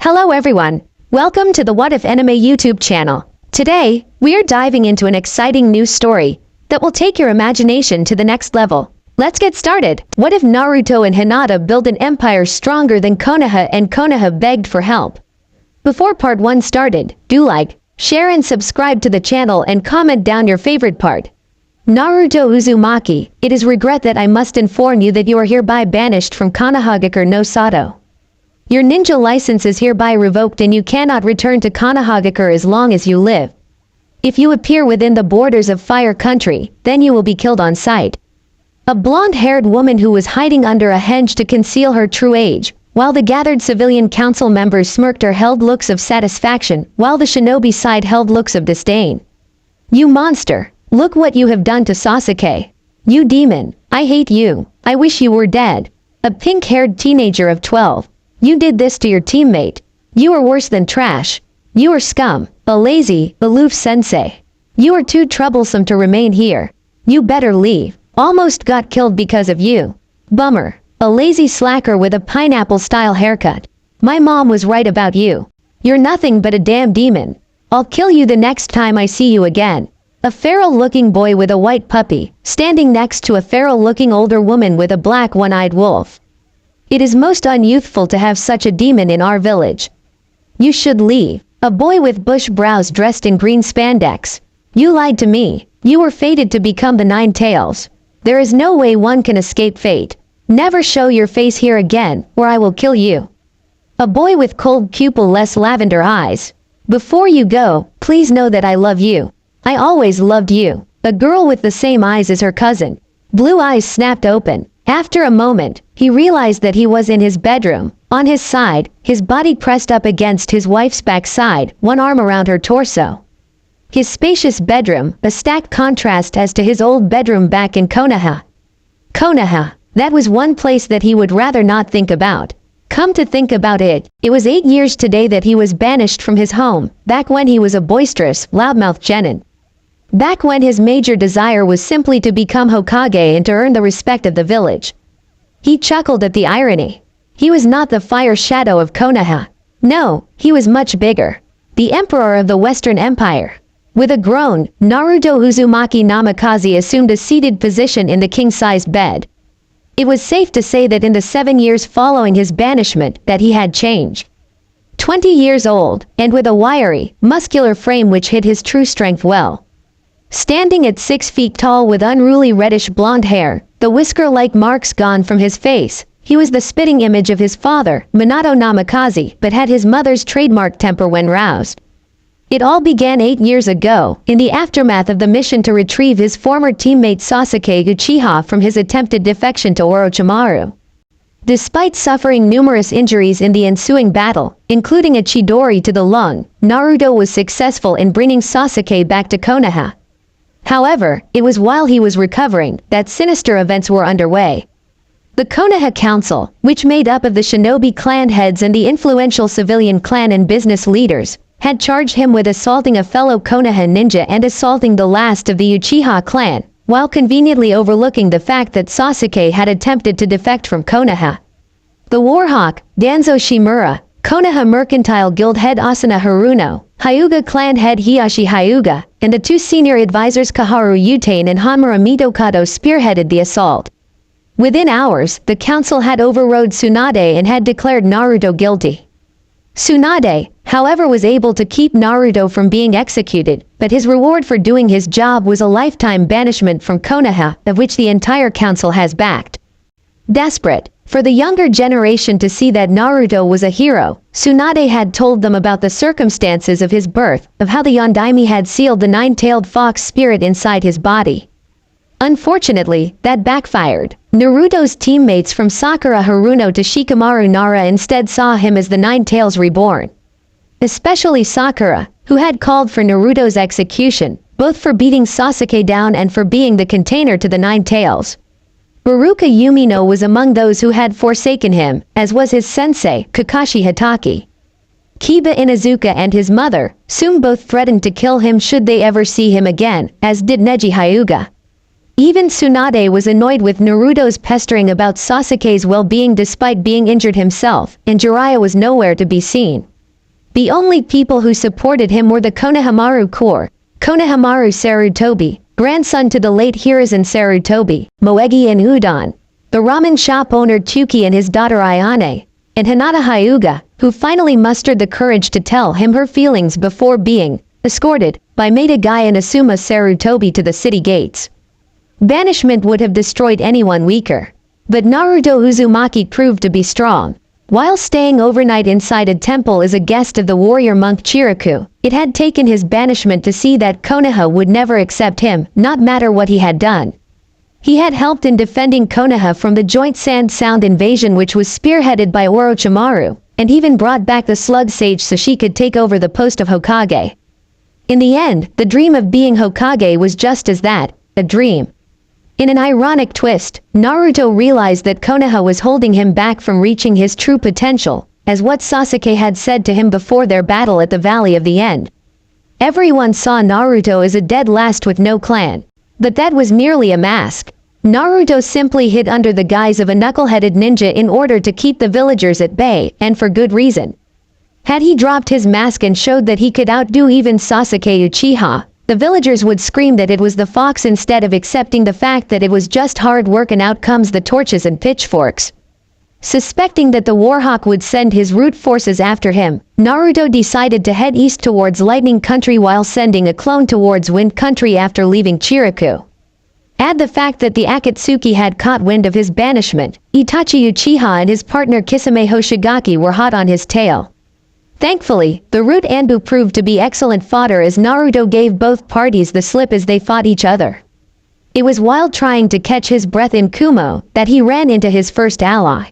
Hello everyone, welcome to the What If Anime YouTube channel. Today, we are diving into an exciting new story that will take your imagination to the next level. Let's get started. What if Naruto and Hinata built an empire stronger than Konoha and Konoha begged for help? Before part 1 started, do like, share and subscribe to the channel and comment down your favorite part. Naruto Uzumaki, it is regret that I must inform you that you are hereby banished from Konohagakure no Sato. Your ninja license is hereby revoked and you cannot return to Konohagakure as long as you live. If you appear within the borders of Fire Country, then you will be killed on sight. A blonde-haired woman who was hiding under a hedge to conceal her true age, while the gathered civilian council members smirked or held looks of satisfaction, while the shinobi side held looks of disdain. You monster! Look what you have done to Sasuke. You demon! I hate you. I wish you were dead. A pink-haired teenager of 12. You did this to your teammate. You are worse than trash. You are scum, a lazy, aloof sensei. You are too troublesome to remain here. You better leave. Almost got killed because of you. Bummer. A lazy slacker with a pineapple-style haircut. My mom was right about you. You're nothing but a damn demon. I'll kill you the next time I see you again. A feral-looking boy with a white puppy, standing next to a feral-looking older woman with a black one-eyed wolf. It is most unyouthful to have such a demon in our village. You should leave. A boy with bush brows dressed in green spandex. You lied to me. You were fated to become the Nine Tails. There is no way one can escape fate. Never show your face here again, or I will kill you. A boy with cold pupil-less lavender eyes. Before you go, please know that I love you. I always loved you. A girl with the same eyes as her cousin. Blue eyes snapped open. After a moment, he realized that he was in his bedroom. On his side, his body pressed up against his wife's backside, one arm around her torso. His spacious bedroom, a stacked contrast as to his old bedroom back in Konoha. Konoha, that was one place that he would rather not think about. Come to think about it, it was 8 years today that he was banished from his home, back when he was a boisterous, loudmouth genin. Back when his major desire was simply to become Hokage and to earn the respect of the village. He chuckled at the irony. He was not the fire shadow of Konoha. No, he was much bigger. The emperor of the Western Empire. With a groan, Naruto Uzumaki Namikaze assumed a seated position in the king-sized bed. It was safe to say that in the 7 years following his banishment that he had changed. 20 years old, and with a wiry, muscular frame which hid his true strength well. Standing at 6 feet tall with unruly reddish blonde hair, the whisker-like marks gone from his face, he was the spitting image of his father, Minato Namikaze, but had his mother's trademark temper when roused. It all began 8 years ago, in the aftermath of the mission to retrieve his former teammate Sasuke Uchiha from his attempted defection to Orochimaru. Despite suffering numerous injuries in the ensuing battle, including a chidori to the lung, Naruto was successful in bringing Sasuke back to Konoha. However, it was while he was recovering that sinister events were underway. The Konoha Council, which made up of the shinobi clan heads and the influential civilian clan and business leaders, had charged him with assaulting a fellow Konoha ninja and assaulting the last of the Uchiha clan, while conveniently overlooking the fact that Sasuke had attempted to defect from Konoha. The Warhawk, Danzo Shimura, Konoha Mercantile Guild head Asuna Haruno, Hyuga clan head Hiyashi Hyuga, and the 2 senior advisors Kaharu Yutain and Hanmura Mitokado spearheaded the assault. Within hours, the council had overrode Tsunade and had declared Naruto guilty. Tsunade, however, was able to keep Naruto from being executed, but his reward for doing his job was a lifetime banishment from Konoha, of which the entire council has backed. Desperate for the younger generation to see that Naruto was a hero, Tsunade had told them about the circumstances of his birth, of how the Yondaime had sealed the 9-tailed fox spirit inside his body. Unfortunately, that backfired. Naruto's teammates from Sakura Haruno to Shikamaru Nara instead saw him as the 9 Tails reborn. Especially Sakura, who had called for Naruto's execution, both for beating Sasuke down and for being the container to the 9 Tails. Baruka Yumino was among those who had forsaken him, as was his sensei, Kakashi Hatake. Kiba Inuzuka and his mother, soon both threatened to kill him should they ever see him again, as did Neji Hyuga. Even Tsunade was annoyed with Naruto's pestering about Sasuke's well-being despite being injured himself, and Jiraiya was nowhere to be seen. The only people who supported him were the Konohamaru Corps, Konohamaru Sarutobi, grandson to the late Hiruzen Sarutobi, Moegi and Udon, the ramen shop owner Chuki and his daughter Ayane, and Hinata Hyuga, who finally mustered the courage to tell him her feelings before being escorted by Maida Guy and Asuma Sarutobi to the city gates. Banishment would have destroyed anyone weaker. But Naruto Uzumaki proved to be strong. While staying overnight inside a temple as a guest of the warrior monk Chiriku, it had taken his banishment to see that Konoha would never accept him, not matter what he had done. He had helped in defending Konoha from the joint Sand Sound invasion which was spearheaded by Orochimaru, and even brought back the Slug Sage so she could take over the post of Hokage. In the end, the dream of being Hokage was just as that, a dream. In an ironic twist, Naruto realized that Konoha was holding him back from reaching his true potential, as what Sasuke had said to him before their battle at the Valley of the End. Everyone saw Naruto as a dead last with no clan. But that was merely a mask. Naruto simply hid under the guise of a knuckle-headed ninja in order to keep the villagers at bay, and for good reason. Had he dropped his mask and showed that he could outdo even Sasuke Uchiha, the villagers would scream that it was the fox instead of accepting the fact that it was just hard work and out comes the torches and pitchforks. Suspecting that the Warhawk would send his root forces after him, Naruto decided to head east towards Lightning Country while sending a clone towards Wind Country after leaving Chiriku. Add the fact that the Akatsuki had caught wind of his banishment, Itachi Uchiha and his partner Kisame Hoshigaki were hot on his tail. Thankfully, the root Anbu proved to be excellent fodder as Naruto gave both parties the slip as they fought each other. It was while trying to catch his breath in Kumo that he ran into his first ally.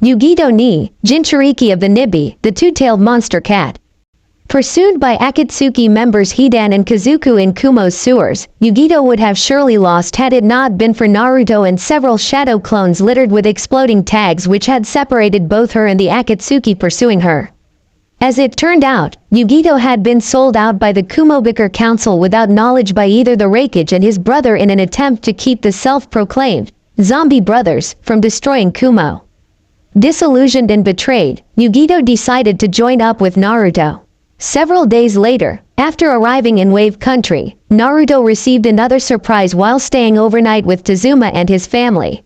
Yugito ni Jinchuriki of the Nibi, the two-tailed monster cat. Pursued by Akatsuki members Hidan and Kazuku in Kumo's sewers, Yugito would have surely lost had it not been for Naruto and several shadow clones littered with exploding tags which had separated both her and the Akatsuki pursuing her. As it turned out, Yugito had been sold out by the Kumobikar Council without knowledge by either the Raikage and his brother in an attempt to keep the self-proclaimed zombie brothers from destroying Kumo. Disillusioned and betrayed, Yugito decided to join up with Naruto. Several days later, after arriving in Wave Country, Naruto received another surprise while staying overnight with Tazuma and his family.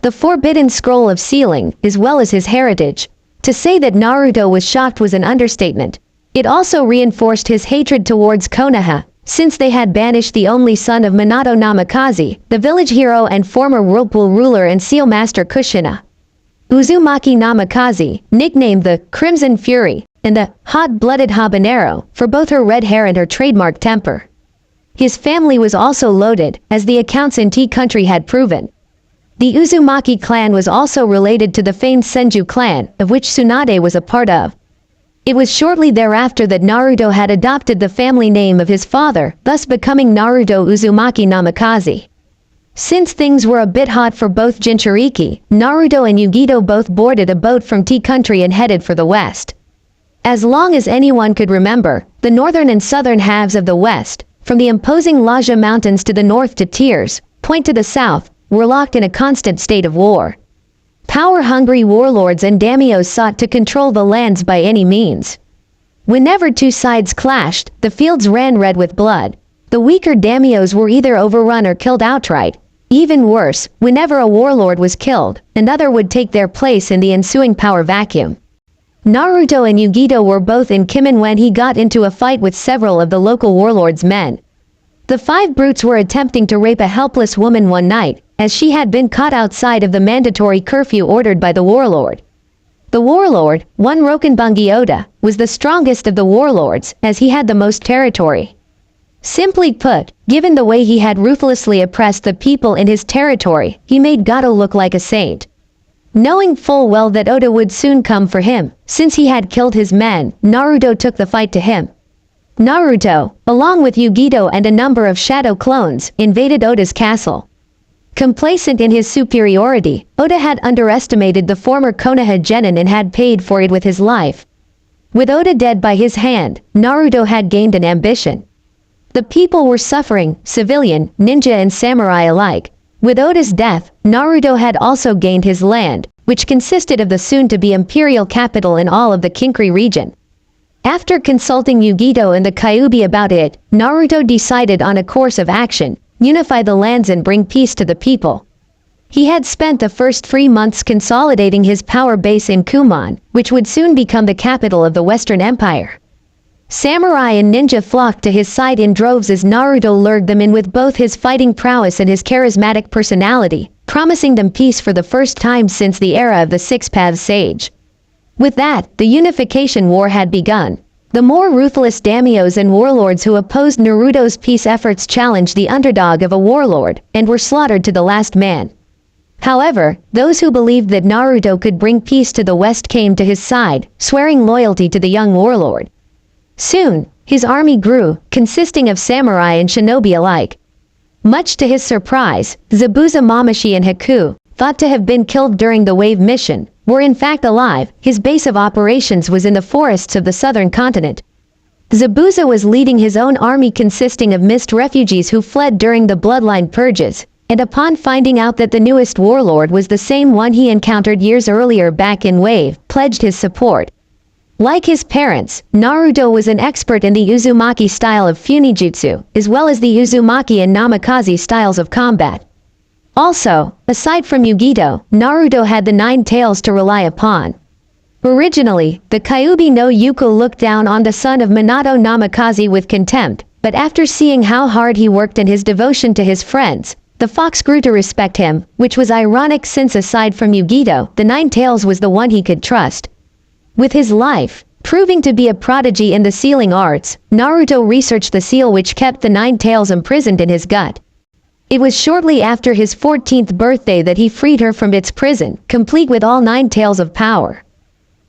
The Forbidden Scroll of Sealing, as well as his heritage. To say that Naruto was shocked was an understatement. It also reinforced his hatred towards Konoha, since they had banished the only son of Minato Namikaze, the village hero and former Whirlpool ruler and seal master Kushina. Uzumaki Namikaze, nicknamed the Crimson Fury, and the hot-blooded habanero, for both her red hair and her trademark temper. His family was also loaded, as the accounts in Tea Country had proven. The Uzumaki clan was also related to the famed Senju clan, of which Tsunade was a part of. It was shortly thereafter that Naruto had adopted the family name of his father, thus becoming Naruto Uzumaki Namikaze. Since things were a bit hot for both Jinchuriki, Naruto and Yugito both boarded a boat from Tea Country and headed for the west. As long as anyone could remember, the northern and southern halves of the west, from the imposing Laja Mountains to the north to Tears Point to the south, were locked in a constant state of war. Power-hungry warlords and daimyos sought to control the lands by any means. Whenever two sides clashed, the fields ran red with blood. The weaker daimyos were either overrun or killed outright. Even worse, whenever a warlord was killed, another would take their place in the ensuing power vacuum. Naruto and Yugito were both in Kimen when he got into a fight with several of the local warlords' men. The five brutes were attempting to rape a helpless woman one night, as she had been caught outside of the mandatory curfew ordered by the warlord. The warlord, one Rokenbungi Oda, was the strongest of the warlords, as he had the most territory. Simply put, given the way he had ruthlessly oppressed the people in his territory, he made Gato look like a saint. Knowing full well that Oda would soon come for him, since he had killed his men, Naruto took the fight to him. Naruto, along with Yugito and a number of shadow clones, invaded Oda's castle. Complacent in his superiority, Oda had underestimated the former Konoha genin and had paid for it with his life. With Oda dead by his hand, Naruto had gained an ambition. The people were suffering, civilian, ninja and samurai alike. With Oda's death, Naruto had also gained his land, which consisted of the soon-to-be imperial capital in all of the Kinkri region. After consulting Yugito and the Kyuubi about it, Naruto decided on a course of action: unify the lands and bring peace to the people. He had spent the first 3 months consolidating his power base in Kumon, which would soon become the capital of the Western Empire. Samurai and ninja flocked to his side in droves as Naruto lured them in with both his fighting prowess and his charismatic personality, promising them peace for the first time since the era of the Six Paths Sage. With that, the unification war had begun. The more ruthless daimyos and warlords who opposed Naruto's peace efforts challenged the underdog of a warlord, and were slaughtered to the last man. However, those who believed that Naruto could bring peace to the West came to his side, swearing loyalty to the young warlord. Soon, his army grew, consisting of samurai and shinobi alike. Much to his surprise, Zabuza Mamashi and Haku, thought to have been killed during the Wave mission, were in fact alive. His base of operations was in the forests of the southern continent. Zabuza was leading his own army consisting of mist refugees who fled during the bloodline purges, and upon finding out that the newest warlord was the same one he encountered years earlier back in Wave, pledged his support. Like his parents, Naruto was an expert in the Uzumaki style of Funinjutsu, as well as the Uzumaki and Namikaze styles of combat. Also, aside from Yugito, Naruto had the 9 tails to rely upon. Originally, the Kyuubi no Yuko looked down on the son of Minato Namikaze with contempt, but after seeing how hard he worked and his devotion to his friends, the fox grew to respect him, which was ironic since aside from Yugito, the 9 tails was the one he could trust. With his life proving to be a prodigy in the sealing arts, Naruto researched the seal which kept the 9 tails imprisoned in his gut. It was shortly after his 14th birthday that he freed her from its prison, complete with all 9 tails of power.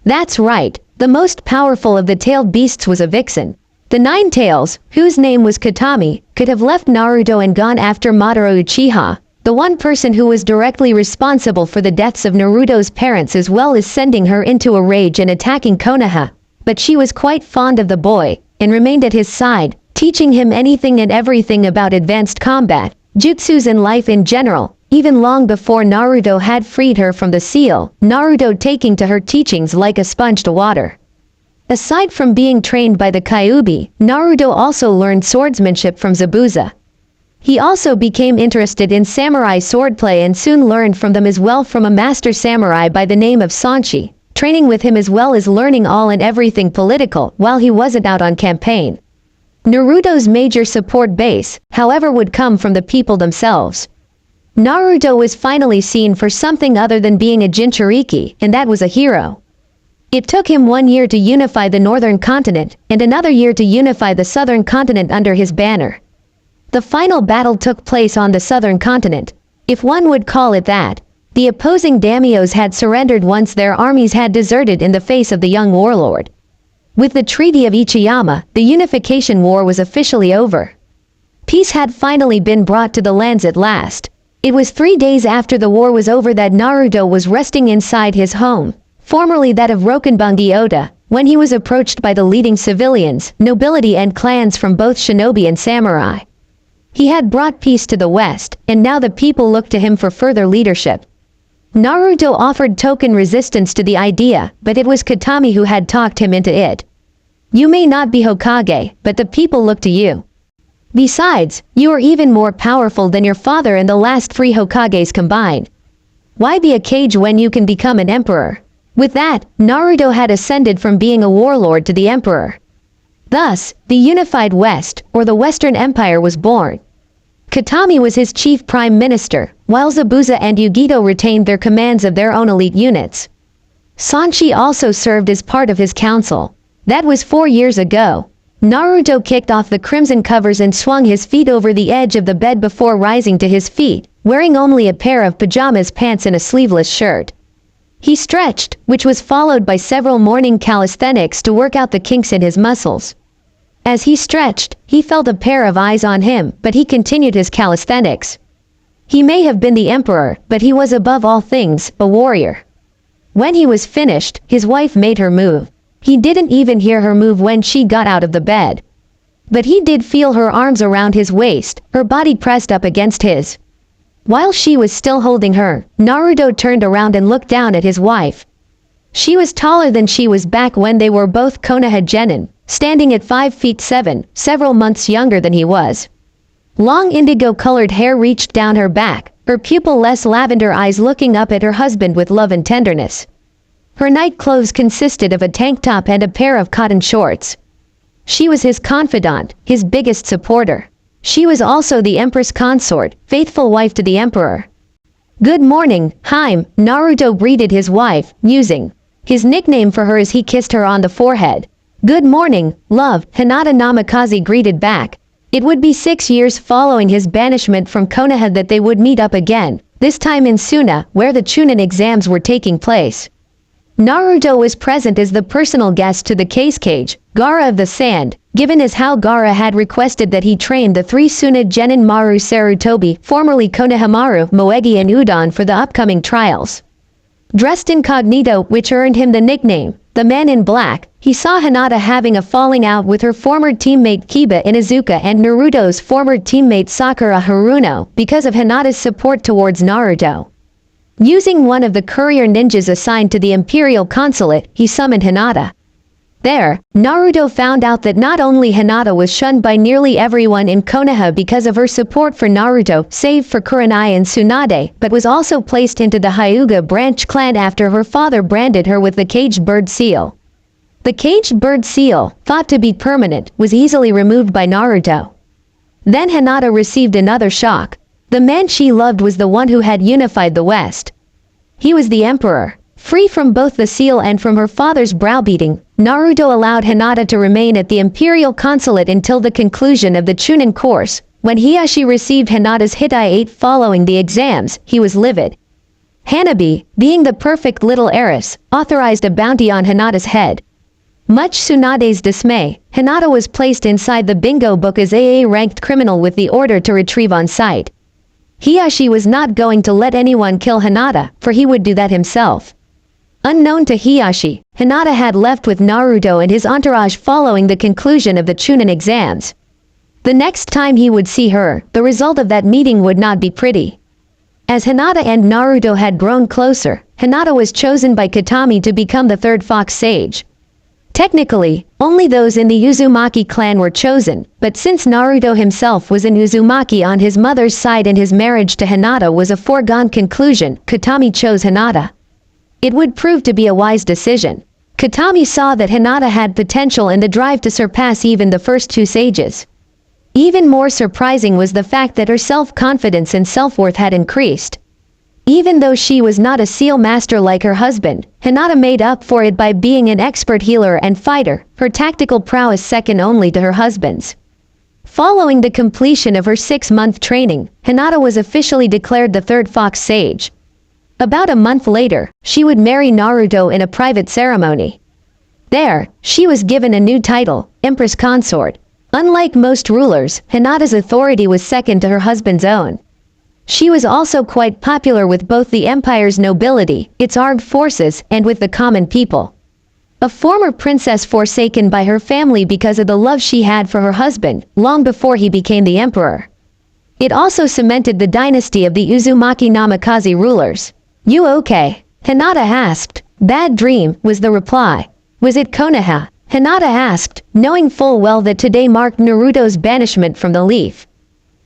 That's right, the most powerful of the tailed beasts was a vixen. The 9 tails, whose name was Katami, could have left Naruto and gone after Madara Uchiha, the one person who was directly responsible for the deaths of Naruto's parents, as well as sending her into a rage and attacking Konoha. But she was quite fond of the boy, and remained at his side, teaching him anything and everything about advanced combat, jutsus and life in general, even long before Naruto had freed her from the seal, Naruto taking to her teachings like a sponge to water. Aside from being trained by the Kyuubi, Naruto also learned swordsmanship from Zabuza. He also became interested in samurai swordplay and soon learned from them as well from a master samurai by the name of Sanshi, training with him as well as learning all and everything political while he wasn't out on campaign. Naruto's major support base, however, would come from the people themselves. Naruto was finally seen for something other than being a Jinchuriki, and that was a hero. It took him 1 year to unify the northern continent, and another year to unify the southern continent under his banner. The final battle took place on the southern continent, if one would call it that. The opposing daimyos had surrendered once their armies had deserted in the face of the young warlord. With the Treaty of Ichiyama, the unification war was officially over. Peace had finally been brought to the lands at last. It was 3 days after the war was over that Naruto was resting inside his home, formerly that of Rokenbungi Oda, when he was approached by the leading civilians, nobility and clans from both shinobi and samurai. He had brought peace to the West, and now the people looked to him for further leadership. Naruto offered token resistance to the idea, but it was Katami who had talked him into it. You may not be Hokage, but the people look to you. Besides, you are even more powerful than your father and the last 3 Hokages combined. Why be a cage when you can become an emperor? With that, Naruto had ascended from being a warlord to the emperor. Thus, the unified West, or the Western Empire, was born. Katami was his chief prime minister, while Zabuza and Yugito retained their commands of their own elite units. Sanshi also served as part of his council. That was 4 years ago. Naruto kicked off the crimson covers and swung his feet over the edge of the bed before rising to his feet, wearing only a pair of pajamas, pants and a sleeveless shirt. He stretched, which was followed by several morning calisthenics to work out the kinks in his muscles. As he stretched, he felt a pair of eyes on him, but he continued his calisthenics. He may have been the emperor, but he was above all things a warrior. When he was finished, his wife made her move. He didn't even hear her move when she got out of the bed. But he did feel her arms around his waist, her body pressed up against his. While she was still holding her, Naruto turned around and looked down at his wife. She was taller than she was back when they were both Konoha genin, standing at 5 feet 7, several months younger than he was. Long indigo-colored hair reached down her back, her pupil-less lavender eyes looking up at her husband with love and tenderness. Her night clothes consisted of a tank top and a pair of cotton shorts. She was his confidant, his biggest supporter. She was also the Empress consort, faithful wife to the Emperor. "Good morning, Haim," Naruto greeted his wife, musing. His nickname for her as he kissed her on the forehead. "Good morning, love," Hinata Namikaze greeted back. It would be 6 years following his banishment from Konoha that they would meet up again, this time in Suna, where the Chunin exams were taking place. Naruto was present as the personal guest to the case cage, Gaara of the Sand, given as how Gaara had requested that he train the 3 Suna Genin Maru Sarutobi, formerly Konohamaru, Moegi and Udon for the upcoming trials. Dressed incognito, which earned him the nickname, the Man in Black, he saw Hinata having a falling out with her former teammate Kiba Inuzuka and Naruto's former teammate Sakura Haruno because of Hinata's support towards Naruto. Using one of the courier ninjas assigned to the Imperial Consulate, he summoned Hinata. There, Naruto found out that not only Hinata was shunned by nearly everyone in Konoha because of her support for Naruto, save for Kurenai and Tsunade, but was also placed into the Hyuga branch clan after her father branded her with the caged bird seal. The caged bird seal, thought to be permanent, was easily removed by Naruto. Then Hinata received another shock. The man she loved was the one who had unified the West. He was the Emperor. Free from both the seal and from her father's browbeating, Naruto allowed Hinata to remain at the Imperial Consulate until the conclusion of the Chunin course. When Hiashi received Hinata's Hitai 8 following the exams, he was livid. Hanabi, being the perfect little heiress, authorized a bounty on Hinata's head. Much Tsunade's dismay, Hinata was placed inside the bingo book as a ranked criminal with the order to retrieve on sight. Hiashi was not going to let anyone kill Hinata, for he would do that himself. Unknown to Hiashi, Hinata had left with Naruto and his entourage following the conclusion of the Chunin exams. The next time he would see her, the result of that meeting would not be pretty. As Hinata and Naruto had grown closer, Hinata was chosen by Katami to become the third Fox Sage. Technically, only those in the Uzumaki clan were chosen, but since Naruto himself was an Uzumaki on his mother's side and his marriage to Hinata was a foregone conclusion, Katami chose Hinata. It would prove to be a wise decision. Katami saw that Hinata had potential and the drive to surpass even the first 2 sages. Even more surprising was the fact that her self-confidence and self-worth had increased. Even though she was not a seal master like her husband, Hinata made up for it by being an expert healer and fighter, her tactical prowess second only to her husband's. Following the completion of her 6-month training, Hinata was officially declared the third Fox Sage. About a month later, she would marry Naruto in a private ceremony. There, she was given a new title, Empress Consort. Unlike most rulers, Hinata's authority was second to her husband's own. She was also quite popular with both the empire's nobility, its armed forces, and with the common people. A former princess forsaken by her family because of the love she had for her husband, long before he became the emperor. It also cemented the dynasty of the Uzumaki Namikaze rulers. "You okay?" Hinata asked. "Bad dream," was the reply. "Was it Konoha?" Hinata asked, knowing full well that today marked Naruto's banishment from the Leaf.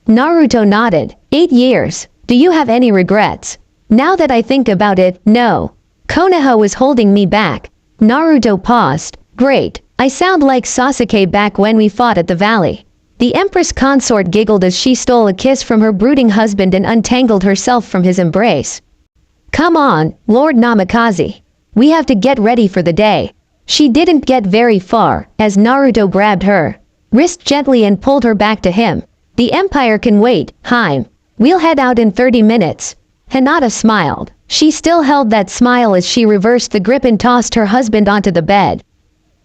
Naruto nodded. 8 years. Do you have any regrets? Now that I think about it, no. Konoha was holding me back. Naruto paused. Great. I sound like Sasuke back when we fought at the valley. The Empress Consort giggled as she stole a kiss from her brooding husband and untangled herself from his embrace. Come on, Lord Namikaze. We have to get ready for the day. She didn't get very far, as Naruto grabbed her wrist gently and pulled her back to him. The Empire can wait, Haim. We'll head out in 30 minutes. Hinata smiled. She still held that smile as she reversed the grip and tossed her husband onto the bed.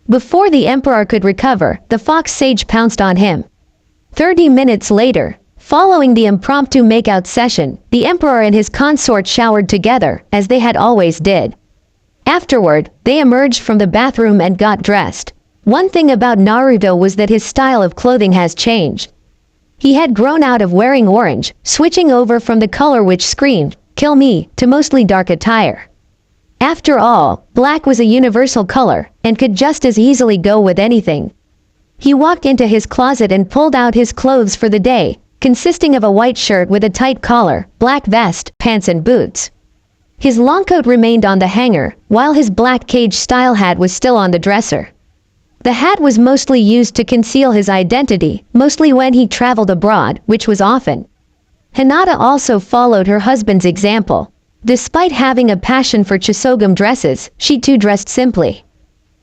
Before the Emperor could recover, the Fox Sage pounced on him. 30 minutes later, following the impromptu makeout session, the Emperor and his consort showered together, as they had always did. Afterward, they emerged from the bathroom and got dressed. One thing about Naruto was that his style of clothing has changed. He had grown out of wearing orange, switching over from the color which screamed, "Kill me," to mostly dark attire. After all, black was a universal color, and could just as easily go with anything. He walked into his closet and pulled out his clothes for the day, consisting of a white shirt with a tight collar, black vest, pants and boots. His long coat remained on the hanger, while his black cage-style hat was still on the dresser. The hat was mostly used to conceal his identity, mostly when he traveled abroad, which was often. Hinata also followed her husband's example. Despite having a passion for chisogam dresses, she too dressed simply.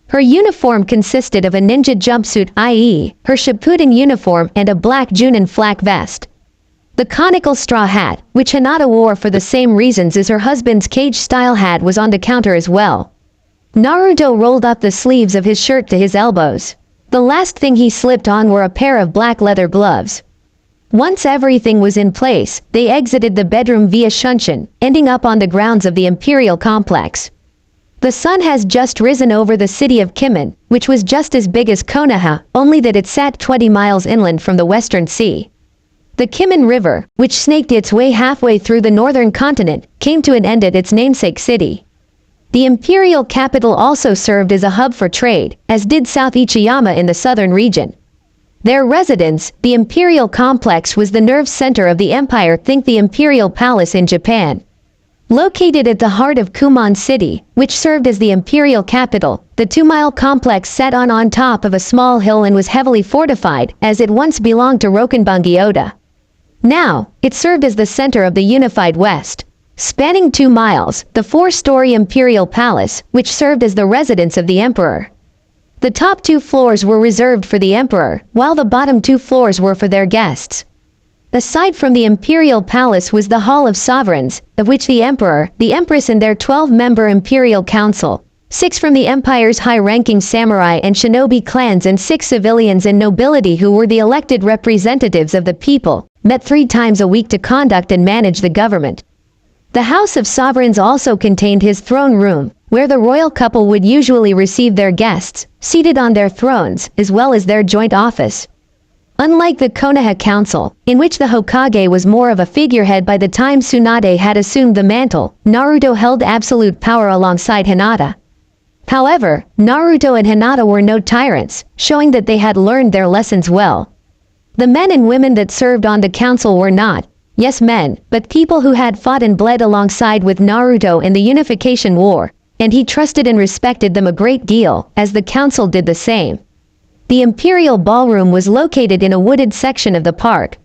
Her uniform consisted of a ninja jumpsuit, i.e., her Shippuden uniform, and a black Junin flak vest. The conical straw hat, which Hinata wore for the same reasons as her husband's cage-style hat, was on the counter as well. Naruto rolled up the sleeves of his shirt to his elbows. The last thing he slipped on were a pair of black leather gloves. Once everything was in place, they exited the bedroom via Shunshin, ending up on the grounds of the Imperial Complex. The sun has just risen over the city of Kimen, which was just as big as Konoha, only that it sat 20 miles inland from the Western Sea. The Kimen River, which snaked its way halfway through the northern continent, came to an end at its namesake city. The imperial capital also served as a hub for trade, as did South Ichiyama in the southern region. Their residence, the imperial complex, was the nerve center of the empire. Think the imperial palace in Japan. Located at the heart of Kumon City, which served as the imperial capital, the 2-mile complex sat on top of a small hill and was heavily fortified, as it once belonged to Rokenbungi Oda. Now, it served as the center of the unified West. Spanning 2 miles, the 4-story imperial palace, which served as the residence of the emperor. The top 2 floors were reserved for the emperor, while the bottom 2 floors were for their guests. Aside from the imperial palace was the Hall of Sovereigns, of which the emperor, the empress and their 12-member imperial council, 6 from the empire's high-ranking samurai and shinobi clans and 6 civilians and nobility who were the elected representatives of the people, met 3 times a week to conduct and manage the government. The House of Sovereigns also contained his throne room, where the royal couple would usually receive their guests, seated on their thrones, as well as their joint office. Unlike the Konoha Council, in which the Hokage was more of a figurehead by the time Tsunade had assumed the mantle, Naruto held absolute power alongside Hinata. However, Naruto and Hinata were no tyrants, showing that they had learned their lessons well. The men and women that served on the council were not, yes, men, but people who had fought and bled alongside with Naruto in the Unification War, and he trusted and respected them a great deal, as the council did the same. The Imperial Ballroom was located in a wooded section of the park.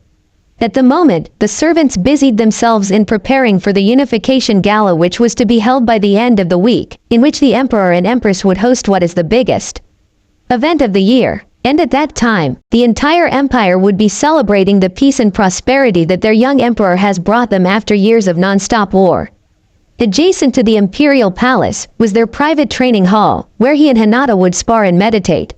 At the moment, the servants busied themselves in preparing for the Unification Gala, which was to be held by the end of the week, in which the Emperor and Empress would host what is the biggest event of the year. And at that time, the entire empire would be celebrating the peace and prosperity that their young emperor has brought them after years of non-stop war. Adjacent to the imperial palace was their private training hall, where he and Hinata would spar and meditate.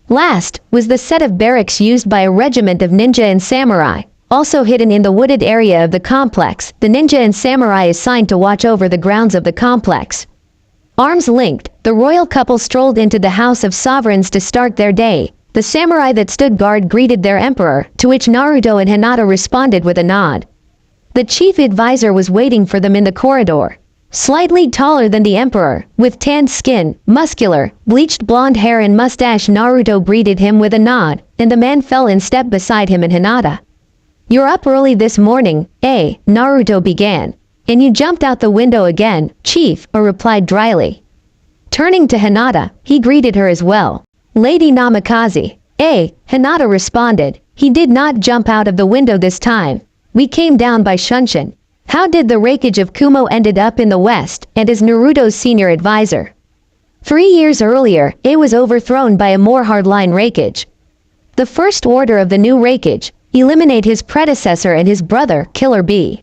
Last was the set of barracks used by a regiment of ninja and samurai, also hidden in the wooded area of the complex. The ninja and samurai assigned to watch over the grounds of the complex. Arms linked, the royal couple strolled into the House of Sovereigns to start their day. The samurai that stood guard greeted their emperor, to which Naruto and Hinata responded with a nod. The chief advisor was waiting for them in the corridor. Slightly taller than the emperor, with tanned skin, muscular, bleached blonde hair and mustache, Naruto greeted him with a nod, and the man fell in step beside him and Hinata. "You're up early this morning, eh?" Naruto began. "And you jumped out the window again, Chief," replied dryly. Turning to Hinata, he greeted her as well. "Lady Namikaze." "Eh," Hinata responded. "He did not jump out of the window this time. We came down by Shunshin." How did the Raikage of Kumo ended up in the west, and as Naruto's senior advisor? 3 years earlier, it was overthrown by a more hardline Raikage. The first order of the new Raikage, eliminate his predecessor and his brother, Killer Bee.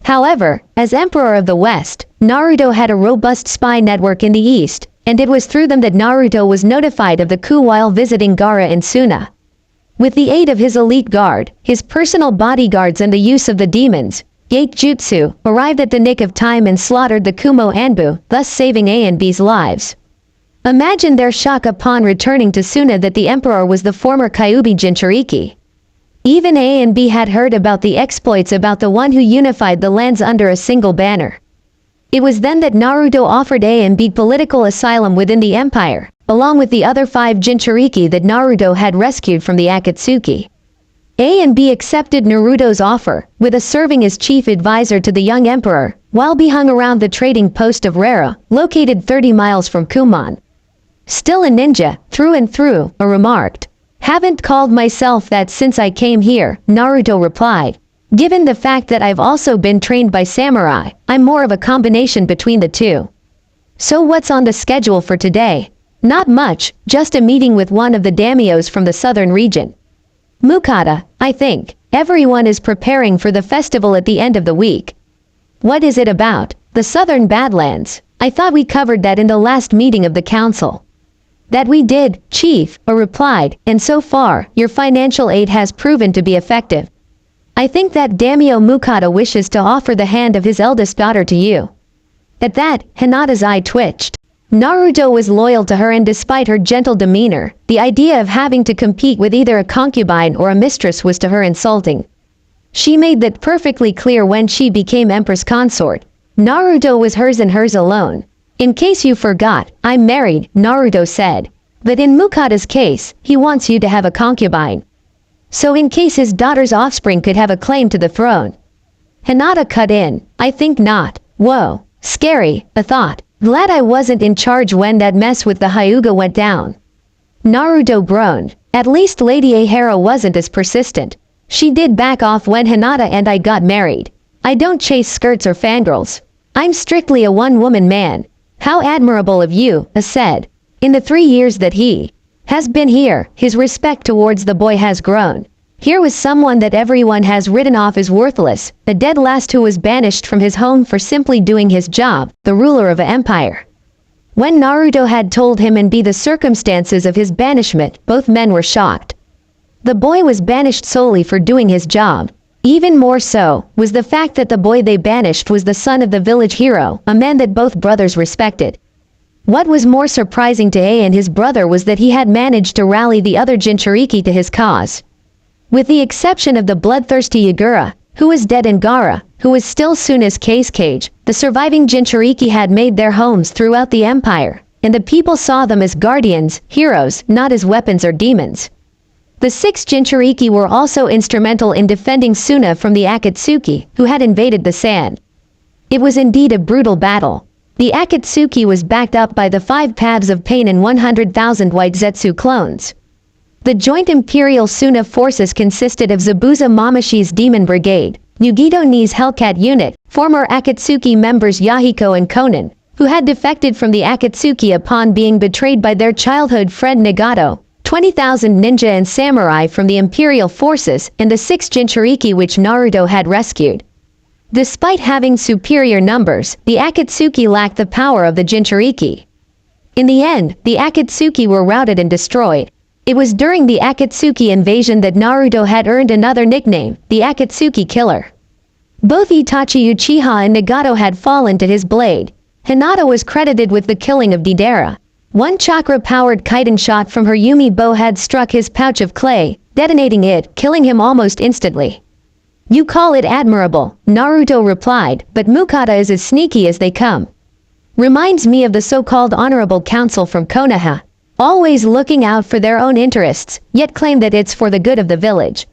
However, as Emperor of the West, Naruto had a robust spy network in the east, and it was through them that Naruto was notified of the coup while visiting Gaara in Suna. With the aid of his elite guard, his personal bodyguards and the use of the demons, Gate Jutsu, arrived at the nick of time and slaughtered the Kumo Anbu, thus saving A and B's lives. Imagine their shock upon returning to Suna that the Emperor was the former Kyuubi Jinchuriki. Even A and B had heard about the exploits about the one who unified the lands under a single banner. It was then that Naruto offered A and B political asylum within the empire, along with the other 5 Jinchuriki that Naruto had rescued from the Akatsuki. A and B accepted Naruto's offer, with A serving as chief advisor to the young emperor, while B hung around the trading post of Rara, located 30 miles from Kumon. Still a ninja, through and through, A remarked. Haven't called myself that since I came here, Naruto replied. Given the fact that I've also been trained by samurai, I'm more of a combination between the two. So what's on the schedule for today? Not much, just a meeting with one of the daimyos from the southern region. Mukata, I think. Everyone is preparing for the festival at the end of the week. What is it about? The southern Badlands. I thought we covered that in the last meeting of the council. That we did, Chief, A replied, and so far, your financial aid has proven to be effective. I think that Daimyo Mukata wishes to offer the hand of his eldest daughter to you. At that, Hinata's eye twitched. Naruto was loyal to her, and despite her gentle demeanor, the idea of having to compete with either a concubine or a mistress was to her insulting. She made that perfectly clear when she became Empress Consort. Naruto was hers and hers alone. In case you forgot, I'm married, Naruto said. But in Mukata's case, he wants you to have a concubine. So in case his daughter's offspring could have a claim to the throne. Hinata cut in. I think not. Whoa. Scary, a thought. Glad I wasn't in charge when that mess with the Hyuga went down. Naruto groaned. At least Lady Ahara wasn't as persistent. She did back off when Hinata and I got married. I don't chase skirts or fangirls. I'm strictly a one-woman man. How admirable of you, A said. In the 3 years that he has been here, his respect towards the boy has grown. Here was someone that everyone has written off as worthless, a dead last who was banished from his home for simply doing his job, the ruler of an empire. When Naruto had told him and B the circumstances of his banishment, both men were shocked. The boy was banished solely for doing his job. Even more so, was the fact that the boy they banished was the son of the village hero, a man that both brothers respected. What was more surprising to A and his brother was that he had managed to rally the other Jinchuriki to his cause. With the exception of the bloodthirsty Yagura, who was dead, and Gaara, who was still Suna's case cage, the surviving Jinchuriki had made their homes throughout the empire, and the people saw them as guardians, heroes, not as weapons or demons. The 6 Jinchuriki were also instrumental in defending Suna from the Akatsuki, who had invaded the sand. It was indeed a brutal battle. The Akatsuki was backed up by the 5 Paths of Pain and 100,000 White Zetsu clones. The joint Imperial Suna forces consisted of Zabuza Mamashi's Demon Brigade, Yugito Ni's Hellcat unit, former Akatsuki members Yahiko and Konan, who had defected from the Akatsuki upon being betrayed by their childhood friend Nagato, 20,000 ninja and samurai from the Imperial forces, and the 6 Jinchuriki which Naruto had rescued. Despite having superior numbers, the Akatsuki lacked the power of the Jinchuriki. In the end, the Akatsuki were routed and destroyed. It was during the Akatsuki invasion that Naruto had earned another nickname, the Akatsuki Killer. Both Itachi Uchiha and Nagato had fallen to his blade. Hinata was credited with the killing of Deidara. One chakra-powered kaiden shot from her Yumi bow had struck his pouch of clay, detonating it, killing him almost instantly. You call it admirable, Naruto replied, but Mukata is as sneaky as they come. Reminds me of the so-called Honorable Council from Konoha. Always looking out for their own interests, yet claim that it's for the good of the village.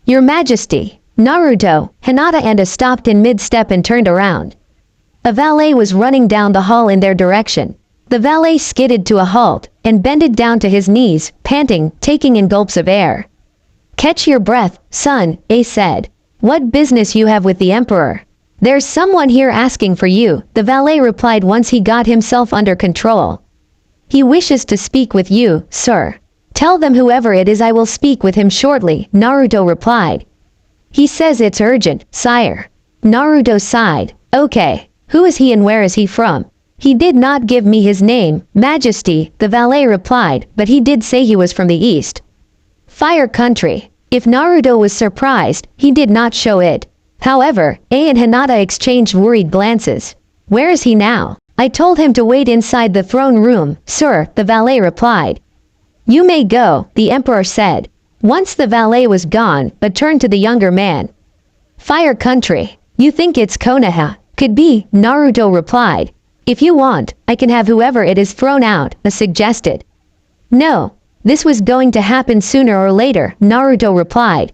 Your Majesty, Naruto, Hinata and A stopped in mid-step and turned around. A valet was running down the hall in their direction. The valet skidded to a halt, and bended down to his knees, panting, taking in gulps of air. Catch your breath, son, A said. What business you have with the Emperor? There's someone here asking for you, the valet replied once he got himself under control. He wishes to speak with you, sir. Tell them whoever it is I will speak with him shortly, Naruto replied. He says it's urgent, sire. Naruto sighed. Okay, who is he and where is he from? He did not give me his name, Majesty, the valet replied, but he did say he was from the east. Fire country. If Naruto was surprised, he did not show it. However, A and Hinata exchanged worried glances. Where is he now? I told him to wait inside the throne room, sir, the valet replied. You may go, the emperor said. Once the valet was gone, but turned to the younger man. Fire country. You think it's Konoha? Could be, Naruto replied. If you want, I can have whoever it is thrown out, suggested. No. This was going to happen sooner or later, Naruto replied.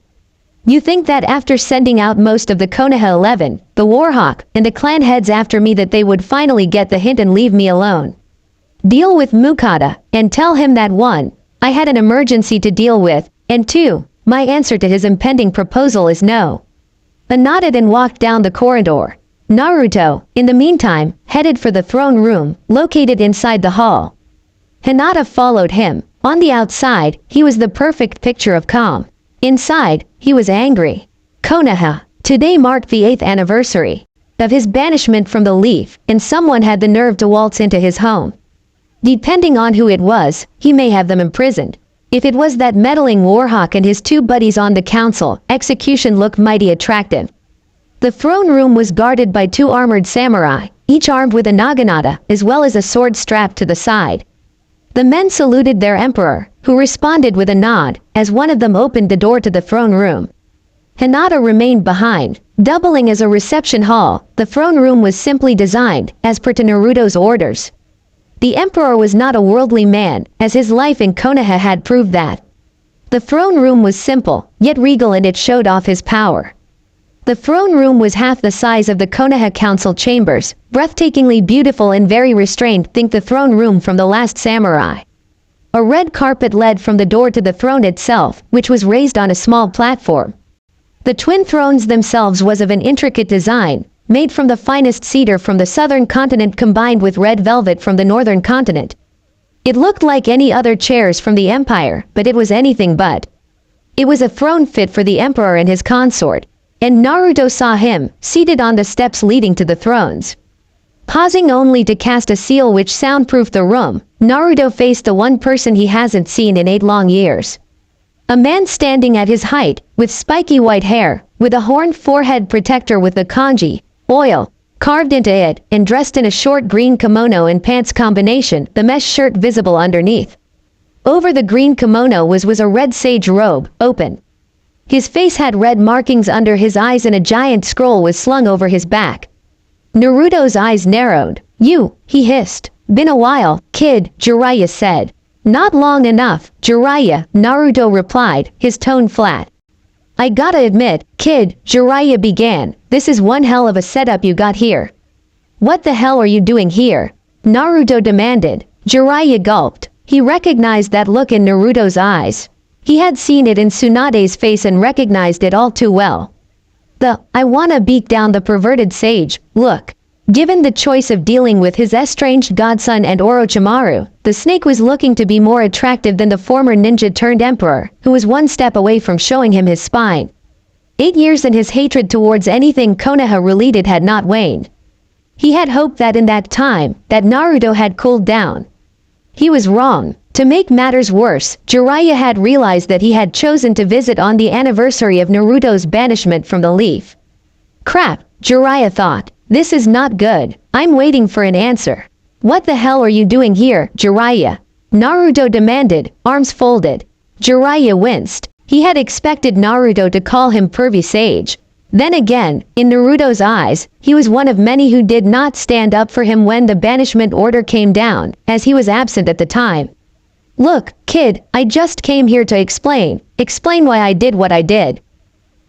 You think that after sending out most of the Konoha 11, the Warhawk, and the clan heads after me that they would finally get the hint and leave me alone? Deal with Mukata, and tell him that 1. I had an emergency to deal with, and 2. My answer to his impending proposal is no. I nodded and walked down the corridor. Naruto, in the meantime, headed for the throne room, located inside the hall. Hinata followed him. On the outside, he was the perfect picture of calm. Inside, he was angry. Konoha. Today marked the 8th anniversary of his banishment from the Leaf, and someone had the nerve to waltz into his home. Depending on who it was, he may have them imprisoned. If it was that meddling Warhawk and his 2 buddies on the council, execution looked mighty attractive. The throne room was guarded by 2 armored samurai, each armed with a naginata, as well as a sword strapped to the side. The men saluted their emperor, who responded with a nod, as one of them opened the door to the throne room. Hinata remained behind, doubling as a reception hall. The throne room was simply designed, as per to Naruto's orders. The emperor was not a worldly man, as his life in Konoha had proved that. The throne room was simple, yet regal, and it showed off his power. The throne room was half the size of the Konoha council chambers, breathtakingly beautiful and very restrained. Think the throne room from The Last Samurai. A red carpet led from the door to the throne itself, which was raised on a small platform. The twin thrones themselves was of an intricate design, made from the finest cedar from the southern continent combined with red velvet from the northern continent. It looked like any other chairs from the empire, but it was anything but. It was a throne fit for the emperor and his consort. And Naruto saw him, seated on the steps leading to the thrones. Pausing only to cast a seal which soundproofed the room, Naruto faced the one person he hasn't seen in 8 long years. A man standing at his height, with spiky white hair, with a horned forehead protector with the kanji, oil, carved into it, and dressed in a short green kimono and pants combination, the mesh shirt visible underneath. Over the green kimono was a red sage robe, open. His face had red markings under his eyes and a giant scroll was slung over his back. Naruto's eyes narrowed. You, he hissed. Been a while, kid, Jiraiya said. Not long enough, Jiraiya, Naruto replied, his tone flat. I gotta admit, kid, Jiraiya began, this is one hell of a setup you got here. What the hell are you doing here? Naruto demanded. Jiraiya gulped. He recognized that look in Naruto's eyes. He had seen it in Tsunade's face and recognized it all too well. I wanna beat down the perverted sage, look. Given the choice of dealing with his estranged godson and Orochimaru, the snake was looking to be more attractive than the former ninja-turned-emperor, who was one step away from showing him his spine. 8 years and his hatred towards anything Konoha-related had not waned. He had hoped that in that time, that Naruto had cooled down. He was wrong. To make matters worse, Jiraiya had realized that he had chosen to visit on the anniversary of Naruto's banishment from the Leaf. Crap, Jiraiya thought. This is not good. I'm waiting for an answer. What the hell are you doing here, Jiraiya? Naruto demanded, arms folded. Jiraiya winced. He had expected Naruto to call him pervy sage. Then again, in Naruto's eyes, he was one of many who did not stand up for him when the banishment order came down, as he was absent at the time. Look, kid, I just came here to explain why I did what I did.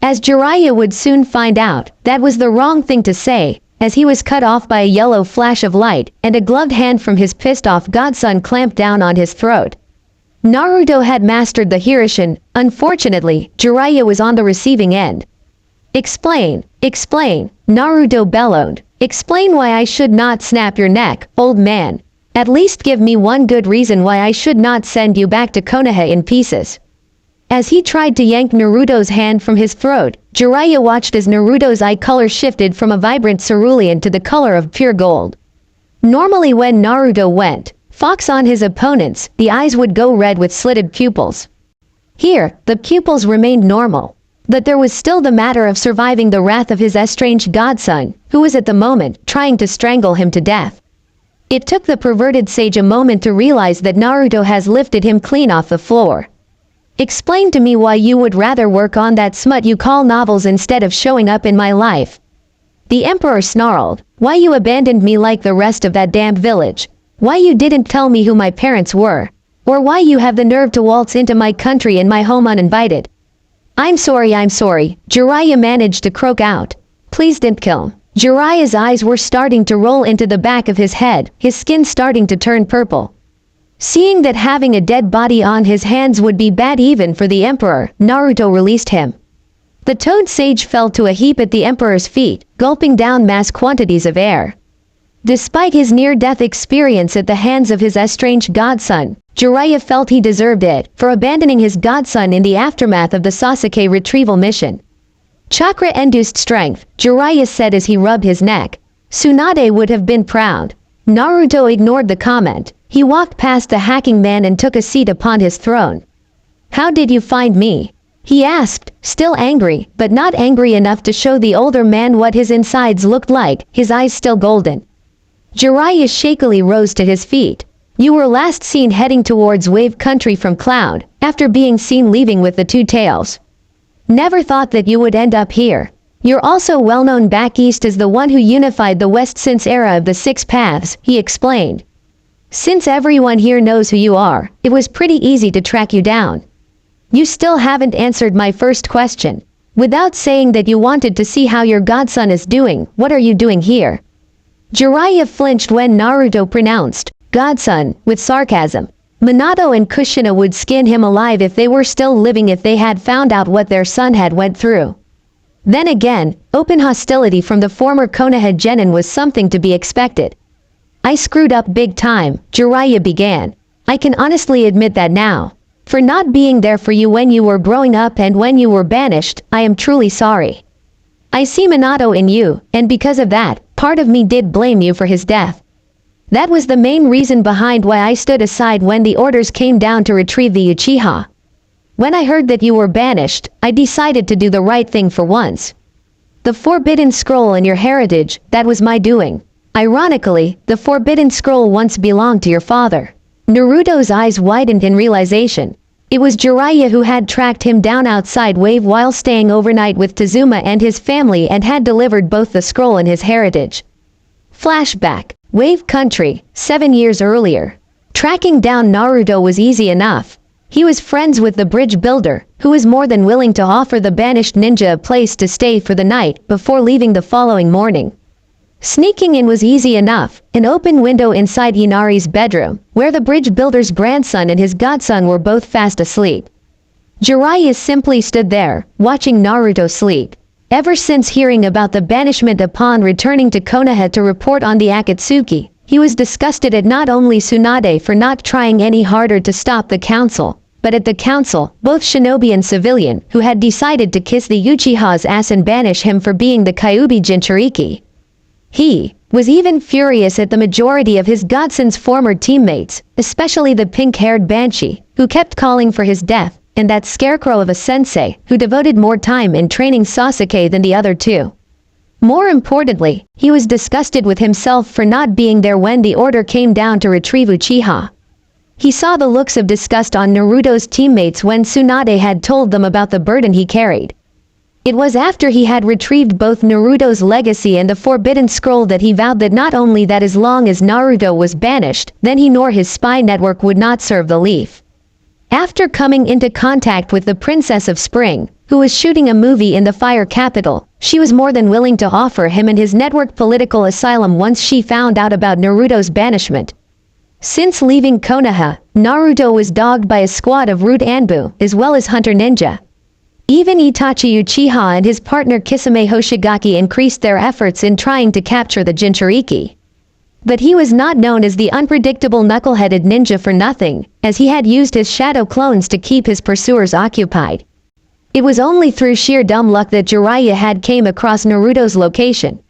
As Jiraiya would soon find out, that was the wrong thing to say, as he was cut off by a yellow flash of light, and a gloved hand from his pissed-off godson clamped down on his throat. Naruto had mastered the Hirishin. Unfortunately, Jiraiya was on the receiving end. Explain, Naruto bellowed. Explain why I should not snap your neck, old man. At least give me one good reason why I should not send you back to Konoha in pieces. As he tried to yank Naruto's hand from his throat, Jiraiya watched as Naruto's eye color shifted from a vibrant cerulean to the color of pure gold. Normally when Naruto went fox on his opponents, the eyes would go red with slitted pupils. Here, the pupils remained normal. But there was still the matter of surviving the wrath of his estranged godson, who was at the moment trying to strangle him to death. It took the perverted sage a moment to realize that Naruto has lifted him clean off the floor. Explain to me why you would rather work on that smut you call novels instead of showing up in my life. The emperor snarled. Why you abandoned me like the rest of that damned village? Why you didn't tell me who my parents were? Or why you have the nerve to waltz into my country and my home uninvited? I'm sorry, Jiraiya managed to croak out. Please don't kill him. Jiraiya's eyes were starting to roll into the back of his head, his skin starting to turn purple. Seeing that having a dead body on his hands would be bad even for the emperor, Naruto released him. The toad sage fell to a heap at the emperor's feet, gulping down mass quantities of air. Despite his near-death experience at the hands of his estranged godson, Jiraiya felt he deserved it for abandoning his godson in the aftermath of the Sasuke retrieval mission. Chakra-induced strength, Jiraiya said as he rubbed his neck. Tsunade would have been proud. Naruto ignored the comment. He walked past the hacking man and took a seat upon his throne. How did you find me? He asked, still angry, but not angry enough to show the older man what his insides looked like, his eyes still golden. Jiraiya shakily rose to his feet. You were last seen heading towards Wave Country from Cloud, after being seen leaving with the two tails. Never thought that you would end up here. You're also well known back east as the one who unified the West since era of the Six Paths, he explained. Since everyone here knows who you are, it was pretty easy to track you down. You still haven't answered my first question. Without saying that you wanted to see how your godson is doing, what are you doing here? Jiraiya flinched when Naruto pronounced, godson, with sarcasm. Minato and Kushina would skin him alive if they were still living if they had found out what their son had went through. Then again, open hostility from the former Konoha genin was something to be expected. I screwed up big time, Jiraiya began. I can honestly admit that now. For not being there for you when you were growing up and when you were banished, I am truly sorry. I see Minato in you, and because of that, part of me did blame you for his death. That was the main reason behind why I stood aside when the orders came down to retrieve the Uchiha. When I heard that you were banished, I decided to do the right thing for once. The Forbidden Scroll and your heritage, that was my doing. Ironically, the Forbidden Scroll once belonged to your father. Naruto's eyes widened in realization. It was Jiraiya who had tracked him down outside Wave while staying overnight with Tazuma and his family and had delivered both the scroll and his heritage. Flashback. Wave Country, 7 years earlier. Tracking down Naruto was easy enough. He was friends with the bridge builder, who was more than willing to offer the banished ninja a place to stay for the night before leaving the following morning. Sneaking in was easy enough, an open window inside Inari's bedroom, where the bridge builder's grandson and his godson were both fast asleep. Jiraiya simply stood there, watching Naruto sleep. Ever since hearing about the banishment upon returning to Konoha to report on the Akatsuki, he was disgusted at not only Tsunade for not trying any harder to stop the council, but at the council, both shinobi and civilian, who had decided to kiss the Uchiha's ass and banish him for being the Kyuubi Jinchuriki. He was even furious at the majority of his godson's former teammates, especially the pink-haired Banshee, who kept calling for his death, and that scarecrow of a sensei, who devoted more time in training Sasuke than the other two. More importantly, he was disgusted with himself for not being there when the order came down to retrieve Uchiha. He saw the looks of disgust on Naruto's teammates when Tsunade had told them about the burden he carried. It was after he had retrieved both Naruto's legacy and the Forbidden Scroll that he vowed that not only that as long as Naruto was banished, then he nor his spy network would not serve the leaf. After coming into contact with the Princess of Spring, who was shooting a movie in the Fire Capital, she was more than willing to offer him and his network political asylum once she found out about Naruto's banishment. Since leaving Konoha, Naruto was dogged by a squad of Root Anbu, as well as Hunter Ninja. Even Itachi Uchiha and his partner Kisame Hoshigaki increased their efforts in trying to capture the Jinchuriki. But he was not known as the unpredictable knuckle-headed ninja for nothing, as he had used his shadow clones to keep his pursuers occupied. It was only through sheer dumb luck that Jiraiya had came across Naruto's location.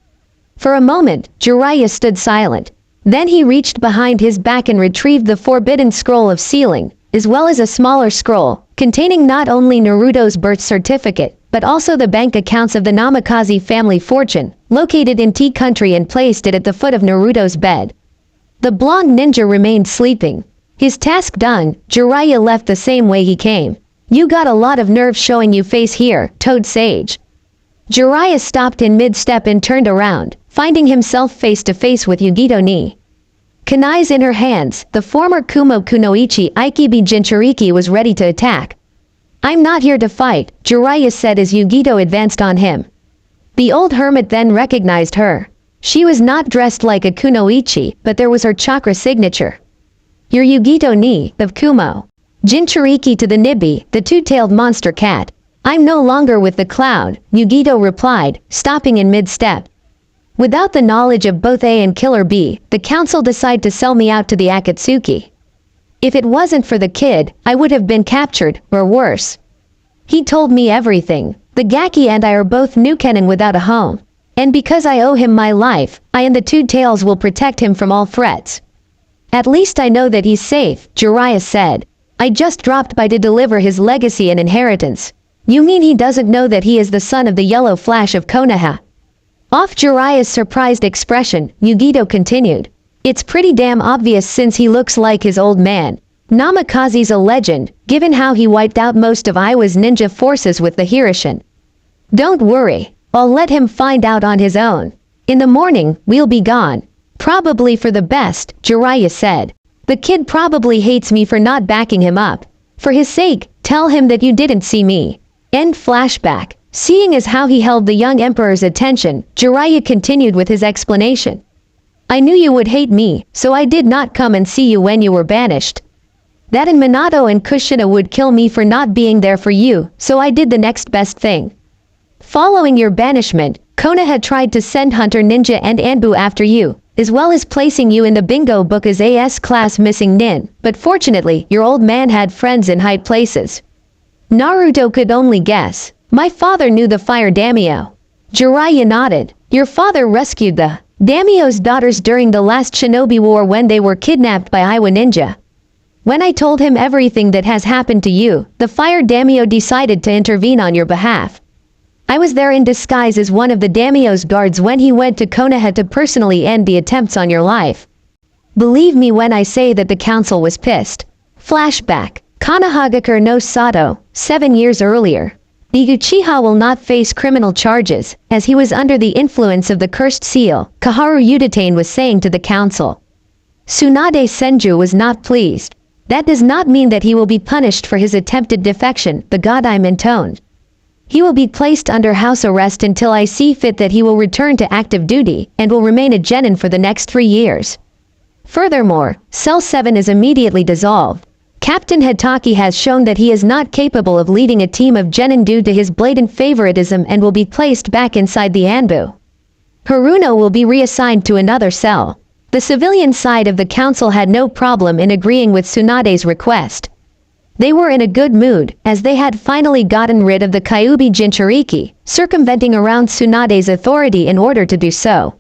For a moment, Jiraiya stood silent. Then he reached behind his back and retrieved the Forbidden Scroll of Sealing, as well as a smaller scroll, containing not only Naruto's birth certificate, but also the bank accounts of the Namikaze family fortune, located in T Country, and placed it at the foot of Naruto's bed. The blonde ninja remained sleeping. His task done, Jiraiya left the same way he came. You got a lot of nerve showing you face here, Toad Sage. Jiraiya stopped in mid-step and turned around, finding himself face to face with Yugito ni. Kunais in her hands, the former Kumo Kunoichi Ikibi Jinchuriki was ready to attack. "I'm not here to fight," Jiraiya said as Yugito advanced on him. The old hermit then recognized her. She was not dressed like a Kunoichi, but there was her chakra signature. "You're Yugito ni, of Kumo." Jinchuriki to the Nibi, the two-tailed monster cat. "I'm no longer with the cloud," Yugito replied, stopping in mid-step. "Without the knowledge of both A and Killer B, the council decided to sell me out to the Akatsuki. If it wasn't for the kid, I would have been captured, or worse. He told me everything. The Gaki and I are both Nukenin without a home. And because I owe him my life, I and the Two Tails will protect him from all threats. At least I know that he's safe," Jiraiya said. "I just dropped by to deliver his legacy and inheritance." "You mean he doesn't know that he is the son of the Yellow Flash of Konoha?" Off Jiraiya's surprised expression, Yugito continued. "It's pretty damn obvious since he looks like his old man. Namikaze's a legend, given how he wiped out most of Iwa's ninja forces with the Hirishin. Don't worry, I'll let him find out on his own. In the morning, we'll be gone. Probably for the best," Jiraiya said. "The kid probably hates me for not backing him up. For his sake, tell him that you didn't see me." End flashback. Seeing as how he held the young emperor's attention, Jiraiya continued with his explanation. "I knew you would hate me, so I did not come and see you when you were banished. That and Minato and Kushina would kill me for not being there for you, so I did the next best thing. Following your banishment, Konoha tried to send Hunter Ninja and Anbu after you, as well as placing you in the bingo book as a S-class missing nin, but fortunately, your old man had friends in high places. Naruto could only guess. My father knew the fire daimyo." Jiraiya nodded. "Your father rescued the daimyo's daughters during the last shinobi war when they were kidnapped by Iwa ninja. When I told him everything that has happened to you, the fire daimyo decided to intervene on your behalf. I was there in disguise as one of the daimyo's guards when he went to Konoha to personally end the attempts on your life. Believe me when I say that the council was pissed." Flashback. Konohagakure no Sato, 7 years earlier. The Uchiha will not face criminal charges, as he was under the influence of the cursed seal, Kaharu Udatane was saying to the council. Tsunade Senju was not pleased. "That does not mean that he will be punished for his attempted defection," the Godai intoned. "He will be placed under house arrest until I see fit that he will return to active duty, and will remain a genin for the next 3 years. Furthermore, Cell 7 is immediately dissolved. Captain Hitaki has shown that he is not capable of leading a team of genin due to his blatant favoritism and will be placed back inside the Anbu. Haruno will be reassigned to another cell." The civilian side of the council had no problem in agreeing with Tsunade's request. They were in a good mood, as they had finally gotten rid of the Kyuubi Jinchuriki, circumventing around Tsunade's authority in order to do so.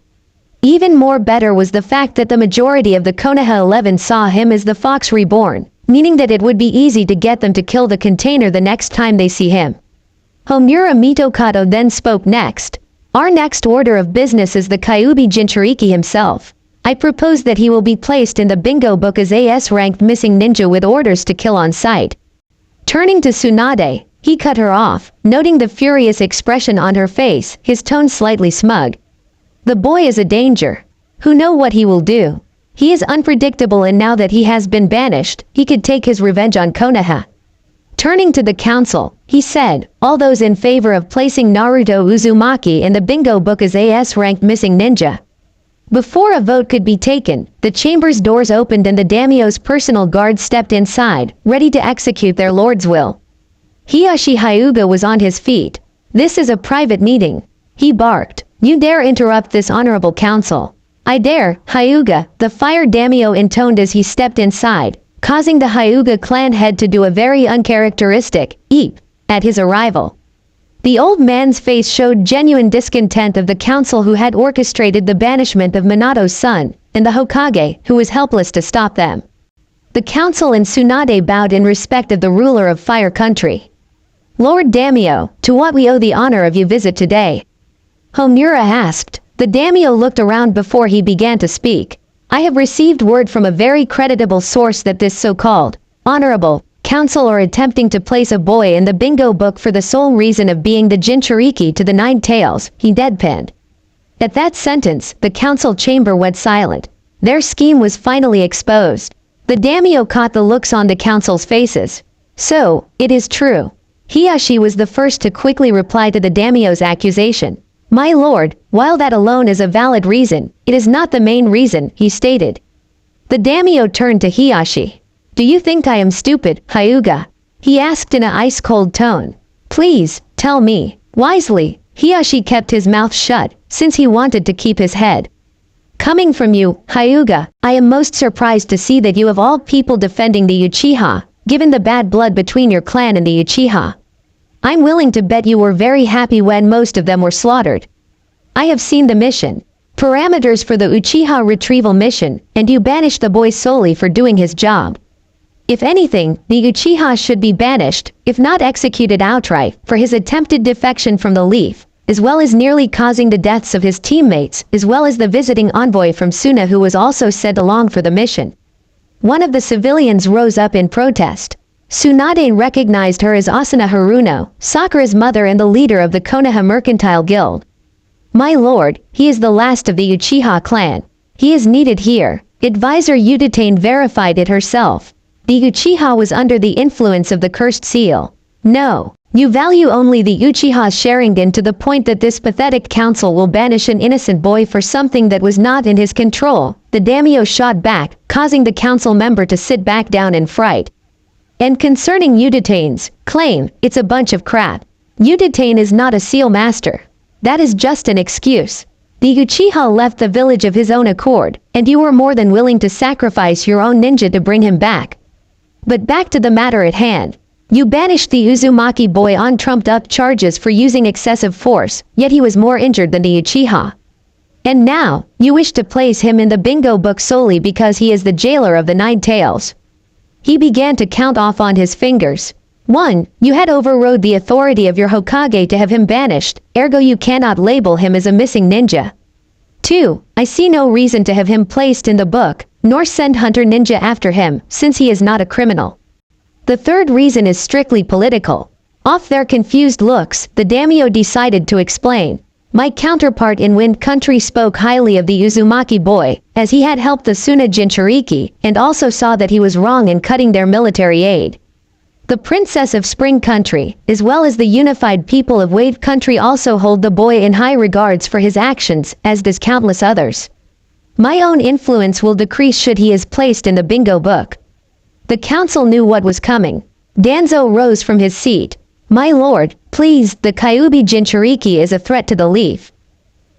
Even more better was the fact that the majority of the Konoha 11 saw him as the Fox Reborn, meaning that it would be easy to get them to kill the container the next time they see him. Homura Mitokado then spoke next. "Our next order of business is the Kyuubi Jinchuriki himself. I propose that he will be placed in the bingo book as a S-ranked missing ninja with orders to kill on sight." Turning to Tsunade, he cut her off, noting the furious expression on her face, his tone slightly smug. "The boy is a danger. Who know what he will do? He is unpredictable, and now that he has been banished, he could take his revenge on Konoha." Turning to the council, he said, "All those in favor of placing Naruto Uzumaki in the bingo book as a S-ranked missing ninja." Before a vote could be taken, the chamber's doors opened and the daimyo's personal guard stepped inside, ready to execute their lord's will. Hiyashi Hyuga was on his feet. "This is a private meeting," he barked. "You dare interrupt this honorable council?" "I dare, Hyuga," the fire daimyo intoned as he stepped inside, causing the Hyuga clan head to do a very uncharacteristic eep at his arrival. The old man's face showed genuine discontent of the council who had orchestrated the banishment of Minato's son, and the Hokage, who was helpless to stop them. The council and Tsunade bowed in respect of the ruler of Fire Country. "Lord Daimyo, to what we owe the honor of your visit today?" Homura asked. The daimyo looked around before he began to speak. "I have received word from a very creditable source that this so-called honorable council or attempting to place a boy in the bingo book for the sole reason of being the Jinchuriki to the 9 tails, he deadpanned. At that sentence, the council chamber went silent. Their scheme was finally exposed. The daimyo caught the looks on the council's faces. So, it is true. Hiyashi was the first to quickly reply to the daimyo's accusation. My lord, while that alone is a valid reason, it is not the main reason, he stated. The daimyo turned to Hiyashi. Do you think I am stupid, Hyuga? He asked in an ice-cold tone. Please, tell me. Wisely, Hiyashi kept his mouth shut, since he wanted to keep his head. Coming from you, Hyuga, I am most surprised to see that you of all people defending the Uchiha, given the bad blood between your clan and the Uchiha. I'm willing to bet you were very happy when most of them were slaughtered. I have seen the mission. Parameters for the Uchiha retrieval mission, and you banished the boy solely for doing his job. If anything, the Uchiha should be banished, if not executed outright, for his attempted defection from the Leaf, as well as nearly causing the deaths of his teammates, as well as the visiting envoy from Suna who was also sent along for the mission. One of the civilians rose up in protest. Tsunade recognized her as Asuna Haruno, Sakura's mother and the leader of the Konoha Mercantile Guild. My lord, he is the last of the Uchiha clan. He is needed here. Advisor Yuditane verified it herself. The Uchiha was under the influence of the cursed seal. No. You value only the Uchiha's Sharingan to the point that this pathetic council will banish an innocent boy for something that was not in his control. The daimyo shot back, causing the council member to sit back down in fright. And concerning Yuditane's claim, it's a bunch of crap. Yuditane is not a seal master. That is just an excuse. The Uchiha left the village of his own accord, and you were more than willing to sacrifice your own ninja to bring him back. But back to the matter at hand. You banished the Uzumaki boy on trumped-up charges for using excessive force, yet he was more injured than the Uchiha. And now, you wish to place him in the bingo book solely because he is the jailer of the 9 tails. He began to count off on his fingers. 1. You had overrode the authority of your Hokage to have him banished, ergo you cannot label him as a missing ninja. 2. I see no reason to have him placed in the book, nor send Hunter Ninja after him, since he is not a criminal. The third reason is strictly political. Off their confused looks, the daimyo decided to explain. My counterpart in Wind Country spoke highly of the Uzumaki boy, as he had helped the Suna Jinchuriki, and also saw that he was wrong in cutting their military aid. The Princess of Spring Country, as well as the unified people of Wave Country also hold the boy in high regards for his actions, as does countless others. My own influence will decrease should he is placed in the bingo book. The council knew what was coming. Danzo rose from his seat. My lord, please, the Kyuubi Jinchuriki is a threat to the Leaf.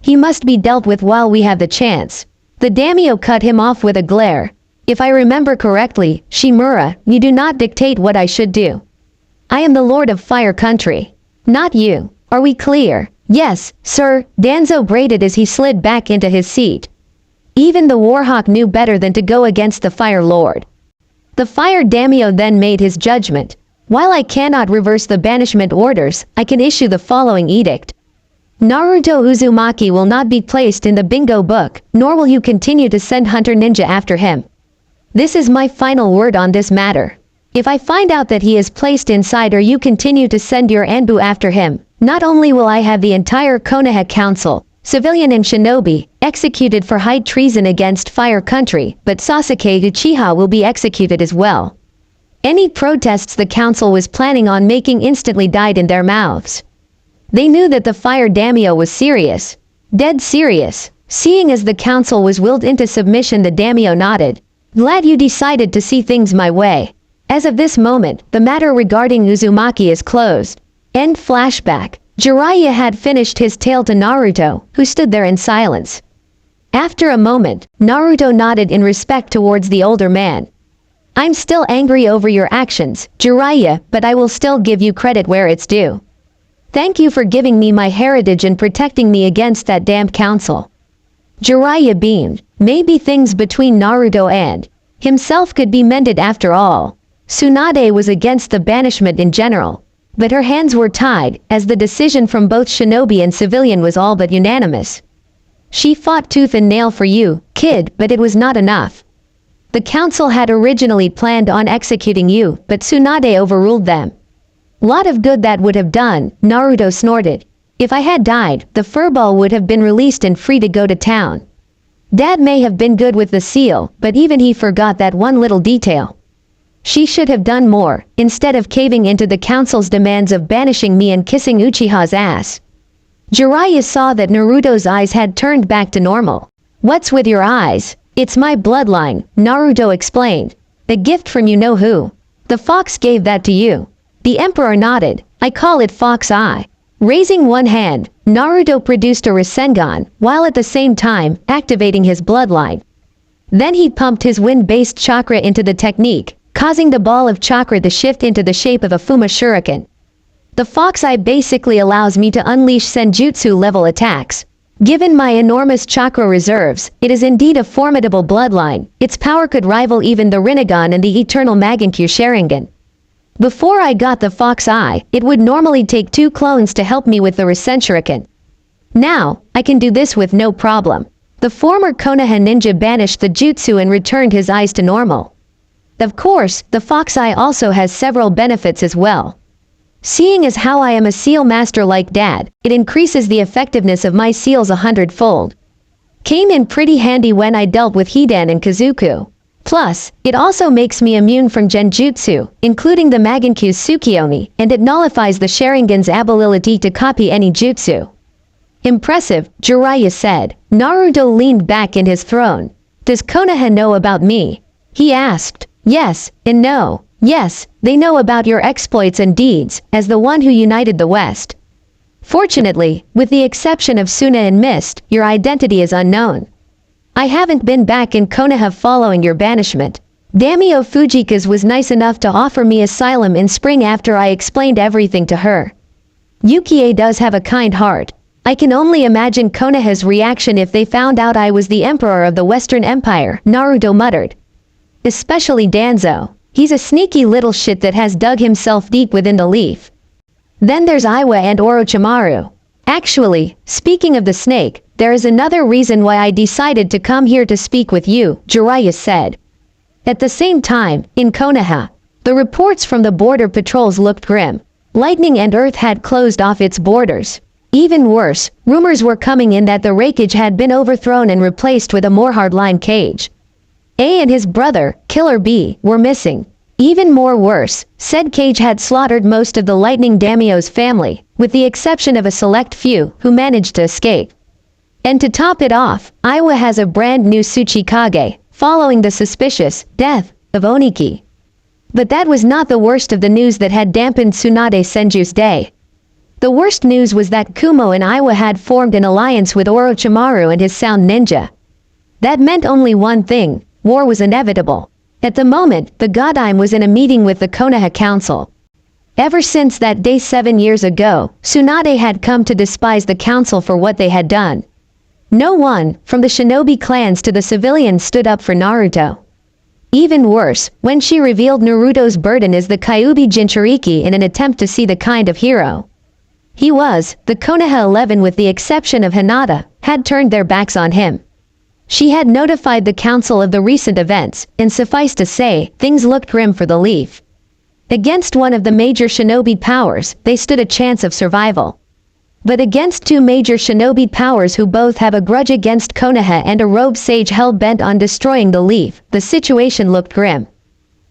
He must be dealt with while we have the chance. The daimyo cut him off with a glare. If I remember correctly, Shimura, you do not dictate what I should do. I am the lord of Fire Country. Not you. Are we clear? Yes, sir, Danzo braided as he slid back into his seat. Even the Warhawk knew better than to go against the Fire Lord. The Fire Daimyo then made his judgment. While I cannot reverse the banishment orders, I can issue the following edict. Naruto Uzumaki will not be placed in the bingo book, nor will you continue to send Hunter Ninja after him. This is my final word on this matter. If I find out that he is placed inside or you continue to send your Anbu after him, not only will I have the entire Konoha Council, civilian and shinobi, executed for high treason against Fire Country, but Sasuke Uchiha will be executed as well. Any protests the council was planning on making instantly died in their mouths. They knew that the Fire Daimyo was serious. Dead serious. Seeing as the council was willed into submission, the daimyo nodded. Glad you decided to see things my way. As of this moment, the matter regarding Uzumaki is closed. End flashback. Jiraiya had finished his tale to Naruto, who stood there in silence. After a moment, Naruto nodded in respect towards the older man. I'm still angry over your actions, Jiraiya, but I will still give you credit where it's due. Thank you for giving me my heritage and protecting me against that damned council. Jiraiya beamed. Maybe things between Naruto and himself could be mended after all. Tsunade was against the banishment in general, but her hands were tied, as the decision from both shinobi and civilian was all but unanimous. She fought tooth and nail for you, kid, but it was not enough. The council had originally planned on executing you, but Tsunade overruled them. Lot of good that would have done, Naruto snorted. If I had died, the furball would have been released and free to go to town. Dad may have been good with the seal, but even he forgot that one little detail. She should have done more, instead of caving into the council's demands of banishing me and kissing Uchiha's ass. Jiraiya saw that Naruto's eyes had turned back to normal. What's with your eyes? It's my bloodline, Naruto explained. A gift from you-know-who. The fox gave that to you. The emperor nodded. I call it fox eye. Raising one hand, Naruto produced a Rasengan, while at the same time activating his bloodline. Then he pumped his wind-based chakra into the technique, causing the ball of chakra to shift into the shape of a Fuma Shuriken. The fox eye basically allows me to unleash senjutsu-level attacks. Given my enormous chakra reserves, it is indeed a formidable bloodline. Its power could rival even the Rinnegan and the Eternal Magankyu Sharingan. Before I got the fox eye, it would normally take 2 clones to help me with the Rasen Shuriken. Now, I can do this with no problem. The former Konoha ninja banished the jutsu and returned his eyes to normal. Of course, the fox eye also has several benefits as well. Seeing as how I am a seal master like Dad, it increases the effectiveness of my seals 100-fold. Came in pretty handy when I dealt with Hidan and Kazuku. Plus, it also makes me immune from genjutsu, including the Magankyu's Tsukiyomi, and it nullifies the Sharingan's ability to copy any jutsu. Impressive, Jiraiya said. Naruto leaned back in his throne. Does Konoha know about me? He asked. Yes, and no. Yes, they know about your exploits and deeds, as the one who united the West. Fortunately, with the exception of Suna and Mist, your identity is unknown. I haven't been back in Konoha following your banishment. Daimyo Fujika's was nice enough to offer me asylum in spring after I explained everything to her. Yukie does have a kind heart. I can only imagine Konoha's reaction if they found out I was the emperor of the Western Empire, Naruto muttered. Especially Danzo. He's a sneaky little shit that has dug himself deep within the leaf. Then there's Iwa and Orochimaru. Actually, speaking of the snake, there is another reason why I decided to come here to speak with you, Jiraiya said. At the same time, in Konoha, the reports from the border patrols looked grim. Lightning and Earth had closed off its borders. Even worse, rumors were coming in that the Raikage had been overthrown and replaced with a more hardline cage. A and his brother, Killer B, were missing. Even more worse, said cage had slaughtered most of the Lightning Daimyo's family, with the exception of a select few who managed to escape. And to top it off, Iwa has a brand new Tsuchikage, following the suspicious death of Oniki. But that was not the worst of the news that had dampened Tsunade Senju's day. The worst news was that Kumo and Iwa had formed an alliance with Orochimaru and his sound ninja. That meant only one thing. War was inevitable. At the moment, the Godheim was in a meeting with the Konoha Council. Ever since that day 7 years ago, Tsunade had come to despise the council for what they had done. No one, from the shinobi clans to the civilians, stood up for Naruto. Even worse, when she revealed Naruto's burden as the Kyuubi Jinchuriki in an attempt to see the kind of hero he was, the Konoha 11 with the exception of Hinata, had turned their backs on him. She had notified the council of the recent events, and suffice to say, things looked grim for the Leaf. Against one of the major shinobi powers, they stood a chance of survival. But against 2 major shinobi powers who both have a grudge against Konoha and a rogue sage hell-bent on destroying the Leaf, the situation looked grim.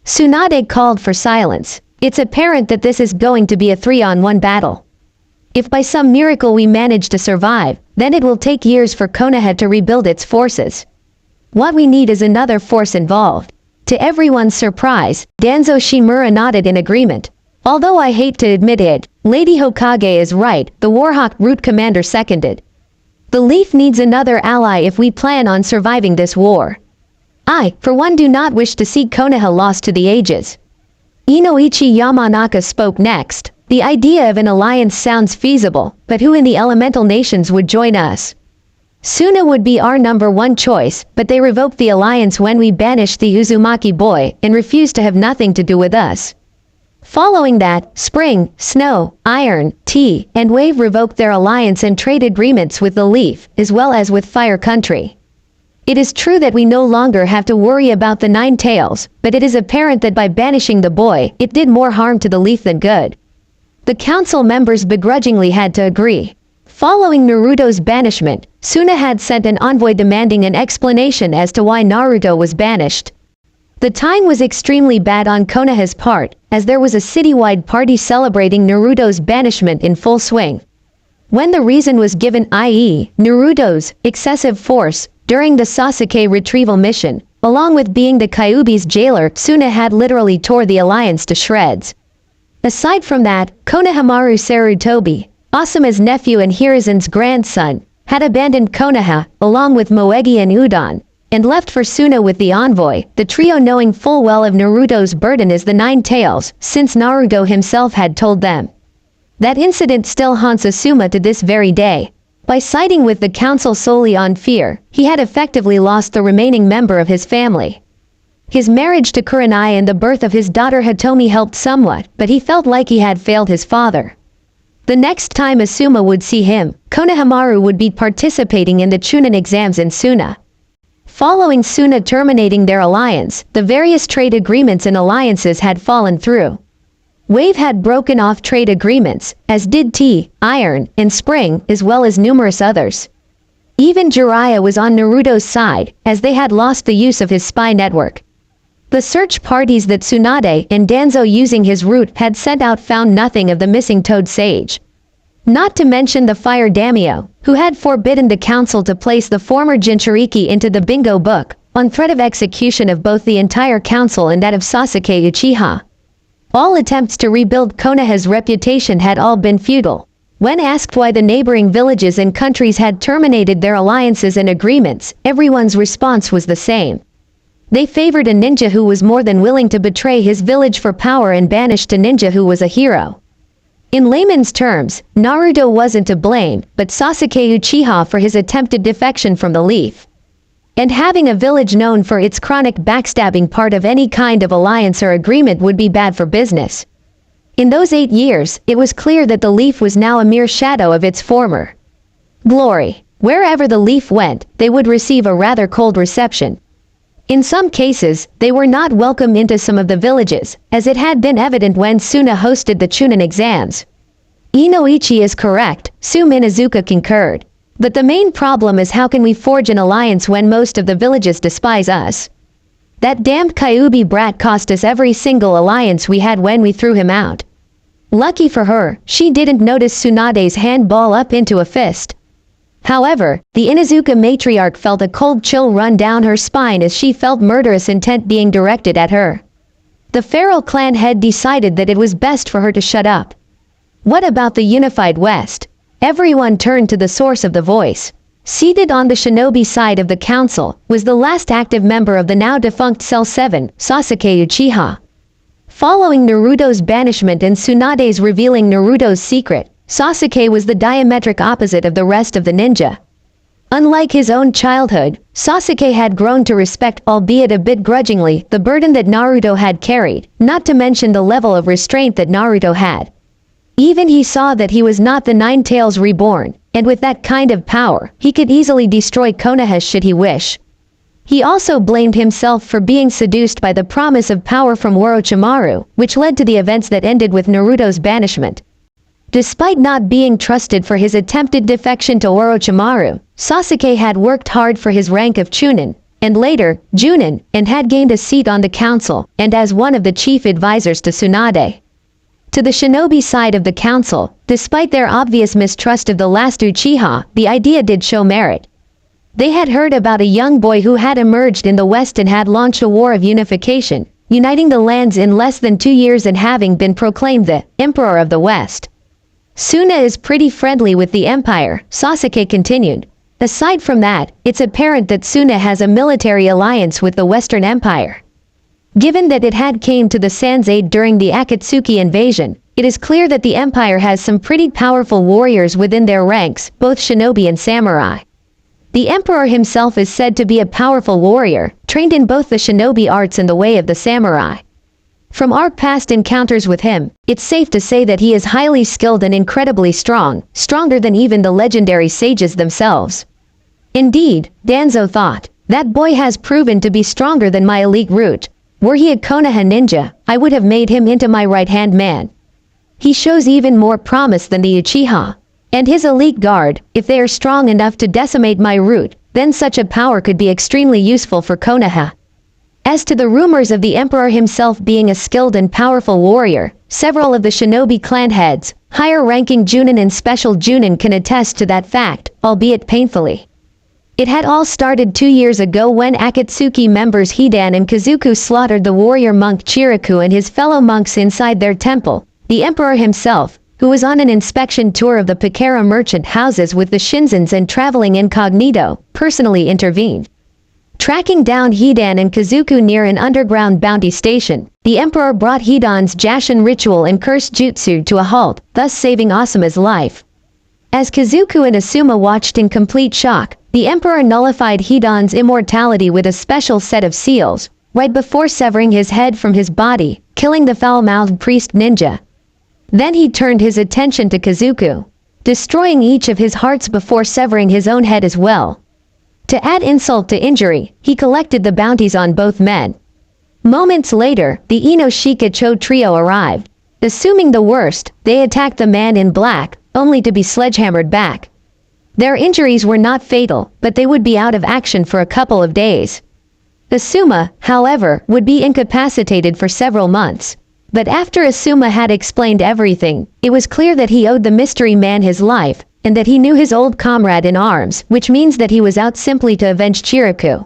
Tsunade called for silence. It's apparent that this is going to be a 3-on-1 battle. If by some miracle we manage to survive, then it will take years for Konoha to rebuild its forces. What we need is another force involved. To everyone's surprise, Danzo Shimura nodded in agreement. Although I hate to admit it, Lady Hokage is right, the Warhawk Root Commander seconded. The Leaf needs another ally if we plan on surviving this war. I, for one, do not wish to see Konoha lost to the ages. Inoichi Yamanaka spoke next. The idea of an alliance sounds feasible, but who in the elemental nations would join us? Suna would be our #1 choice, but they revoked the alliance when we banished the Uzumaki boy and refused to have nothing to do with us. Following that, Spring, Snow, Iron, Tea, and Wave revoked their alliance and trade agreements with the Leaf, as well as with Fire Country. It is true that we no longer have to worry about the nine tails, but it is apparent that by banishing the boy, it did more harm to the leaf than good. The council members begrudgingly had to agree. Following Naruto's banishment, Suna had sent an envoy demanding an explanation as to why Naruto was banished. The time was extremely bad on Konoha's part, as there was a citywide party celebrating Naruto's banishment in full swing. When the reason was given, i.e., Naruto's excessive force during the Sasuke retrieval mission, along with being the Kyuubi's jailer, Suna had literally tore the alliance to shreds. Aside from that, Konohamaru Sarutobi, Asuma's nephew and Hiruzen's grandson, had abandoned Konoha, along with Moegi and Udon, and left for Suna with the envoy, the trio knowing full well of Naruto's burden as the Nine Tails, since Naruto himself had told them. That incident still haunts Asuma to this very day. By siding with the council solely on fear, he had effectively lost the remaining member of his family. His marriage to Kurenai and the birth of his daughter Hitomi helped somewhat, but he felt like he had failed his father. The next time Asuma would see him, Konohamaru would be participating in the Chunin exams in Suna. Following Suna terminating their alliance, the various trade agreements and alliances had fallen through. Wave had broken off trade agreements, as did Tea, Iron, and Spring, as well as numerous others. Even Jiraiya was on Naruto's side, as they had lost the use of his spy network. The search parties that Tsunade and Danzo using his route had sent out found nothing of the missing Toad Sage. Not to mention the Fire Daimyo, who had forbidden the council to place the former Jinchuriki into the bingo book, on threat of execution of both the entire council and that of Sasuke Uchiha. All attempts to rebuild Konoha's reputation had all been futile. When asked why the neighboring villages and countries had terminated their alliances and agreements, everyone's response was the same. They favored a ninja who was more than willing to betray his village for power and banished a ninja who was a hero. In layman's terms, Naruto wasn't to blame, but Sasuke Uchiha for his attempted defection from the Leaf. And having a village known for its chronic backstabbing part of any kind of alliance or agreement would be bad for business. In those 8 years, it was clear that the Leaf was now a mere shadow of its former glory. Wherever the Leaf went, they would receive a rather cold reception. In some cases, they were not welcome into some of the villages, as it had been evident when Suna hosted the Chunin exams. Inoichi is correct, Su Minazuka concurred. But the main problem is how can we forge an alliance when most of the villages despise us? That damned Kyuubi brat cost us every single alliance we had when we threw him out. Lucky for her, she didn't notice Tsunade's hand ball up into a fist. However, the Inuzuka matriarch felt a cold chill run down her spine as she felt murderous intent being directed at her. The feral clan head decided that it was best for her to shut up. What about the unified West? Everyone turned to the source of the voice. Seated on the shinobi side of the council was the last active member of the now defunct Cell 7, Sasuke Uchiha. Following Naruto's banishment and Tsunade's revealing Naruto's secret, Sasuke was the diametric opposite of the rest of the ninja. Unlike his own childhood, Sasuke had grown to respect, albeit a bit grudgingly, the burden that Naruto had carried, not to mention the level of restraint that Naruto had. Even he saw that he was not the Nine Tails reborn, and with that kind of power, he could easily destroy Konoha should he wish. He also blamed himself for being seduced by the promise of power from Orochimaru, which led to the events that ended with Naruto's banishment. Despite not being trusted for his attempted defection to Orochimaru, Sasuke had worked hard for his rank of Chunin, and later, Junin, and had gained a seat on the council, and as one of the chief advisors to Tsunade. To the shinobi side of the council, despite their obvious mistrust of the last Uchiha, the idea did show merit. They had heard about a young boy who had emerged in the West and had launched a war of unification, uniting the lands in less than 2 years and having been proclaimed the Emperor of the West. Suna is pretty friendly with the Empire, Sasuke continued. Aside from that, it's apparent that Suna has a military alliance with the Western Empire. Given that it had came to the Sans aid during the Akatsuki invasion, it is clear that the Empire has some pretty powerful warriors within their ranks, both shinobi and samurai. The Emperor himself is said to be a powerful warrior, trained in both the shinobi arts and the way of the samurai. From our past encounters with him, it's safe to say that he is highly skilled and incredibly strong, stronger than even the legendary sages themselves. Indeed, Danzo thought, That boy has proven to be stronger than my elite root. Were he a Konoha ninja, I would have made him into my right-hand man. He shows even more promise than the Uchiha. And his elite guard, if they are strong enough to decimate my root, then such a power could be extremely useful for Konoha. As to the rumors of the emperor himself being a skilled and powerful warrior, several of the shinobi clan heads, higher-ranking Junin and special Junin can attest to that fact, albeit painfully. It had all started 2 years ago when Akatsuki members Hidan and Kazuku slaughtered the warrior monk Chiriku and his fellow monks inside their temple. The emperor himself, who was on an inspection tour of the Pakara merchant houses with the Shinzens and traveling incognito, personally intervened. Tracking down Hidan and Kazuku near an underground bounty station, the emperor brought Hidan's Jashin ritual and cursed jutsu to a halt, thus saving Asuma's life. As Kazuku and Asuma watched in complete shock, the emperor nullified Hidan's immortality with a special set of seals, right before severing his head from his body, killing the foul-mouthed priest ninja. Then he turned his attention to Kazuku, destroying each of his hearts before severing his own head as well. To add insult to injury, he collected the bounties on both men. Moments later, the Inoshika Cho trio arrived. Assuming the worst, they attacked the man in black, only to be sledgehammered back. Their injuries were not fatal, but they would be out of action for a couple of days. Asuma, however, would be incapacitated for several months. But after Asuma had explained everything, it was clear that he owed the mystery man his life, and that he knew his old comrade in arms, which means that he was out simply to avenge Chiriku.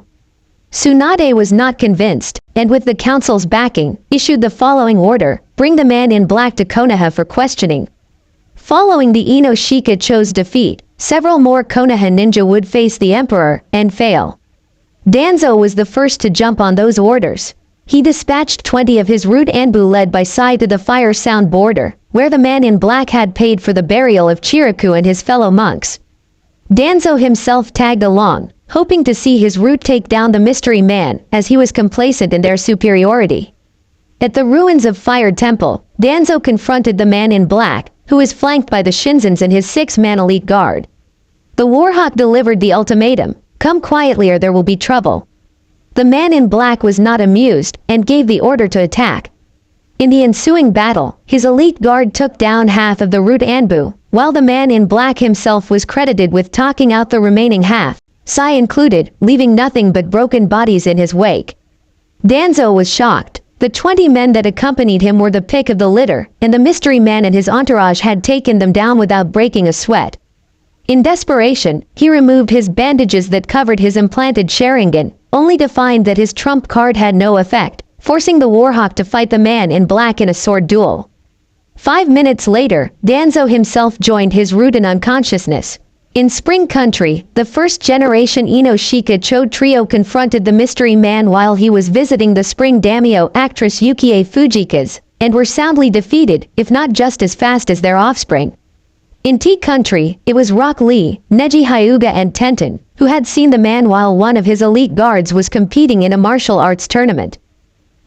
Tsunade was not convinced, and with the council's backing, issued the following order: bring the man in black to Konoha for questioning. Following the Inoshika Cho's defeat, several more Konoha ninja would face the emperor, and fail. Danzo was the first to jump on those orders. He dispatched 20 of his root Anbu led by Sai to the Fire Sound border, where the man in black had paid for the burial of Chiriku and his fellow monks. Danzo himself tagged along, hoping to see his root take down the mystery man, as he was complacent in their superiority. At the ruins of Fire Temple, Danzo confronted the man in black, who was flanked by the Shinzens and his 6-man elite guard. The Warhawk delivered the ultimatum: come quietly or there will be trouble. The man in black was not amused, and gave the order to attack. In the ensuing battle, his elite guard took down half of the root Anbu, while the man in black himself was credited with talking out the remaining half, Sai included, leaving nothing but broken bodies in his wake. Danzo was shocked. The 20 men that accompanied him were the pick of the litter, and the mystery man and his entourage had taken them down without breaking a sweat. In desperation, he removed his bandages that covered his implanted Sharingan, only to find that his trump card had no effect, forcing the Warhawk to fight the man in black in a sword duel. 5 minutes later, Danzo himself joined his root in unconsciousness. In Spring Country, the first-generation Inoshika Cho trio confronted the mystery man while he was visiting the Spring Daimyo actress Yukie Fujika's, and were soundly defeated, if not just as fast as their offspring. In Tea Country, it was Rock Lee, Neji Hyuga and Tenten, who had seen the man while one of his elite guards was competing in a martial arts tournament.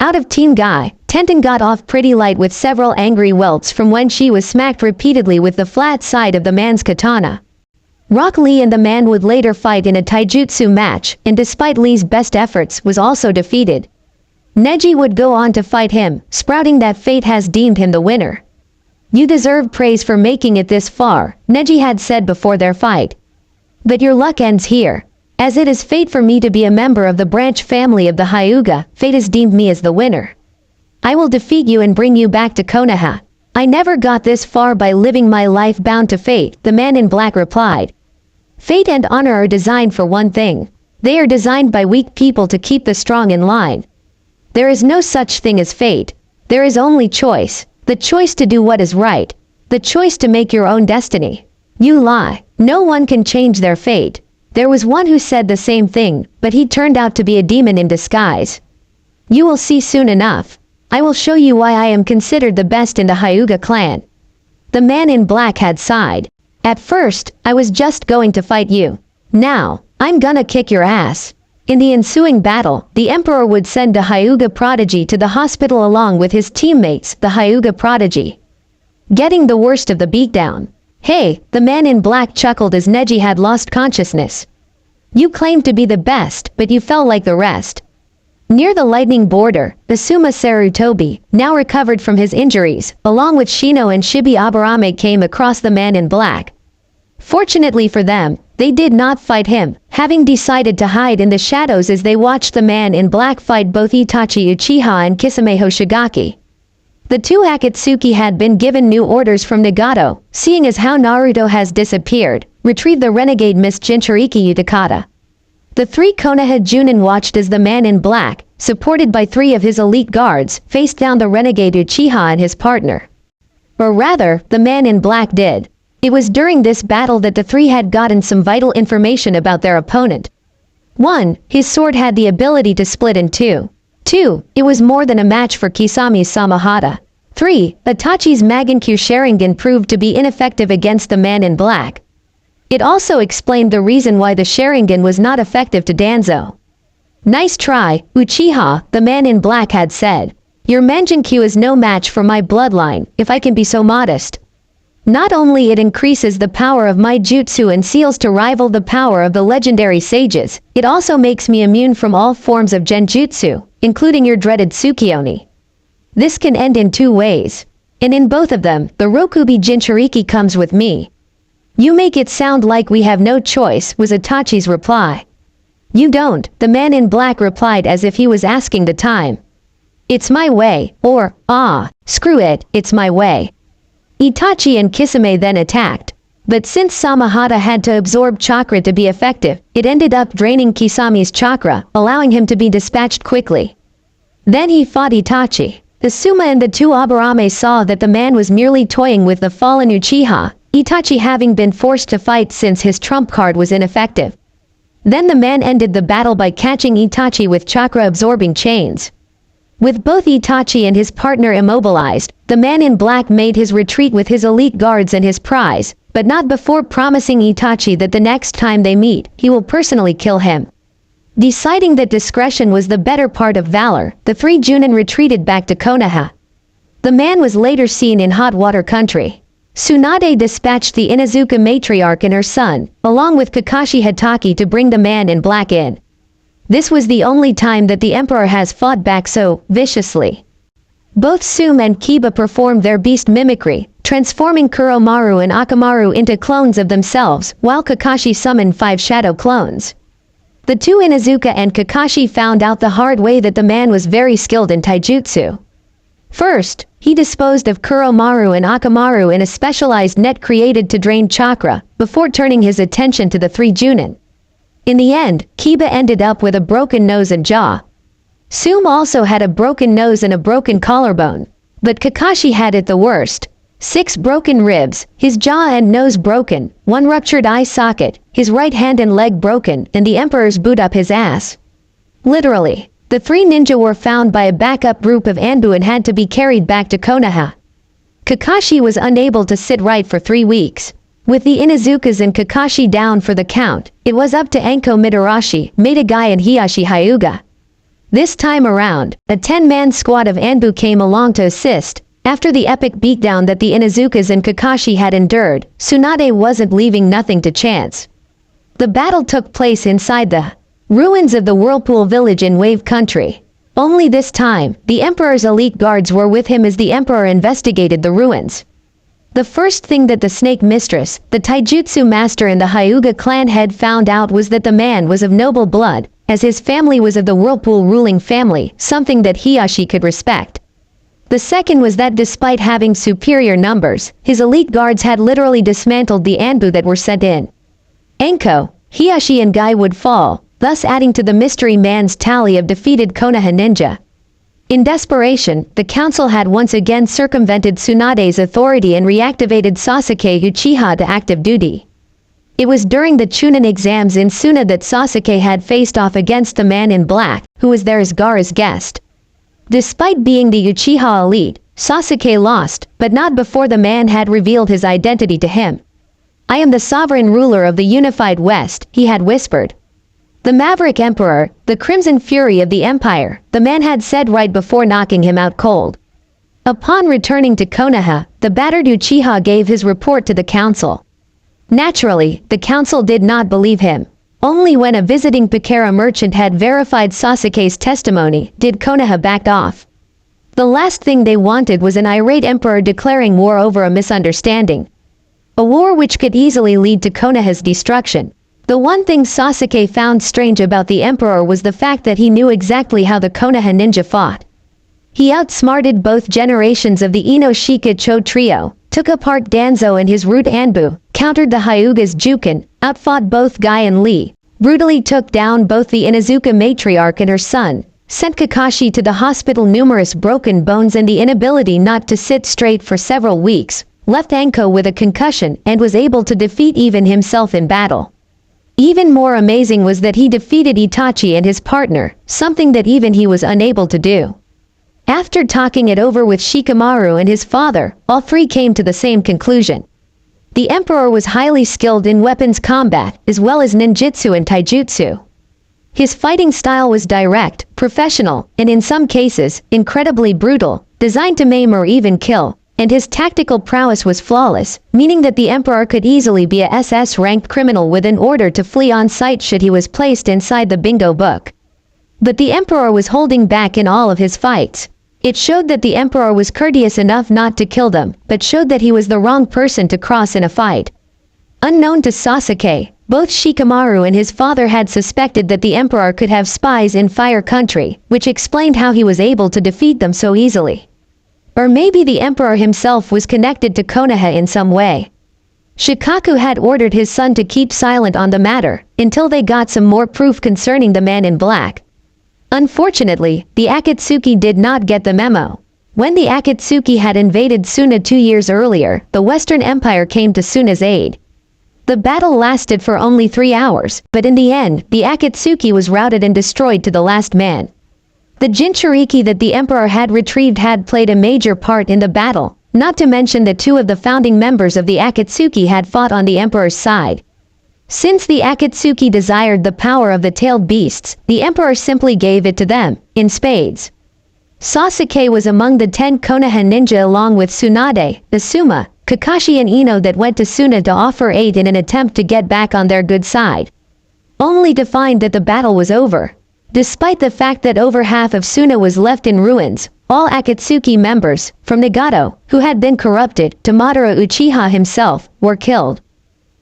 Out of Team Guy, Tenten got off pretty light with several angry welts from when she was smacked repeatedly with the flat side of the man's katana. Rock Lee and the man would later fight in a taijutsu match, and despite Lee's best efforts, was also defeated. Neji would go on to fight him, sprouting that fate has deemed him the winner. You deserve praise for making it this far, Neji had said before their fight. But your luck ends here. As it is fate for me to be a member of the branch family of the Hyuga, fate has deemed me as the winner. I will defeat you and bring you back to Konoha. I never got this far by living my life bound to fate, the man in black replied. Fate and honor are designed for one thing. They are designed by weak people to keep the strong in line. There is no such thing as fate. There is only choice. The choice to do what is right. The choice to make your own destiny. You lie. No one can change their fate. There was one who said the same thing, but he turned out to be a demon in disguise. You will see soon enough. I will show you why I am considered the best in the Hyuga clan. The man in black had sighed. At first, I was just going to fight you. Now, I'm gonna kick your ass. In the ensuing battle, the Emperor would send the Hyuga prodigy to the hospital along with his teammates, the Hyuga prodigy. Getting the worst of the beatdown. Hey, the man in black chuckled as Neji had lost consciousness. You claimed to be the best, but you fell like the rest. Near the lightning border, Asuma Sarutobi, now recovered from his injuries, along with Shino and Shibi Aburame came across the man in black. Fortunately for them, they did not fight him, having decided to hide in the shadows as they watched the man in black fight both Itachi Uchiha and Kisame Hoshigaki. The two Akatsuki had been given new orders from Nagato, seeing as how Naruto has disappeared, retrieve the renegade Miss Jinchuriki Utakata. The three Konoha Junin watched as the man in black, supported by three of his elite guards, faced down the renegade Uchiha and his partner. Or rather, the man in black did. It was during this battle that the three had gotten some vital information about their opponent. 1. His sword had the ability to split in two. 2. It was more than a match for Kisami's Samahata. 3. Itachi's Magankyu Sharingan proved to be ineffective against the man in black. It also explained the reason why the Sharingan was not effective to Danzo. Nice try, Uchiha, the man in black had said. Your Mangenkyu is no match for my bloodline, if I can be so modest. Not only it increases the power of my jutsu and seals to rival the power of the legendary sages, it also makes me immune from all forms of genjutsu, including your dreaded Tsukioni. This can end in two ways. And in both of them, the Rokubi Jinchuriki comes with me. You make it sound like we have no choice, was Itachi's reply. You don't, the man in black replied as if he was asking the time. It's my way, or, screw it, it's my way. Itachi and Kisame then attacked. But since Samahata had to absorb chakra to be effective, it ended up draining Kisami's chakra, allowing him to be dispatched quickly. Then he fought Itachi. Asuma and the two Aburame saw that the man was merely toying with the fallen Uchiha, Itachi having been forced to fight since his trump card was ineffective. Then the man ended the battle by catching Itachi with chakra-absorbing chains. With both Itachi and his partner immobilized, the man in black made his retreat with his elite guards and his prize, but not before promising Itachi that the next time they meet, he will personally kill him. Deciding that discretion was the better part of valor, the three Junin retreated back to Konoha. The man was later seen in hot water country. Tsunade dispatched the Inuzuka matriarch and her son, along with Kakashi Hatake to bring the man in black in. This was the only time that the emperor has fought back so viciously. Both Sume and Kiba performed their beast mimicry, transforming Kuromaru and Akamaru into clones of themselves, while Kakashi summoned 5 shadow clones. The two Inuzuka and Kakashi found out the hard way that the man was very skilled in taijutsu. First, he disposed of Kuromaru and Akamaru in a specialized net created to drain chakra, before turning his attention to the three Junin. In the end, Kiba ended up with a broken nose and jaw. Sume also had a broken nose and a broken collarbone. But Kakashi had it the worst. 6 broken ribs, his jaw and nose broken, 1 ruptured eye socket, his right hand and leg broken, and the emperor's boot up his ass. Literally. The 3 ninja were found by a backup group of Anbu and had to be carried back to Konoha. Kakashi was unable to sit right for 3 weeks. With the Inuzukas and Kakashi down for the count, it was up to Anko Mitarashi, Metagai and Hiyashi Hyuga. This time around, a 10-man squad of Anbu came along to assist. After the epic beatdown that the Inuzukas and Kakashi had endured, Tsunade wasn't leaving nothing to chance. The battle took place inside the ruins of the Whirlpool village in Wave Country. Only this time, the Emperor's elite guards were with him as the Emperor investigated the ruins. The first thing that the Snake Mistress, the Taijutsu Master and the Hyuga clan head found out was that the man was of noble blood, as his family was of the Whirlpool ruling family, something that Hiyashi could respect. The second was that despite having superior numbers, his elite guards had literally dismantled the Anbu that were sent in. Anko, Hiyashi and Guy would fall, thus adding to the mystery man's tally of defeated Konoha ninja. In desperation, the council had once again circumvented Tsunade's authority and reactivated Sasuke Uchiha to active duty. It was during the Chunin exams in Suna that Sasuke had faced off against the man in black, who was there as Gaara's guest. Despite being the Uchiha elite, Sasuke lost, but not before the man had revealed his identity to him. "I am the sovereign ruler of the unified West," he had whispered. The Maverick Emperor, the Crimson Fury of the Empire, the man had said right before knocking him out cold. Upon returning to Konoha, the battered Uchiha gave his report to the council. Naturally, the council did not believe him. Only when a visiting Pikara merchant had verified Sasuke's testimony did Konoha back off. The last thing they wanted was an irate emperor declaring war over a misunderstanding. A war which could easily lead to Konoha's destruction. The one thing Sasuke found strange about the emperor was the fact that he knew exactly how the Konoha ninja fought. He outsmarted both generations of the Ino Shikaicho trio, took apart Danzo and his root Anbu, countered the Hyuga's Juken, outfought both Guy and Lee, brutally took down both the Inuzuka matriarch and her son, sent Kakashi to the hospital numerous broken bones and the inability not to sit straight for several weeks, left Anko with a concussion and was able to defeat even himself in battle. Even more amazing was that he defeated Itachi and his partner, something that even he was unable to do. After talking it over with Shikamaru and his father, all three came to the same conclusion. The emperor was highly skilled in weapons combat, as well as ninjutsu and taijutsu. His fighting style was direct, professional, and in some cases, incredibly brutal, designed to maim or even kill, and his tactical prowess was flawless, meaning that the emperor could easily be a SS-ranked criminal with an order to flee on sight should he was placed inside the bingo book. But the emperor was holding back in all of his fights. It showed that the emperor was courteous enough not to kill them, but showed that he was the wrong person to cross in a fight. Unknown to Sasuke, both Shikamaru and his father had suspected that the emperor could have spies in Fire Country, which explained how he was able to defeat them so easily. Or maybe the emperor himself was connected to Konoha in some way. Shikaku had ordered his son to keep silent on the matter, until they got some more proof concerning the man in black. Unfortunately, the Akatsuki did not get the memo. When the Akatsuki had invaded Suna 2 years earlier, the Western Empire came to Suna's aid. The battle lasted for only 3 hours, but in the end, the Akatsuki was routed and destroyed to the last man. The Jinchuriki that the emperor had retrieved had played a major part in the battle, not to mention that 2 of the founding members of the Akatsuki had fought on the emperor's side. Since the Akatsuki desired the power of the tailed beasts, the emperor simply gave it to them, in spades. Sasuke was among the 10 Konoha ninja along with Tsunade, Asuma, Kakashi and Ino that went to Suna to offer aid in an attempt to get back on their good side. Only to find that the battle was over. Despite the fact that over half of Suna was left in ruins, all Akatsuki members, from Nagato, who had been corrupted, to Madara Uchiha himself, were killed.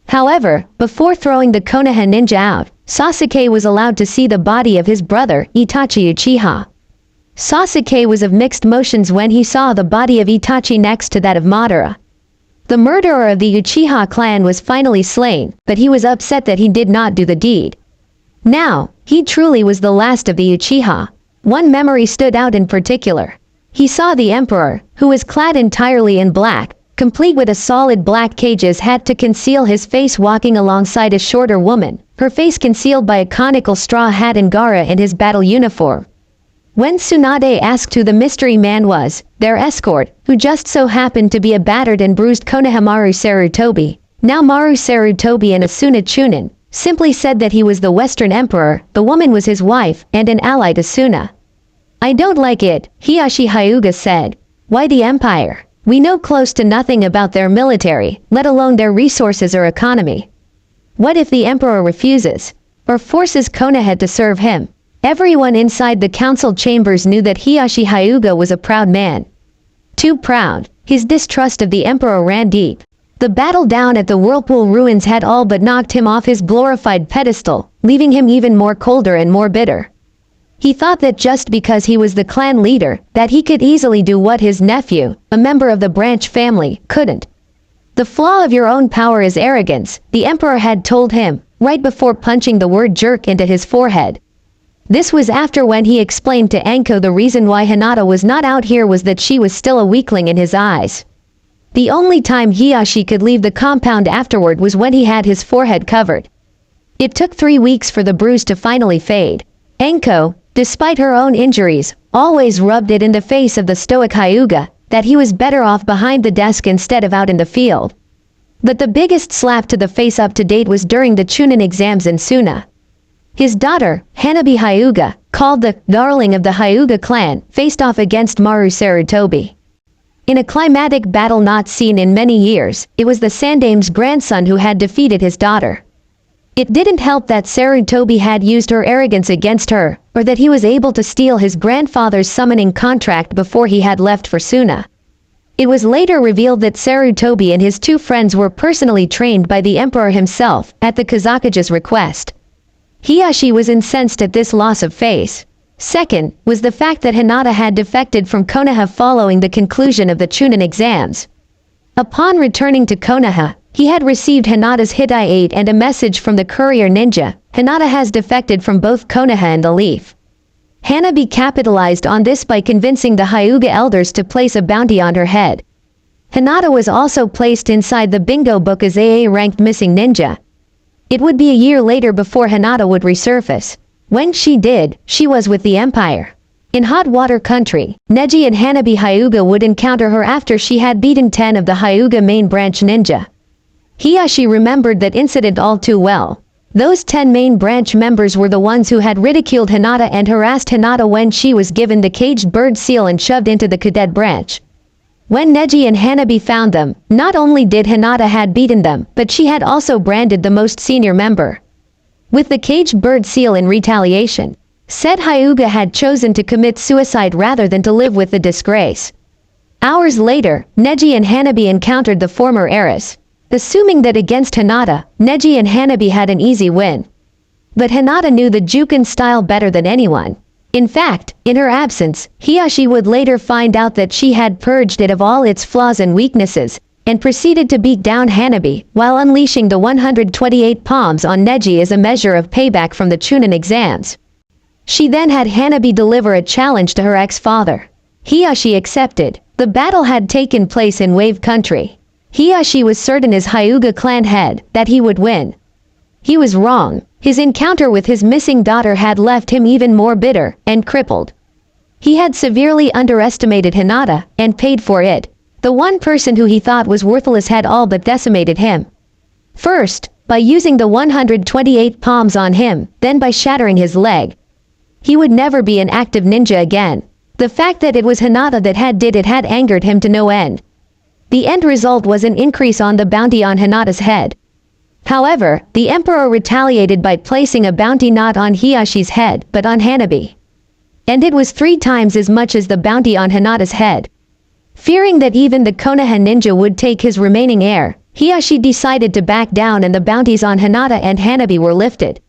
However, before throwing the Konoha ninja out, Sasuke was allowed to see the body of his brother, Itachi Uchiha. Sasuke was of mixed emotions when he saw the body of Itachi next to that of Madara. The murderer of the Uchiha clan was finally slain, but he was upset that he did not do the deed. Now, he truly was the last of the Uchiha. One memory stood out in particular. He saw the emperor, who was clad entirely in black, complete with a solid black cage's hat to conceal his face, walking alongside a shorter woman, her face concealed by a conical straw hat, and Gaara in his battle uniform. When Tsunade asked who the mystery man was, their escort, who just so happened to be a battered and bruised Konoha Maru Sarutobi, now Maru Sarutobi and Asuna Chunin, simply said that he was the Western Emperor, the woman was his wife, and an ally to Suna. "I don't like it," Hiashi Hyuga said. "Why the Empire? We know close to nothing about their military, let alone their resources or economy. What if the emperor refuses, or forces Konoha to serve him?" Everyone inside the council chambers knew that Hiashi Hyuga was a proud man. Too proud, his distrust of the emperor ran deep. The battle down at the Whirlpool ruins had all but knocked him off his glorified pedestal, leaving him even more colder and more bitter. He thought that just because he was the clan leader, that he could easily do what his nephew, a member of the branch family, couldn't. The flaw of your own power is arrogance, the emperor had told him, right before punching the word jerk into his forehead. This was after when he explained to Anko the reason why Hinata was not out here was that she was still a weakling in his eyes. The only time Hiashi could leave the compound afterward was when he had his forehead covered. It took 3 weeks for the bruise to finally fade. Anko, despite her own injuries, always rubbed it in the face of the stoic Hyuga, that he was better off behind the desk instead of out in the field. But the biggest slap to the face up to date was during the Chunin exams in Suna. His daughter, Hanabi Hyuga, called the darling of the Hyuga clan, faced off against Maru Sarutobi. In a climatic battle not seen in many years, it was the Sandame's grandson who had defeated his daughter. It didn't help that Sarutobi had used her arrogance against her, or that he was able to steal his grandfather's summoning contract before he had left for Suna. It was later revealed that Sarutobi and his two friends were personally trained by the emperor himself, at the Kazakuja's request. Hiyashi was incensed at this loss of face. Second, was the fact that Hinata had defected from Konoha following the conclusion of the Chunin exams. Upon returning to Konoha, he had received Hinata's Hittite and a message from the courier ninja. Hinata has defected from both Konoha and the Leaf. Hanabi capitalized on this by convincing the Hyuga elders to place a bounty on her head. Hinata was also placed inside the bingo book as AA-ranked missing ninja. It would be a year later before Hinata would resurface. When she did, she was with the Empire. In Hot Water Country, Neji and Hanabi Hyuga would encounter her after she had beaten 10 of the Hyuga main branch ninja. Hiyashi remembered that incident all too well. Those 10 main branch members were the ones who had ridiculed Hinata and harassed Hinata when she was given the caged bird seal and shoved into the cadet branch. When Neji and Hanabi found them, not only did Hinata had beaten them, but she had also branded the most senior member with the caged bird seal in retaliation. Said Hyuga had chosen to commit suicide rather than to live with the disgrace. Hours later, Neji and Hanabi encountered the former heiress. Assuming that against Hinata, Neji and Hanabi had an easy win. But Hinata knew the Juken style better than anyone. In fact, in her absence, Hiyashi would later find out that she had purged it of all its flaws and weaknesses, and proceeded to beat down Hanabi, while unleashing the 128 palms on Neji as a measure of payback from the Chunin exams. She then had Hanabi deliver a challenge to her ex-father. Hiyashi accepted. The battle had taken place in Wave Country. Hiyashi was certain as Hyuga clan head that he would win. He was wrong. His encounter with his missing daughter had left him even more bitter and crippled. He had severely underestimated Hinata and paid for it. The one person who he thought was worthless had all but decimated him. First, by using the 128 palms on him, then by shattering his leg. He would never be an active ninja again. The fact that it was Hinata that had did it had angered him to no end. The end result was an increase on the bounty on Hinata's head. However, the emperor retaliated by placing a bounty not on Hiyashi's head but on Hanabi. And it was 3 times as much as the bounty on Hinata's head. Fearing that even the Konoha ninja would take his remaining heir, Hiyashi decided to back down and the bounties on Hinata and Hanabi were lifted.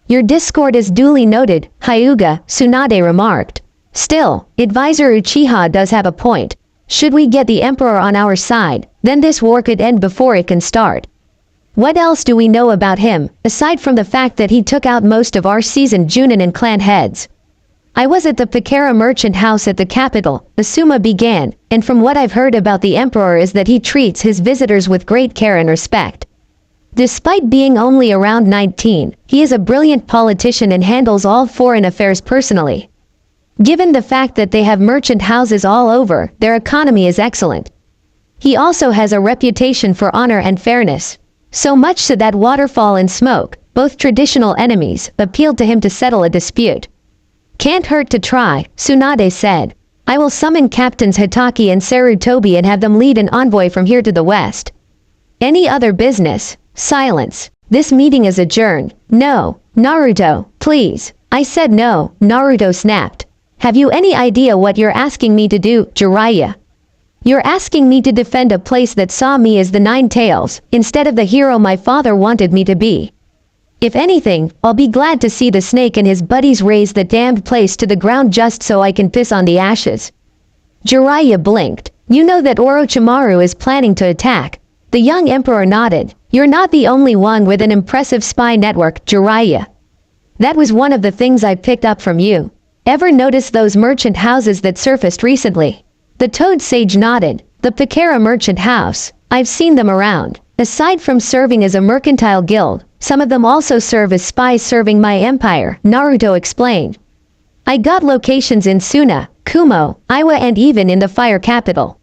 Your discord is duly noted, Hyuga, Tsunade remarked. Still, Advisor Uchiha does have a point. Should we get the emperor on our side, then this war could end before it can start. What else do we know about him, aside from the fact that he took out most of our seasoned Junin and clan heads? I was at the Pakara merchant house at the capital, Asuma began, and from what I've heard about the emperor is that he treats his visitors with great care and respect. Despite being only around 19, he is a brilliant politician and handles all foreign affairs personally. Given the fact that they have merchant houses all over, their economy is excellent. He also has a reputation for honor and fairness. So much so that Waterfall and Smoke, both traditional enemies, appealed to him to settle a dispute. Can't hurt to try, Tsunade said. I will summon Captains Hitaki and Sarutobi and have them lead an envoy from here to the west. Any other business? Silence. This meeting is adjourned. No, Naruto, please. I said no, Naruto snapped. Have you any idea what you're asking me to do, Jiraiya? You're asking me to defend a place that saw me as the Nine Tails, instead of the hero my father wanted me to be. If anything, I'll be glad to see the snake and his buddies raze the damned place to the ground just so I can piss on the ashes. Jiraiya blinked. You know that Orochimaru is planning to attack. The young emperor nodded. You're not the only one with an impressive spy network, Jiraiya. That was one of the things I picked up from you. Ever notice those merchant houses that surfaced recently? The Toad Sage nodded. The Pakara merchant house. I've seen them around. Aside from serving as a mercantile guild, some of them also serve as spies serving my empire, Naruto explained. I got locations in Suna, Kumo, Iwa and even in the Fire Capital.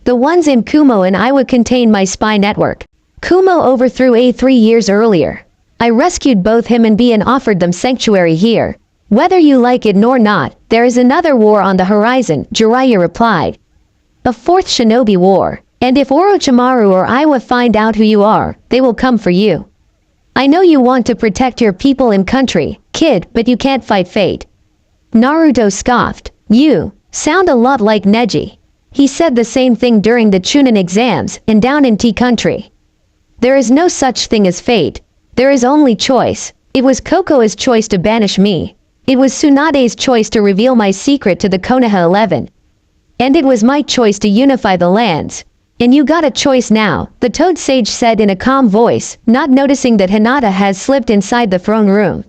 The ones in Kumo and Iwa contain my spy network. Kumo overthrew A 3 years earlier. I rescued both him and B and offered them sanctuary here. Whether you like it or not, there is another war on the horizon, Jiraiya replied. A 4th shinobi war, and if Orochimaru or Iwa find out who you are, they will come for you. I know you want to protect your people and country, kid, but you can't fight fate. Naruto scoffed. You sound a lot like Neji. He said the same thing during the Chunin exams and down in T country. There is no such thing as fate. There is only choice. It was Kokoa's choice to banish me. It was Tsunade's choice to reveal my secret to the Konoha 11. And it was my choice to unify the lands. And you got a choice now, the Toad Sage said in a calm voice, not noticing that Hinata has slipped inside the throne room.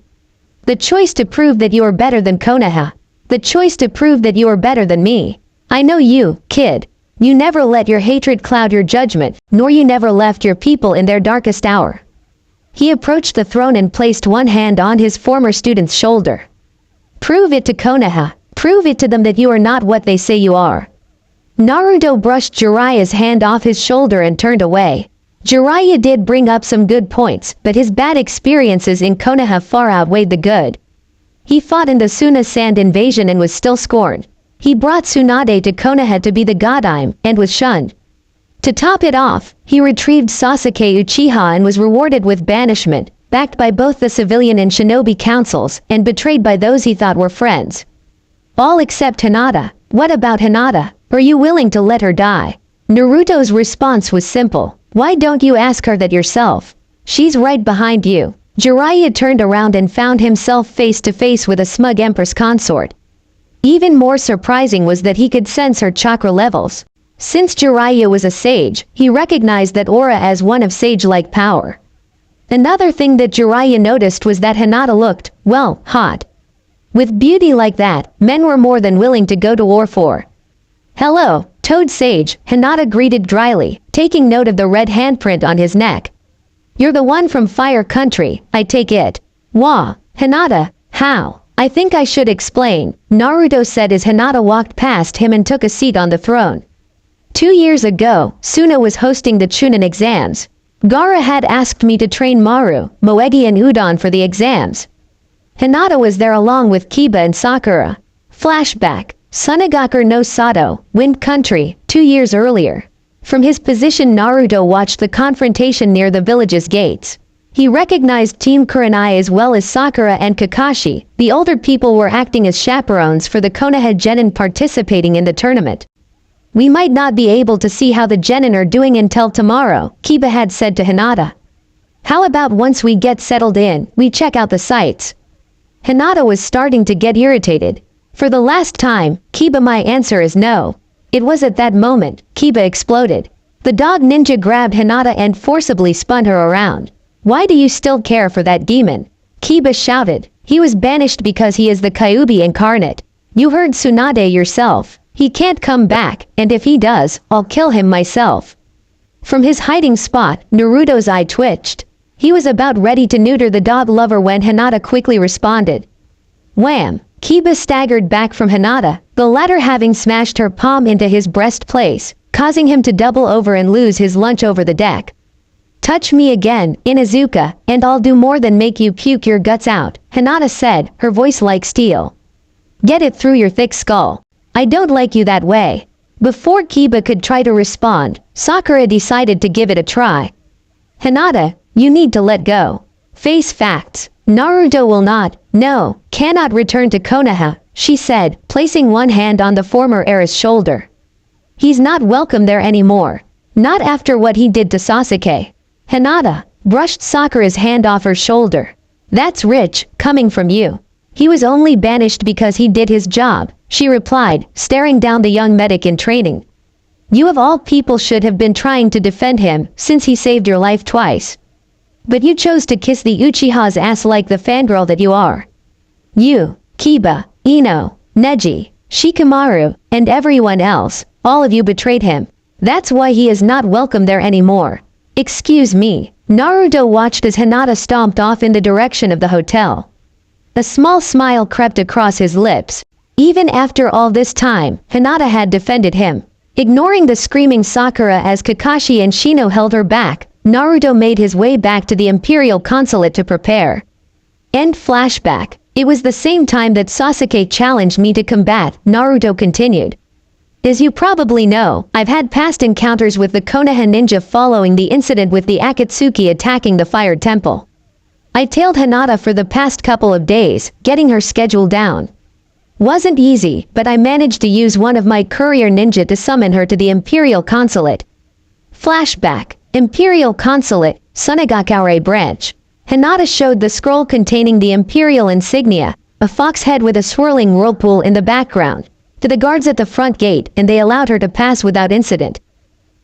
The choice to prove that you are better than Konoha. The choice to prove that you are better than me. I know you, kid. You never let your hatred cloud your judgment, nor you never left your people in their darkest hour. He approached the throne and placed one hand on his former student's shoulder. Prove it to Konoha. Prove it to them that you are not what they say you are. Naruto brushed Jiraiya's hand off his shoulder and turned away. Jiraiya did bring up some good points, but his bad experiences in Konoha far outweighed the good. He fought in the Suna Sand invasion and was still scorned. He brought Tsunade to Konoha to be the Godime, and was shunned. To top it off, he retrieved Sasuke Uchiha and was rewarded with banishment, backed by both the civilian and shinobi councils, and betrayed by those he thought were friends. All except Hinata. What about Hinata? Are you willing to let her die? Naruto's response was simple. Why don't you ask her that yourself? She's right behind you. Jiraiya turned around and found himself face to face with a smug empress consort. Even more surprising was that he could sense her chakra levels. Since Jiraiya was a sage, he recognized that aura as one of sage-like power. Another thing that Jiraiya noticed was that Hinata looked, well, hot. With beauty like that, men were more than willing to go to war for. Hello, Toad Sage, Hinata greeted dryly, taking note of the red handprint on his neck. You're the one from Fire Country, I take it. Wah, Hinata, how? I think I should explain, Naruto said as Hinata walked past him and took a seat on the throne. 2 years ago, Suna was hosting the Chunin exams. Gaara had asked me to train Maru, Moegi and Udon for the exams. Hinata was there along with Kiba and Sakura. Flashback. Sunagakure no Sato, Wind Country, 2 years earlier. From his position Naruto watched the confrontation near the village's gates. He recognized Team Kurenai as well as Sakura and Kakashi. The older people were acting as chaperones for the Konoha Genin participating in the tournament. We might not be able to see how the Genin are doing until tomorrow, Kiba had said to Hinata. How about once we get settled in, we check out the sights? Hinata was starting to get irritated. For the last time, Kiba, my answer is no. It was at that moment, Kiba exploded. The dog ninja grabbed Hinata and forcibly spun her around. Why do you still care for that demon? Kiba shouted. He was banished because he is the Kyuubi incarnate. You heard Tsunade yourself. He can't come back, and if he does, I'll kill him myself. From his hiding spot, Naruto's eye twitched. He was about ready to neuter the dog lover when Hinata quickly responded. Wham! Kiba staggered back from Hinata, the latter having smashed her palm into his breastplate, causing him to double over and lose his lunch over the deck. Touch me again, Inuzuka, and I'll do more than make you puke your guts out, Hinata said, her voice like steel. Get it through your thick skull. I don't like you that way. Before Kiba could try to respond, Sakura decided to give it a try. Hinata, you need to let go. Face facts. Naruto will not, no, cannot return to Konoha, she said, placing one hand on the former heir's shoulder. He's not welcome there anymore. Not after what he did to Sasuke. Hinata brushed Sakura's hand off her shoulder. That's rich, coming from you. He was only banished because he did his job, she replied, staring down the young medic in training. You of all people should have been trying to defend him, since he saved your life twice. But you chose to kiss the Uchiha's ass like the fangirl that you are. You, Kiba, Ino, Neji, Shikamaru, and everyone else, all of you betrayed him. That's why he is not welcome there anymore. Excuse me. Naruto watched as Hinata stomped off in the direction of the hotel. A small smile crept across his lips. Even after all this time, Hinata had defended him. Ignoring the screaming Sakura as Kakashi and Shino held her back, Naruto made his way back to the Imperial Consulate to prepare. End flashback. It was the same time that Sasuke challenged me to combat, Naruto continued. As you probably know, I've had past encounters with the Konoha ninja following the incident with the Akatsuki attacking the Fire Temple. I tailed Hinata for the past couple of days, getting her schedule down. Wasn't easy, but I managed to use one of my courier ninja to summon her to the Imperial Consulate. Flashback. Imperial Consulate, Sunagakure branch. Hinata showed the scroll containing the Imperial insignia, a fox head with a swirling whirlpool in the background, to the guards at the front gate, and they allowed her to pass without incident.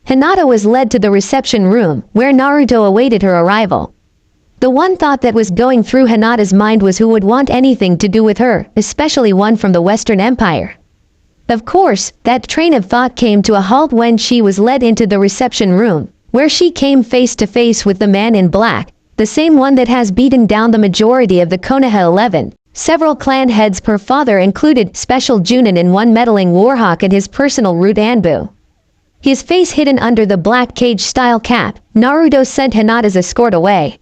Hinata was led to the reception room, where Naruto awaited her arrival. The one thought that was going through Hinata's mind was who would want anything to do with her, especially one from the Western Empire. Of course, that train of thought came to a halt when she was led into the reception room, where she came face to face with the man in black, the same one that has beaten down the majority of the Konoha 11. Several clan heads per father included Special Junin and one meddling warhawk and his personal root Anbu. His face hidden under the black cage-style cap, Naruto sent Hinata's escort away.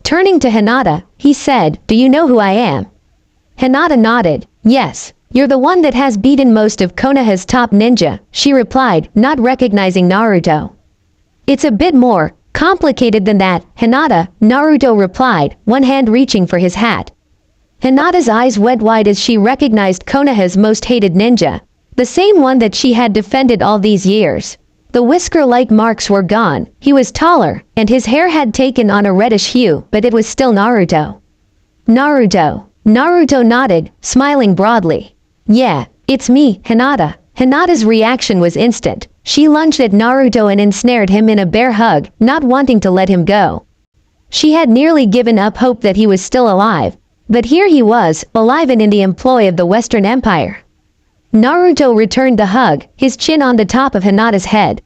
Turning to Hinata, he said, "Do you know who I am?" Hinata nodded. "Yes, you're the one that has beaten most of Konoha's top ninja," she replied, not recognizing Naruto. "It's a bit more complicated than that, Hinata," Naruto replied, one hand reaching for his hat. Hinata's eyes went wide as she recognized Konoha's most hated ninja, the same one that she had defended all these years. The whisker-like marks were gone, he was taller, and his hair had taken on a reddish hue, but it was still Naruto. "Naruto." Naruto nodded, smiling broadly. "Yeah, it's me, Hinata." Hinata's reaction was instant. She lunged at Naruto and ensnared him in a bear hug, not wanting to let him go. She had nearly given up hope that he was still alive, but here he was, alive and in the employ of the Western Empire. Naruto returned the hug, his chin on the top of Hinata's head.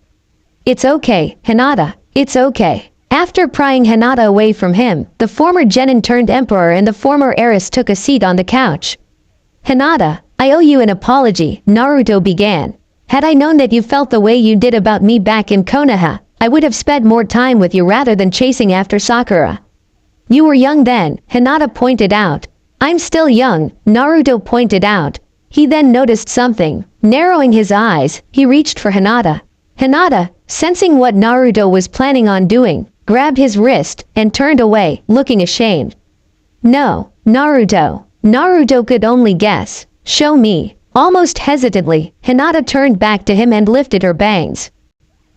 "It's okay, Hinata, it's okay." After prying Hinata away from him, the former genin turned emperor and the former heiress took a seat on the couch. "Hinata, I owe you an apology," Naruto began. "Had I known that you felt the way you did about me back in Konoha, I would have spent more time with you rather than chasing after Sakura." "You were young then," Hinata pointed out. "I'm still young," Naruto pointed out. He then noticed something. Narrowing his eyes, he reached for Hinata. Hinata, sensing what Naruto was planning on doing, grabbed his wrist and turned away, looking ashamed. "No, Naruto." Naruto could only guess. "Show me." Almost hesitantly, Hinata turned back to him and lifted her bangs.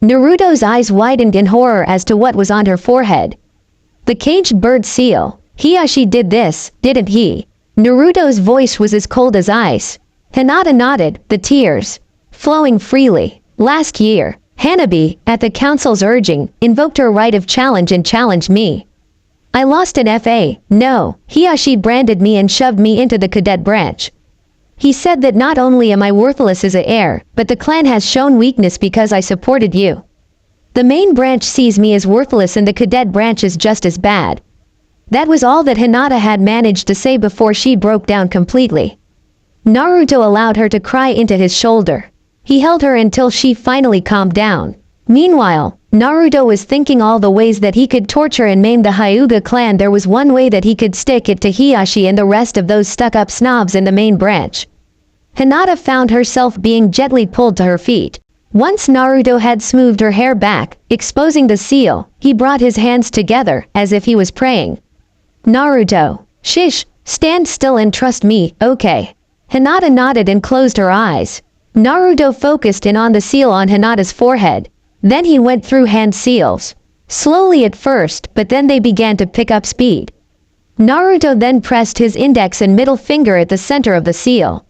Naruto's eyes widened in horror as to what was on her forehead. The caged bird seal. Hiashi did this, didn't he? Naruto's voice was as cold as ice. Hinata nodded, the tears flowing freely. "Last year, Hanabi, at the council's urging, invoked her right of challenge and challenged me. I lost an FA. No, Hiashi branded me and shoved me into the cadet branch. He said that not only am I worthless as an heir, but the clan has shown weakness because I supported you. The main branch sees me as worthless and the cadet branch is just as bad." That was all that Hinata had managed to say before she broke down completely. Naruto allowed her to cry into his shoulder. He held her until she finally calmed down. Meanwhile, Naruto was thinking all the ways that he could torture and maim the Hyuga clan. There was one way that he could stick it to Hiashi and the rest of those stuck-up snobs in the main branch. Hinata found herself being gently pulled to her feet. Once Naruto had smoothed her hair back, exposing the seal, he brought his hands together, as if he was praying. "Naruto. Shish, stand still and trust me, okay?" Hinata nodded and closed her eyes. Naruto focused in on the seal on Hinata's forehead. Then he went through hand seals. Slowly at first, but then they began to pick up speed. Naruto then pressed his index and middle finger at the center of the seal.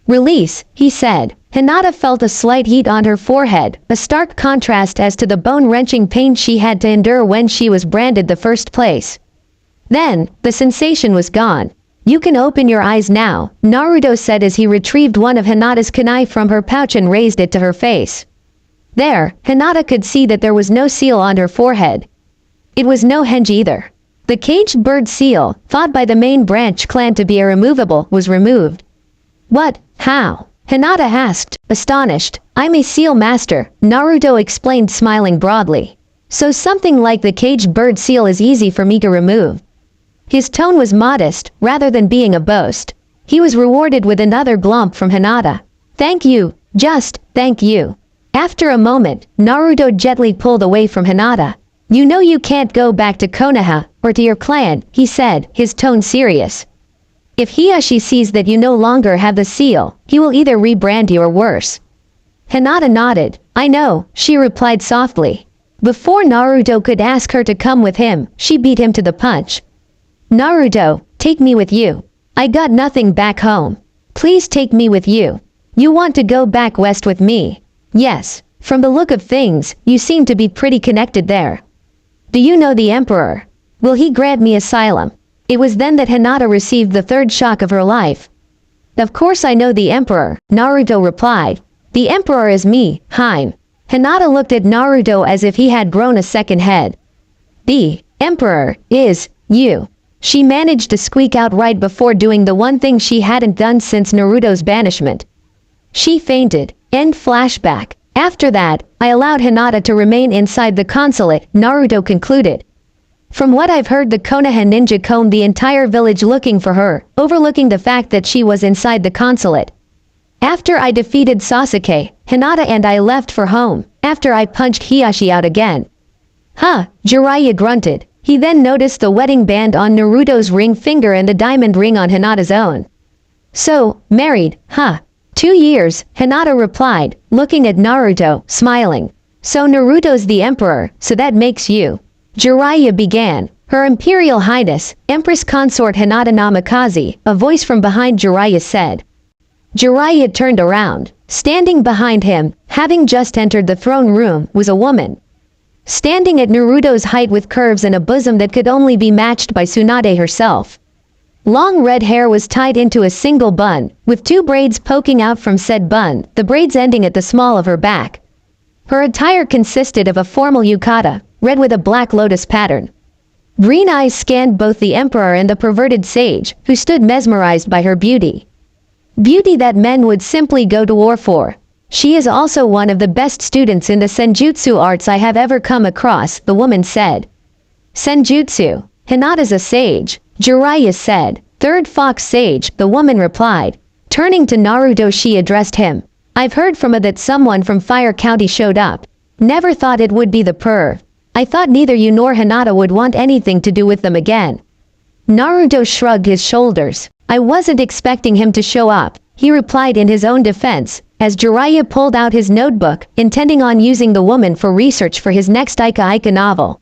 "Release," he said. Hinata felt a slight heat on her forehead, a stark contrast as to the bone-wrenching pain she had to endure when she was branded the first place. Then, the sensation was gone. "You can open your eyes now," Naruto said as he retrieved one of Hinata's kunai from her pouch and raised it to her face. There, Hinata could see that there was no seal on her forehead. It was no henge either. The caged bird seal, thought by the main branch clan to be irremovable, was removed. "What? How?" Hinata asked, astonished. "I'm a seal master," Naruto explained, smiling broadly. "So something like the caged bird seal is easy for me to remove." His tone was modest, rather than being a boast. He was rewarded with another glomp from Hinata. "Thank you, just, thank you." After a moment, Naruto gently pulled away from Hinata. You know you can't go back to Konoha, or to your clan, he said, his tone serious. If Hiashi sees that you no longer have the seal, he will either rebrand you or worse. Hinata nodded. I know, she replied softly. Before Naruto could ask her to come with him, she beat him to the punch. Naruto, take me with you. I got nothing back home. Please take me with you. You want to go back west with me? Yes, from the look of things, you seem to be pretty connected there. Do you know the Emperor? Will he grant me asylum? It was then that Hinata received the third shock of her life. Of course I know the Emperor, Naruto replied. The Emperor is me, Hein. Hinata looked at Naruto as if he had grown a second head. The Emperor is you. She managed to squeak out right before doing the one thing she hadn't done since Naruto's banishment. She fainted. End flashback. After that, I allowed Hinata to remain inside the consulate, Naruto concluded. From what I've heard, the Konoha ninja combed the entire village looking for her, overlooking the fact that she was inside the consulate. After I defeated Sasuke, Hinata and I left for home, after I punched Hiashi out again. Huh, Jiraiya grunted. He then noticed the wedding band on Naruto's ring finger and the diamond ring on Hinata's own. So, married, huh? 2 years, Hinata replied, looking at Naruto, smiling. So Naruto's the emperor, so that makes you. Jiraiya began. Her Imperial Highness, Empress Consort Hinata Namikaze, a voice from behind Jiraiya said. Jiraiya turned around. Standing behind him, having just entered the throne room, was a woman. Standing at Naruto's height with curves and a bosom that could only be matched by Tsunade herself. Long red hair was tied into a single bun, with 2 braids poking out from said bun, the braids ending at the small of her back. Her attire consisted of a formal yukata, red with a black lotus pattern. Green eyes scanned both the emperor and the perverted sage, who stood mesmerized by her beauty. Beauty that men would simply go to war for. She is also one of the best students in the senjutsu arts I have ever come across, the woman said. Senjutsu. Hinata's a sage, Jiraiya said. Third fox sage, the woman replied. Turning to Naruto, she addressed him. I've heard from a that someone from Fire County showed up. Never thought it would be the perv. I thought neither you nor Hinata would want anything to do with them again. Naruto shrugged his shoulders. I wasn't expecting him to show up, he replied in his own defense, as Jiraiya pulled out his notebook, intending on using the woman for research for his next Ika novel.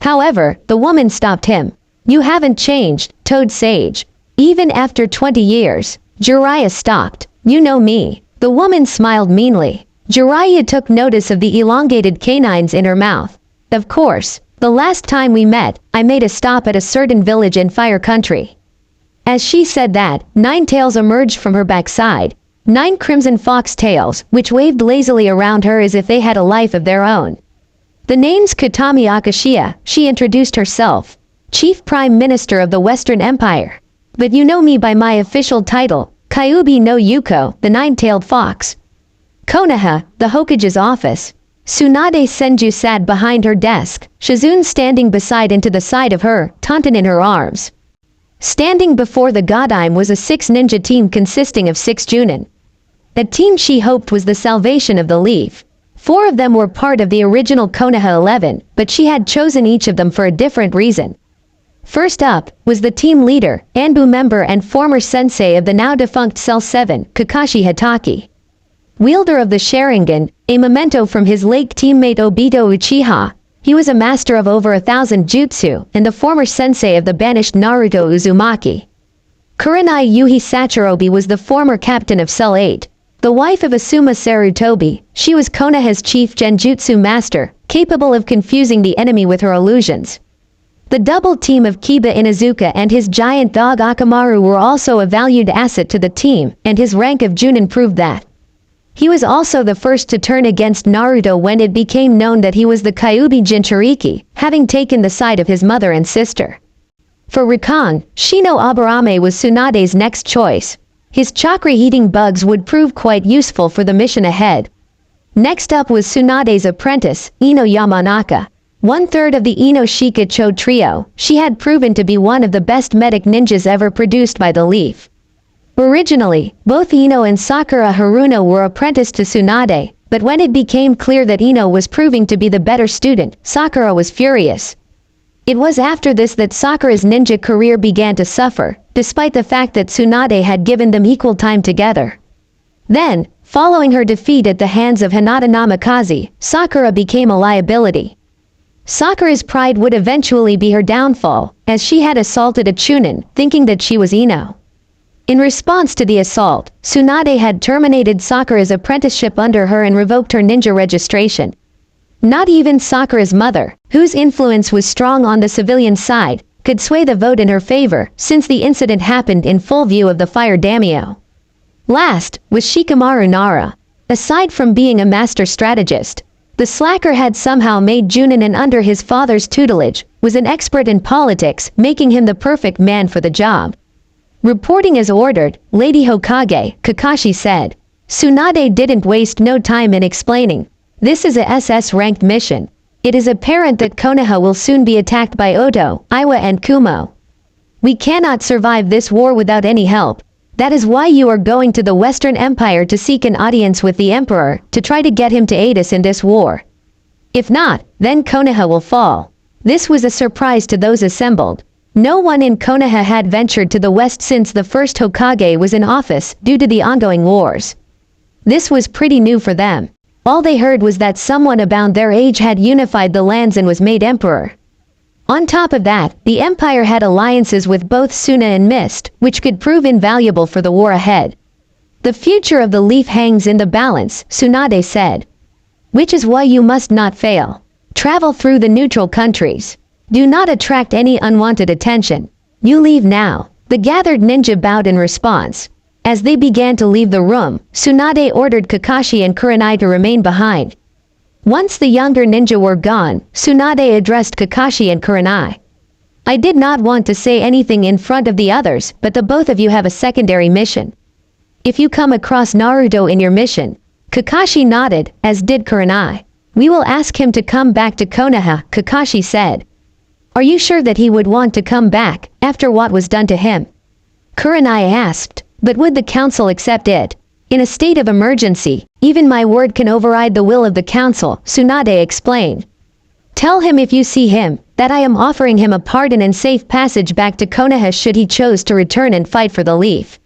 However, the woman stopped him. You haven't changed, Toad Sage. Even after 20 years, Jiraiya stopped. You know me. The woman smiled meanly. Jiraiya took notice of the elongated canines in her mouth. Of course, the last time we met, I made a stop at a certain village in Fire Country. As she said that, 9 tails emerged from her backside. 9 crimson fox tails, which waved lazily around her as if they had a life of their own. The name's Katami Akashiya, she introduced herself. Chief Prime Minister of the Western Empire. But you know me by my official title, Kyuubi no Yuko, the 9-tailed fox. Konoha, the Hokage's office. Tsunade Senju sat behind her desk, Shizune standing beside and to the side of her, Taunton in her arms. Standing before the Godime was a 6-ninja team consisting of 6 Junin. A team she hoped was the salvation of the Leaf. 4 of them were part of the original Konoha 11, but she had chosen each of them for a different reason. First up, was the team leader, Anbu member and former sensei of the now-defunct Cell 7, Kakashi Hatake. Wielder of the Sharingan, a memento from his late teammate Obito Uchiha, he was a master of over 1,000 jutsu, and the former sensei of the banished Naruto Uzumaki. Kurenai Yuhi Sachirobi was the former captain of Cell 8. The wife of Asuma Sarutobi, she was Konoha's chief genjutsu master, capable of confusing the enemy with her illusions. The double team of Kiba Inuzuka and his giant dog Akamaru were also a valued asset to the team, and his rank of Junin proved that. He was also the first to turn against Naruto when it became known that he was the Kyuubi Jinchuriki, having taken the side of his mother and sister. For Rakan, Shino Aburame was Tsunade's next choice. His chakra-eating bugs would prove quite useful for the mission ahead. Next up was Tsunade's apprentice, Ino Yamanaka. 1/3 of the Ino Shikacho trio, she had proven to be one of the best medic ninjas ever produced by the Leaf. Originally, both Ino and Sakura Haruno were apprenticed to Tsunade, But when it became clear that Ino was proving to be the better student, Sakura was furious. It was after this that Sakura's ninja career began to suffer, despite the fact that Tsunade had given them equal time together. Then, following her defeat at the hands of Hinata Namikaze, Sakura became a liability. Sakura's pride would eventually be her downfall, as she had assaulted a Chunin, thinking that she was Ino. In response to the assault, Tsunade had terminated Sakura's apprenticeship under her and revoked her ninja registration. Not even Sakura's mother, whose influence was strong on the civilian side, could sway the vote in her favor, since the incident happened in full view of the fire daimyo. Last was Shikamaru Nara. Aside from being a master strategist, the slacker had somehow made Junin, and under his father's tutelage, was an expert in politics, making him the perfect man for the job. Reporting as ordered, Lady Hokage, Kakashi said. Tsunade didn't waste no time in explaining. This is a SS-ranked mission. It is apparent that Konoha will soon be attacked by Oto, Iwa and Kumo. We cannot survive this war without any help. That is why you are going to the Western Empire to seek an audience with the Emperor, to try to get him to aid us in this war. If not, then Konoha will fall. This was a surprise to those assembled. No one in Konoha had ventured to the west since the first Hokage was in office due to the ongoing wars. This was pretty new for them. All they heard was that someone about their age had unified the lands and was made emperor. On top of that, the empire had alliances with both Suna and Mist, which could prove invaluable for the war ahead. The future of the leaf hangs in the balance, Tsunade said. Which is why you must not fail. Travel through the neutral countries. Do not attract any unwanted attention. You leave now. The gathered ninja bowed in response. As they began to leave the room, Tsunade ordered Kakashi and Kurenai to remain behind. Once the younger ninja were gone, Tsunade addressed Kakashi and Kurenai. I did not want to say anything in front of the others, but the both of you have a secondary mission. If you come across Naruto in your mission, Kakashi nodded, as did Kurenai. We will ask him to come back to Konoha, Kakashi said. Are you sure that he would want to come back, after what was done to him? Kurenai asked, but would the council accept it? In a state of emergency, even my word can override the will of the council, Tsunade explained. Tell him if you see him, that I am offering him a pardon and safe passage back to Konoha should he choose to return and fight for the leaf.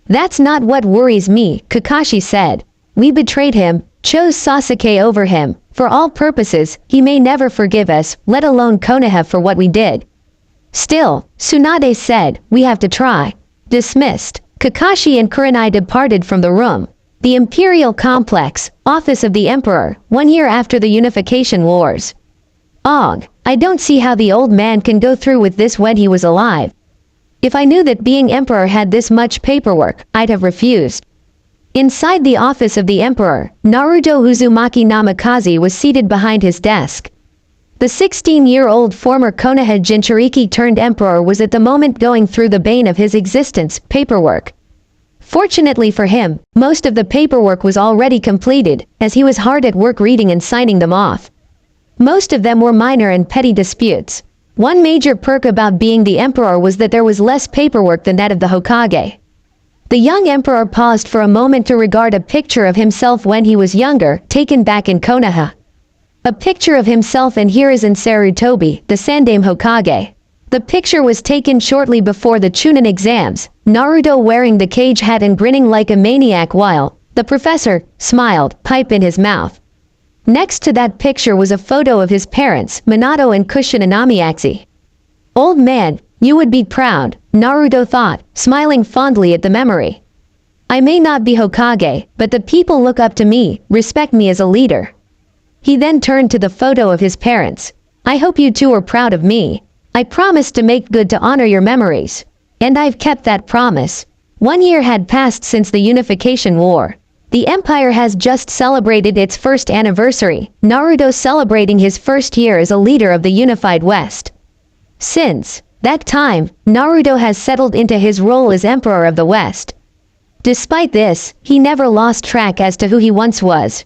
That's not what worries me, Kakashi said. We betrayed him, chose Sasuke over him. For all purposes, he may never forgive us, let alone Konoha for what we did. Still, Tsunade said, we have to try. Dismissed. Kakashi and Kurenai departed from the room. The Imperial Complex, Office of the Emperor, 1 year after the Unification Wars. Og, I don't see how the old man can go through with this when he was alive. If I knew that being Emperor had this much paperwork, I'd have refused. Inside the office of the Emperor, Naruto Uzumaki Namikaze was seated behind his desk. The 16-year-old former Konoha Jinchuriki turned Emperor was at the moment going through the bane of his existence, paperwork. Fortunately for him, most of the paperwork was already completed, as he was hard at work reading and signing them off. Most of them were minor and petty disputes. One major perk about being the Emperor was that there was less paperwork than that of the Hokage. The young Emperor paused for a moment to regard a picture of himself when he was younger, taken back in Konoha. A picture of himself and Hiruzen Sarutobi, the Sandaime Hokage. The picture was taken shortly before the Chunin exams, Naruto wearing the cage hat and grinning like a maniac while the professor smiled, pipe in his mouth. Next to that picture was a photo of his parents, Minato and Kushina Namiaxi. Old man, you would be proud, Naruto thought, smiling fondly at the memory. I may not be Hokage, but the people look up to me, respect me as a leader. He then turned to the photo of his parents. I hope you two are proud of me. I promised to make good to honor your memories. And I've kept that promise. 1 year had passed since the Unification War. The Empire has just celebrated its first anniversary, Naruto celebrating his first year as a leader of the unified West. Since that time, Naruto has settled into his role as Emperor of the West. Despite this, he never lost track as to who he once was.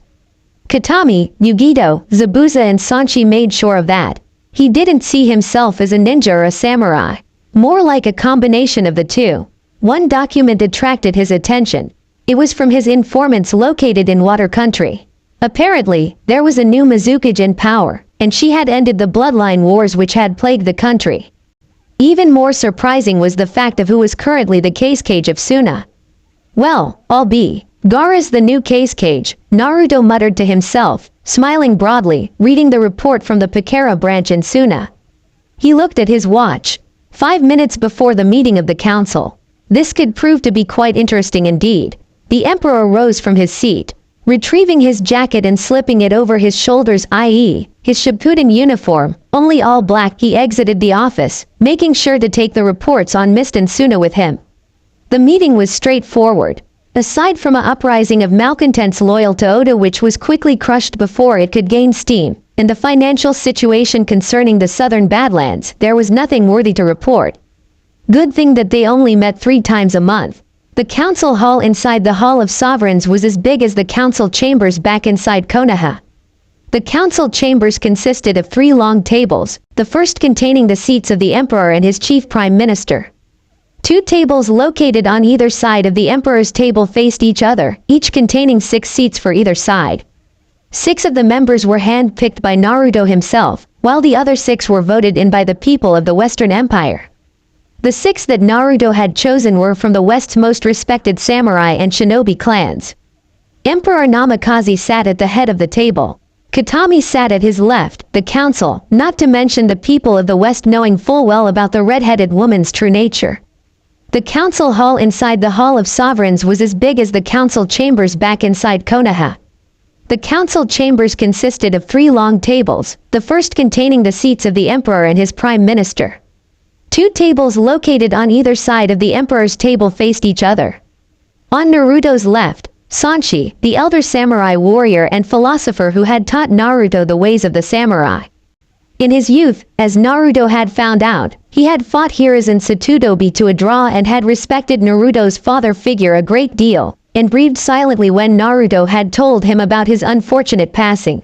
Katami, Yugito, Zabuza and Sanchi made sure of that. He didn't see himself as a ninja or a samurai. More like a combination of the two. One document attracted his attention. It was from his informants located in Water Country. Apparently, there was a new Mizukage in power, and she had ended the bloodline wars which had plagued the country. Even more surprising was the fact of who was currently the case cage of Suna. Well, I'll be. Gaara's the new case cage, Naruto muttered to himself, smiling broadly, reading the report from the Pakara branch in Suna. He looked at his watch. 5 minutes before the meeting of the council. This could prove to be quite interesting indeed. The emperor rose from his seat, retrieving his jacket and slipping it over his shoulders, i.e., his Shippuden uniform, only all black. He exited the office, making sure to take the reports on Mist and Suna with him. The meeting was straightforward. Aside from an uprising of malcontents loyal to Oda which was quickly crushed before it could gain steam, and the financial situation concerning the southern Badlands, there was nothing worthy to report. Good thing that they only met 3 times a month. The council hall inside the Hall of Sovereigns was as big as the council chambers back inside Konoha. The council chambers consisted of 3 long tables, the first containing the seats of the emperor and his chief prime minister. 2 tables located on either side of the emperor's table faced each other, each containing 6 seats for either side. 6 of the members were hand-picked by Naruto himself, while the other 6 were voted in by the people of the Western Empire. The 6 that Naruto had chosen were from the West's most respected samurai and shinobi clans. Emperor Namikaze sat at the head of the table. Katami sat at his left, the council, not to mention the people of the West knowing full well about the red-headed woman's true nature. The council hall inside the Hall of Sovereigns was as big as the council chambers back inside Konoha. The council chambers consisted of 3 long tables, the first containing the seats of the emperor and his prime minister. 2 tables located on either side of the emperor's table faced each other. On Naruto's left, Sanshi, the elder samurai warrior and philosopher who had taught Naruto the ways of the samurai. In his youth, as Naruto had found out, he had fought Hiruzen Satodobi to a draw and had respected Naruto's father figure a great deal, and breathed silently when Naruto had told him about his unfortunate passing.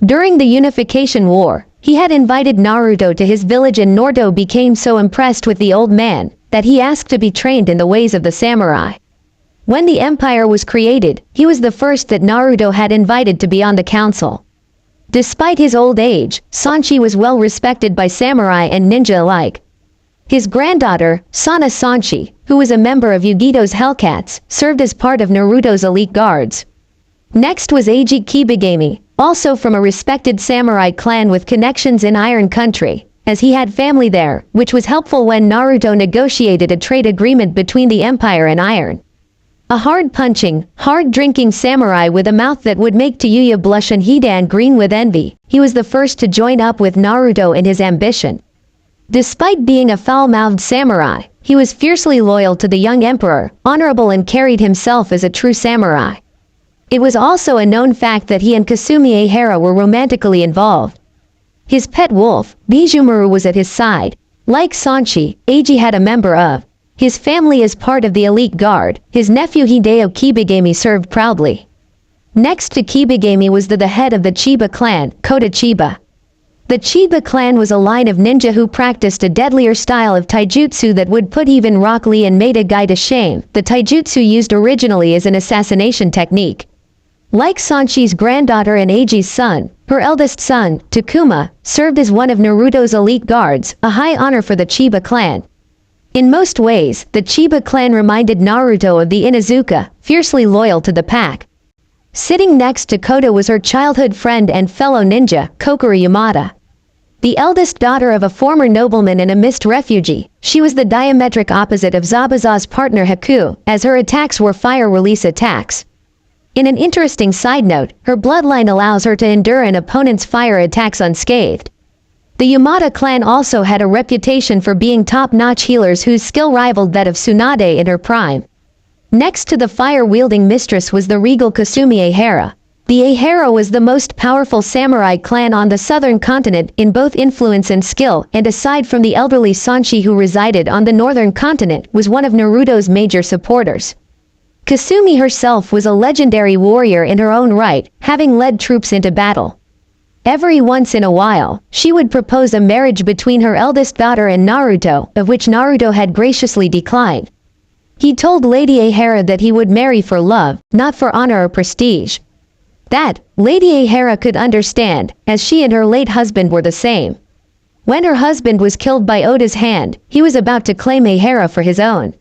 During the Unification War, he had invited Naruto to his village and Naruto became so impressed with the old man, that he asked to be trained in the ways of the samurai. When the empire was created, he was the first that Naruto had invited to be on the council. Despite his old age, Sanshi was well respected by samurai and ninja alike. His granddaughter, Sana Sanshi, who was a member of Yugito's Hellcats, served as part of Naruto's elite guards. Next was Eiji Kibagami, also from a respected samurai clan with connections in Iron Country, as he had family there, which was helpful when Naruto negotiated a trade agreement between the Empire and Iron. A hard-punching, hard-drinking samurai with a mouth that would make Tayuya blush and Hidan green with envy, he was the first to join up with Naruto in his ambition. Despite being a foul-mouthed samurai, he was fiercely loyal to the young emperor, honorable and carried himself as a true samurai. It was also a known fact that he and Kasumi Ehara were romantically involved. His pet wolf, Bijumaru, was at his side. Like Sanshi, Eiji had a member of his family as part of the elite guard. His nephew Hideo Kibagami served proudly. Next to Kibagami was the head of the Chiba clan, Kota Chiba. The Chiba clan was a line of ninja who practiced a deadlier style of taijutsu that would put even Rock Lee and Maida Guy to shame. The taijutsu used originally as an assassination technique. Like Sanshi's granddaughter and Eiji's son, her eldest son, Takuma, served as one of Naruto's elite guards, a high honor for the Chiba clan. In most ways, the Chiba clan reminded Naruto of the Inuzuka, fiercely loyal to the pack. Sitting next to Kota was her childhood friend and fellow ninja, Kokoro Yamada. The eldest daughter of a former nobleman and a mist refugee, she was the diametric opposite of Zabuza's partner Haku, as her attacks were fire release attacks. In an interesting side note, her bloodline allows her to endure an opponent's fire attacks unscathed. The Yamada clan also had a reputation for being top-notch healers whose skill rivaled that of Tsunade in her prime. Next to the fire-wielding mistress was the regal Kasumi Ehara. The Ehara was the most powerful samurai clan on the southern continent in both influence and skill, and aside from the elderly Sanshi who resided on the northern continent, was one of Naruto's major supporters. Kasumi herself was a legendary warrior in her own right, having led troops into battle. Every once in a while, she would propose a marriage between her eldest daughter and Naruto, of which Naruto had graciously declined. He told Lady Ehara that he would marry for love, not for honor or prestige. That, Lady Ahara could understand, as she and her late husband were the same. When her husband was killed by Oda's hand, he was about to claim Ahara for his own.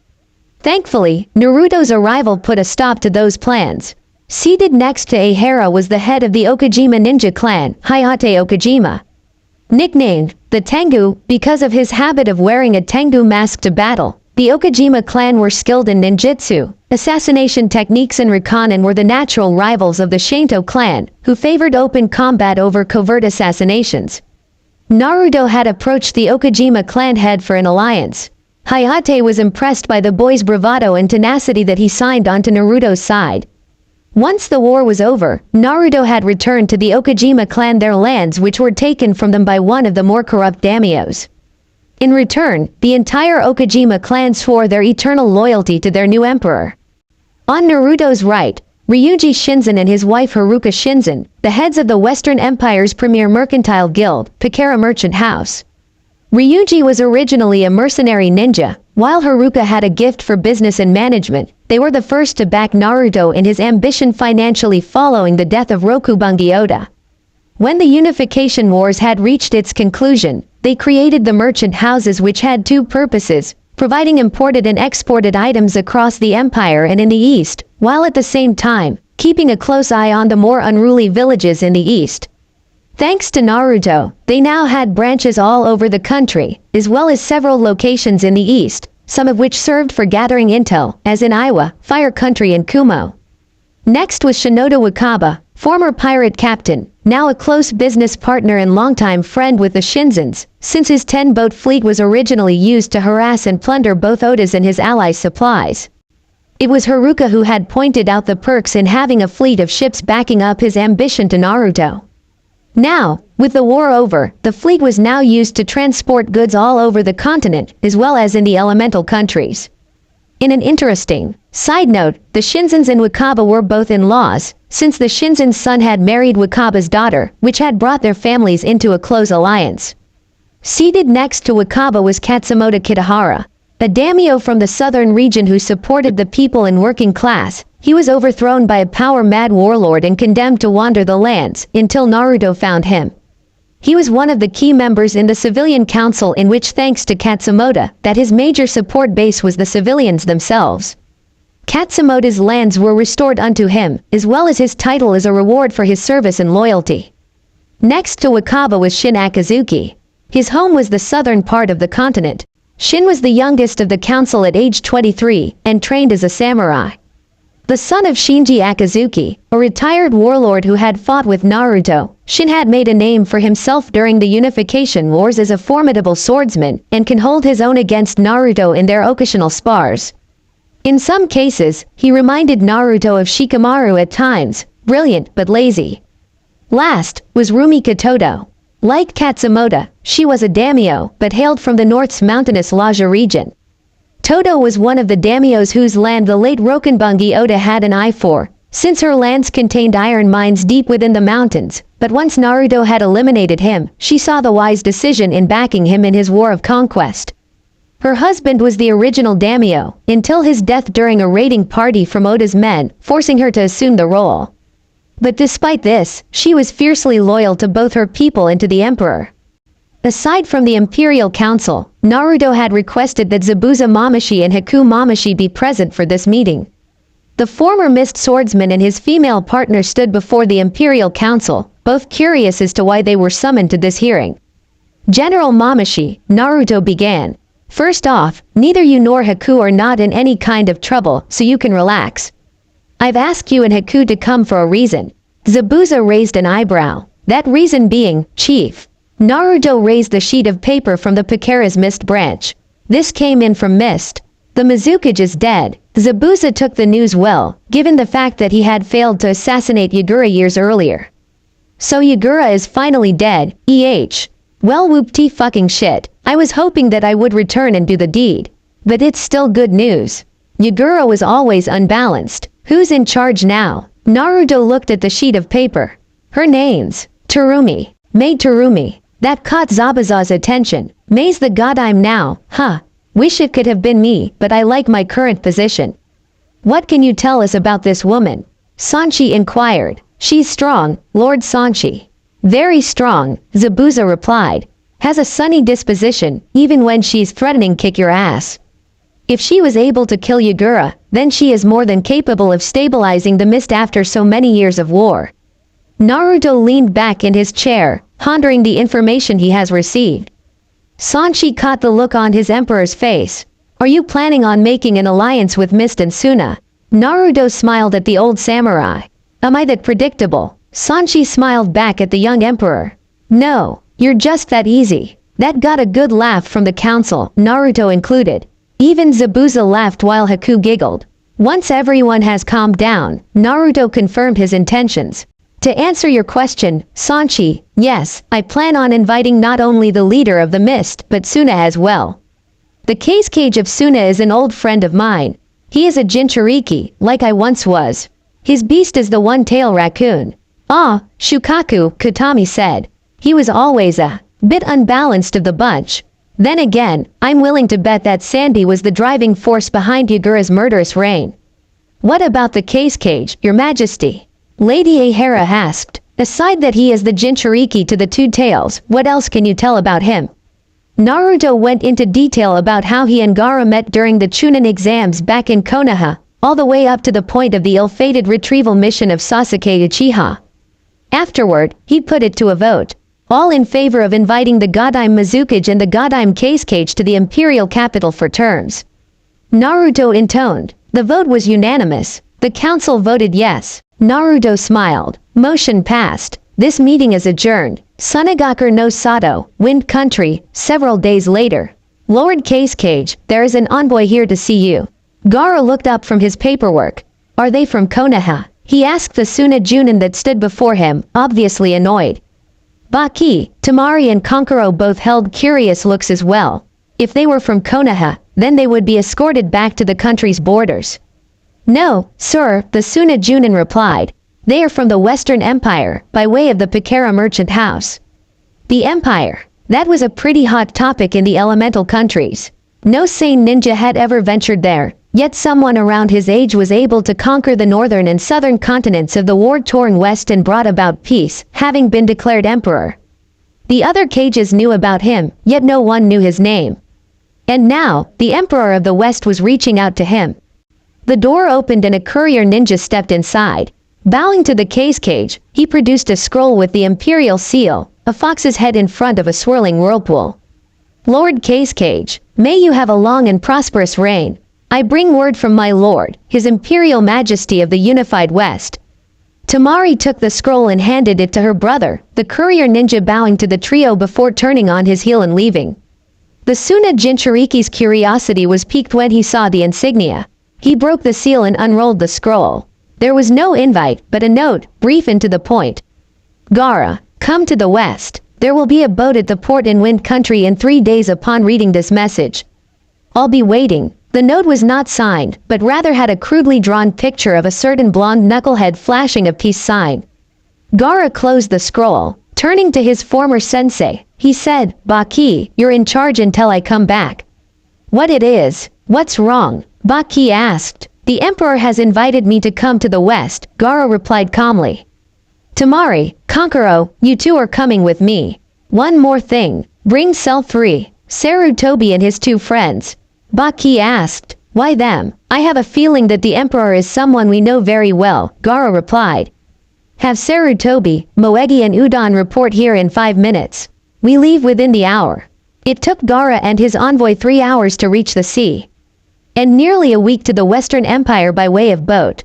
Thankfully, Naruto's arrival put a stop to those plans. Seated next to Ahara was the head of the Okajima ninja clan, Hayate Okajima. Nicknamed the Tengu because of his habit of wearing a Tengu mask to battle, the Okajima clan were skilled in ninjutsu, assassination techniques and recon, and were the natural rivals of the Shinto clan, who favored open combat over covert assassinations. Naruto had approached the Okajima clan head for an alliance. Hayate was impressed by the boy's bravado and tenacity that he signed onto Naruto's side. Once the war was over, Naruto had returned to the Okajima clan their lands, which were taken from them by one of the more corrupt daimyos. In return, the entire Okajima clan swore their eternal loyalty to their new emperor. On Naruto's right, Ryuji Shinzen and his wife Haruka Shinzen, the heads of the Western Empire's premier mercantile guild, Pikara Merchant House. Ryuji was originally a mercenary ninja, while Haruka had a gift for business and management. They were the first to back Naruto in his ambition financially following the death of Rokubungi Oda. When the Unification Wars had reached its conclusion, they created the merchant houses, which had two purposes: providing imported and exported items across the empire and in the east, while at the same time, keeping a close eye on the more unruly villages in the east. Thanks to Naruto, they now had branches all over the country, as well as several locations in the east, some of which served for gathering intel, as in Iwa, Fire Country, and Kumo. Next was Shinoda Wakaba, former pirate captain, now a close business partner and longtime friend with the Shinzens, since his 10-boat fleet was originally used to harass and plunder both Oda's and his allies' supplies. It was Haruka who had pointed out the perks in having a fleet of ships backing up his ambition to Naruto. Now, with the war over, the fleet was now used to transport goods all over the continent, as well as in the elemental countries. In an interesting side note, the Shinzens and Wakaba were both in-laws, since the Shinzen's son had married Wakaba's daughter, which had brought their families into a close alliance. Seated next to Wakaba was Katsumoto Kitahara, a daimyo from the southern region who supported the people and working class. He was overthrown by a power-mad warlord and condemned to wander the lands until Naruto found him. He was one of the key members in the civilian council, in which, thanks to Katsumoto, that his major support base was the civilians themselves. Katsumoto's lands were restored unto him, as well as his title as a reward for his service and loyalty. Next to Wakaba was Shin Akazuki. His home was the southern part of the continent. Shin was the youngest of the council at age 23, and trained as a samurai. The son of Shinji Akazuki, a retired warlord who had fought with Naruto, Shin had made a name for himself during the Unification Wars as a formidable swordsman, and can hold his own against Naruto in their occasional spars. In some cases, he reminded Naruto of Shikamaru at times, brilliant but lazy. Last was Rumika Todo. Like Katsumoto, she was a daimyo, but hailed from the north's mountainous Laja region. Todo was one of the daimyos whose land the late Rokubungi Oda had an eye for, since her lands contained iron mines deep within the mountains, but once Naruto had eliminated him, she saw the wise decision in backing him in his war of conquest. Her husband was the original daimyo, until his death during a raiding party from Oda's men, forcing her to assume the role. But despite this, she was fiercely loyal to both her people and to the emperor. Aside from the Imperial Council, Naruto had requested that Zabuza Mamashi and Haku Mamashi be present for this meeting. The former mist swordsman and his female partner stood before the Imperial Council, both curious as to why they were summoned to this hearing. General Mamashi, Naruto began. First off, neither you nor Haku are not in any kind of trouble, so you can relax. I've asked you and Haku to come for a reason. Zabuza raised an eyebrow. That reason being, Chief. Naruto raised the sheet of paper from the Pikara's Mist branch. This came in from Mist. The Mizukage is dead. Zabuza took the news well, given the fact that he had failed to assassinate Yagura years earlier. So Yagura is finally dead, Well, whoopty fucking shit. I was hoping that I would return and do the deed. But it's still good news. Yagura was always unbalanced. Who's in charge now? Naruto looked at the sheet of paper. Her name's Terumi. Maid Terumi. That caught Zabuza's attention. May's the god I'm now, huh? Wish it could have been me, but I like my current position. What can you tell us about this woman? Sanchi inquired. She's strong, Lord Sanchi. Very strong, Zabuza replied. Has a sunny disposition, even when she's threatening kick your ass. If she was able to kill Yagura, then she is more than capable of stabilizing the mist after so many years of war. Naruto leaned back in his chair, pondering the information he has received. Sanchi caught the look on his emperor's face. Are you planning on making an alliance with Mist and Suna? Naruto smiled at the old samurai. Am I that predictable? Sanchi smiled back at the young emperor. No, you're just that easy. That got a good laugh from the council, Naruto included. Even Zabuza laughed while Haku giggled. Once everyone has calmed down, Naruto confirmed his intentions. To answer your question, Sanchi, yes, I plan on inviting not only the leader of the Mist, but Suna as well. The cage of Suna is an old friend of mine. He is a Jinchuriki, like I once was. His beast is the one-tailed raccoon. Ah, Shukaku, Kutami said. He was always a bit unbalanced of the bunch. Then again, I'm willing to bet that Sandy was the driving force behind Yagura's murderous reign. What about the cage, Your Majesty? Lady Ahara asked. Aside that he is the Jinchuriki to the two tails, what else can you tell about him? Naruto went into detail about how he and Gaara met during the Chunin exams back in Konoha, all the way up to the point of the ill-fated retrieval mission of Sasuke Uchiha. Afterward, he put it to a vote. All in favor of inviting the Godime Mizukage and the Godime Cage to the imperial capital for terms. Naruto intoned. The vote was unanimous. The council voted yes. Naruto smiled. Motion passed. This meeting is adjourned. Sunagakure no Sato, Wind Country, several days later. Lord Cage, there is an envoy here to see you. Gaara looked up from his paperwork. Are they from Konoha? He asked the Suna Junin that stood before him, obviously annoyed. Baki, Tamari and Kankuro both held curious looks as well. If they were from Konoha, then they would be escorted back to the country's borders. No, sir, the Suna Junin replied. They are from the Western Empire, by way of the Pikara merchant house. The Empire. That was a pretty hot topic in the elemental countries. No sane ninja had ever ventured there, yet someone around his age was able to conquer the northern and southern continents of the war-torn West and brought about peace, having been declared emperor. The other cages knew about him, yet no one knew his name. And now, the emperor of the West was reaching out to him. The door opened and a courier ninja stepped inside. Bowing to the cage, he produced a scroll with the imperial seal, a fox's head in front of a swirling whirlpool. Lord Cage, may you have a long and prosperous reign. I bring word from my lord, his imperial majesty of the unified West. Tamari took the scroll and handed it to her brother, the courier ninja bowing to the trio before turning on his heel and leaving. The Suna Jinchuriki's curiosity was piqued when he saw the insignia. He broke the seal and unrolled the scroll. There was no invite, but a note, brief and to the point. Gaara, come to the west. There will be a boat at the port in Wind Country in 3 days. Upon reading this message, I'll be waiting. The note was not signed, but rather had a crudely drawn picture of a certain blonde knucklehead flashing a peace sign. Gaara closed the scroll. Turning to his former sensei, he said, Baki, you're in charge until I come back. What it is? What's wrong? Baki asked. The emperor has invited me to come to the west, Gaara replied calmly. Tamari, Kankuro, you two are coming with me. One more thing. Bring Cell 3, Sarutobi and his 2 friends. Baki asked. Why them? I have a feeling that the emperor is someone we know very well, Gaara replied. Have Sarutobi, Moegi and Udon report here in 5 minutes. We leave within the hour. It took Gaara and his envoy 3 hours to reach the sea, and nearly a week to the Western Empire by way of boat.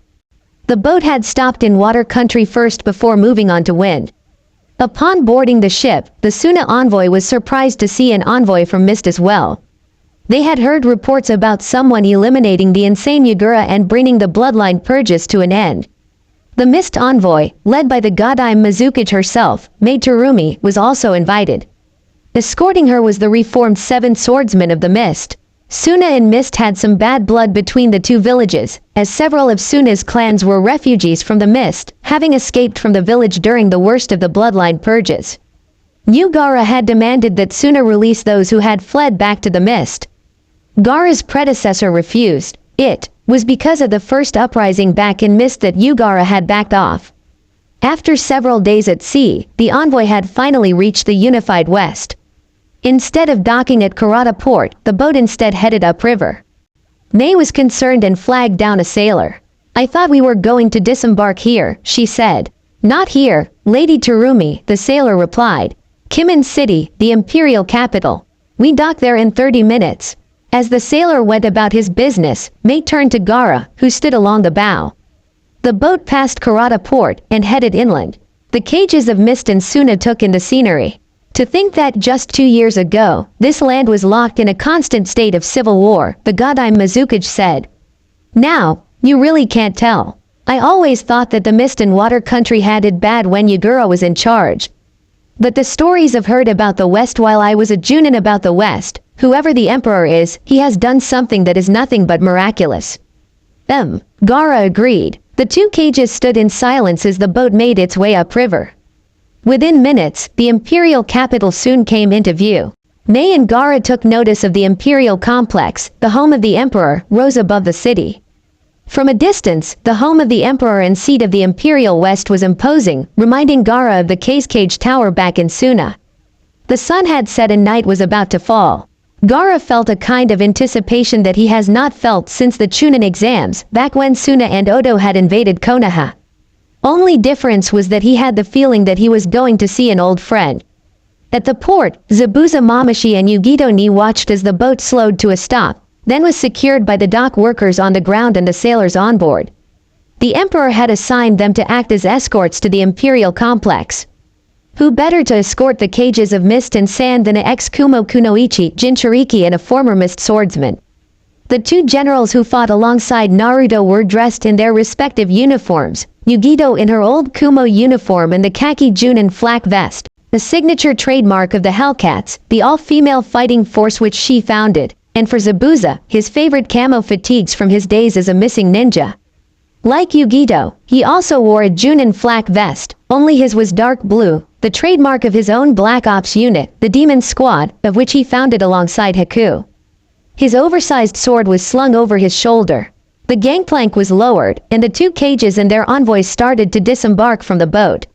The boat had stopped in water country first before moving on to wind. Upon boarding the ship, the Suna envoy was surprised to see an envoy from Mist as well. They had heard reports about someone eliminating the insane Yagura and bringing the bloodline purges to an end. The Mist envoy, led by the Godime Mizukage herself, Maid Terumi, was also invited. Escorting her was the reformed 7 swordsmen of the Mist. Suna and Mist had some bad blood between the 2 villages, as several of Suna's clans were refugees from the Mist, having escaped from the village during the worst of the bloodline purges. Gaara had demanded that Suna release those who had fled back to the Mist. Gaara's predecessor refused. It was because of the first uprising back in Mist that Gaara had backed off. After several days at sea, the envoy had finally reached the unified West. Instead of docking at Karata port, the boat instead headed upriver. May was concerned and flagged down a sailor. "I thought we were going to disembark here," she said. "Not here, Lady Terumi," the sailor replied. "Kimin City, the imperial capital. We dock there in 30 minutes. As the sailor went about his business, May turned to Gaara, who stood along the bow. The boat passed Karata port and headed inland. The cages of mist and Suna took in the scenery. To think that just 2 years ago, this land was locked in a constant state of civil war, the Godai Mizukage said. "Now, you really can't tell. I always thought that the mist and water country had it bad when Yagura was in charge. But the stories I've heard about the West while I was a Junin about the West, whoever the emperor is, he has done something that is nothing but miraculous." Gaara agreed. The two cages stood in silence as the boat made its way upriver. Within minutes, the imperial capital soon came into view. May and Gaara took notice of the imperial complex, the home of the emperor, rose above the city. From a distance, the home of the emperor and seat of the imperial west was imposing, reminding Gaara of the Cage Tower back in Suna. The sun had set and night was about to fall. Gaara felt a kind of anticipation that he has not felt since the Chunin exams, back when Suna and Odo had invaded Konoha. Only difference was that he had the feeling that he was going to see an old friend. At the port, Zabuza Mamashi and Yugito Ni watched as the boat slowed to a stop, then was secured by the dock workers on the ground and the sailors on board. The emperor had assigned them to act as escorts to the imperial complex. Who better to escort the cages of mist and sand than an ex-Kumo Kunoichi, Jinchuriki and a former mist swordsman? The two generals who fought alongside Naruto were dressed in their respective uniforms, Yugito in her old Kumo uniform and the khaki Junin flak vest, the signature trademark of the Hellcats, the all-female fighting force which she founded, and for Zabuza, his favorite camo fatigues from his days as a missing ninja. Like Yugito, he also wore a Junin flak vest, only his was dark blue, the trademark of his own Black Ops unit, the Demon Squad, of which he founded alongside Haku. His oversized sword was slung over his shoulder. The gangplank was lowered, and the two cages and their envoys started to disembark from the boat.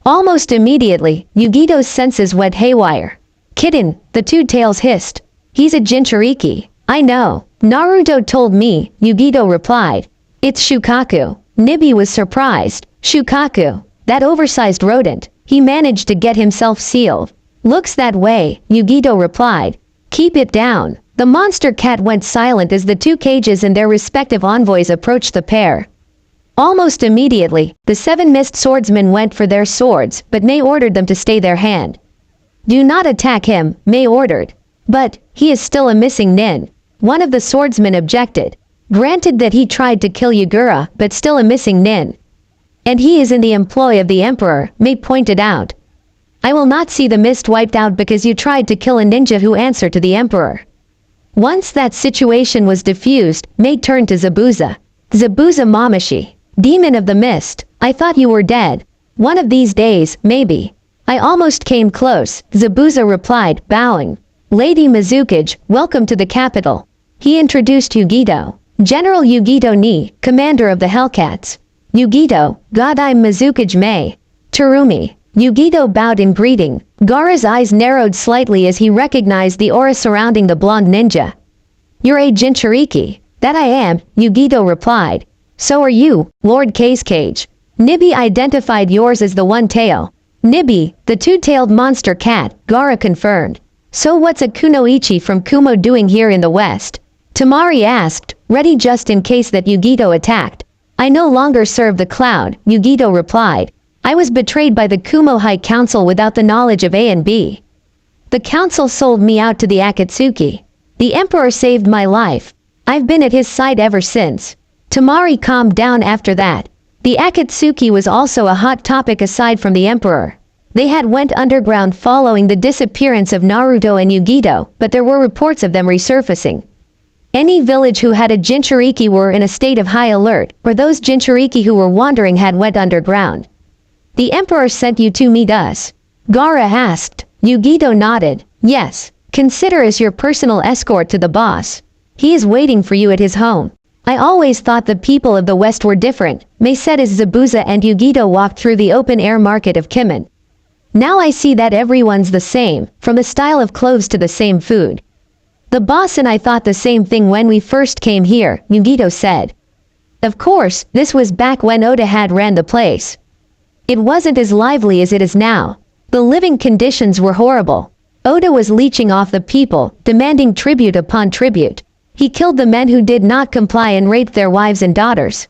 Almost immediately, Yugito's senses went haywire. "Kitten," the two tails hissed. "He's a Jinchuriki." "I know. Naruto told me," Yugito replied. "It's Shukaku." Nibi was surprised. "Shukaku? That oversized rodent. He managed to get himself sealed." "Looks that way," Yugito replied. "Keep it down." The monster cat went silent as the two cages and their respective envoys approached the pair. Almost immediately, the 7 mist swordsmen went for their swords, but May ordered them to stay their hand. "Do not attack him," May ordered. "But, he is still a missing nin," one of the swordsmen objected. "Granted that he tried to kill Yagura, but still a missing nin. And he is in the employ of the emperor," May pointed out. "I will not see the mist wiped out because you tried to kill a ninja who answered to the emperor." Once that situation was diffused, May turned to Zabuza. "Zabuza Mamashi, demon of the mist, I thought you were dead. One of these days, maybe." "I almost came close," Zabuza replied, bowing. "Lady Mizukage, welcome to the capital." He introduced Yugito. "General Yugito Ni, commander of the Hellcats." "Yugito, Godai Mizukage May." "Terumi." Yugito bowed in greeting. Gaara's eyes narrowed slightly as he recognized the aura surrounding the blonde ninja. "You're a Jinchuriki." "That I am," Yugito replied. "So are you, Lord Cage." Nibi identified yours as the one tail. "Nibi, the two-tailed monster cat," Gaara confirmed. "So what's a Kunoichi from Kumo doing here in the West?" Tamari asked, ready just in case that Yugito attacked. "I no longer serve the cloud," Yugito replied. "I was betrayed by the Kumo High Council without the knowledge of A and B. The council sold me out to the Akatsuki. The emperor saved my life. I've been at his side ever since." Tamari calmed down after that. The Akatsuki was also a hot topic aside from the emperor. They had went underground following the disappearance of Naruto and Yugito, but there were reports of them resurfacing. Any village who had a Jinchuriki were in a state of high alert, or those Jinchuriki who were wandering had went underground. "The emperor sent you to meet us?" Gaara asked. Yugito nodded. "Yes. Consider us your personal escort to the boss. He is waiting for you at his home." I always thought the people of the West were different, Mei said as Zabuza and Yugito walked through the open-air market of Kimin. Now I see that everyone's the same, from the style of clothes to the same food. The boss and I thought the same thing when we first came here, Yugito said. Of course, this was back when Oda had ran the place. It wasn't as lively as it is now. The living conditions were horrible. Oda was leeching off the people, demanding tribute upon tribute. He killed the men who did not comply and raped their wives and daughters.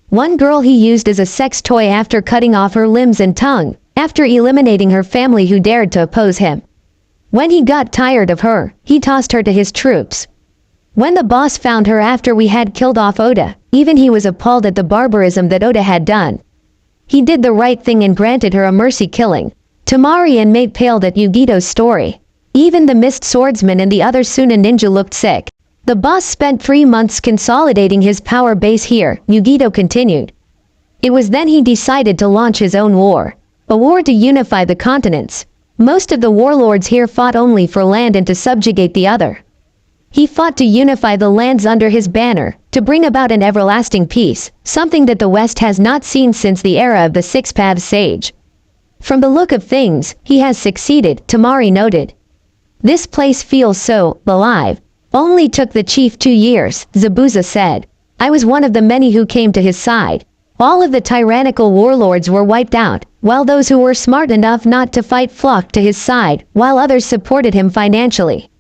One girl he used as a sex toy after cutting off her limbs and tongue, after eliminating her family who dared to oppose him. When he got tired of her, he tossed her to his troops. When the boss found her after we had killed off Oda, even he was appalled at the barbarism that Oda had done. He did the right thing and granted her a mercy killing. Tamari and Mei paled at Yugito's story. Even the mist swordsman and the other Suna ninja looked sick. The boss spent 3 months consolidating his power base here, Yugito continued. It was then he decided to launch his own war. A war to unify the continents. Most of the warlords here fought only for land and to subjugate the other. He fought to unify the lands under his banner, to bring about an everlasting peace, something that the West has not seen since the era of the Six-Paths Sage. From the look of things, he has succeeded, Tamari noted. This place feels so alive. Only took the chief 2 years, Zabuza said. I was one of the many who came to his side. All of the tyrannical warlords were wiped out, while those who were smart enough not to fight flocked to his side, while others supported him financially.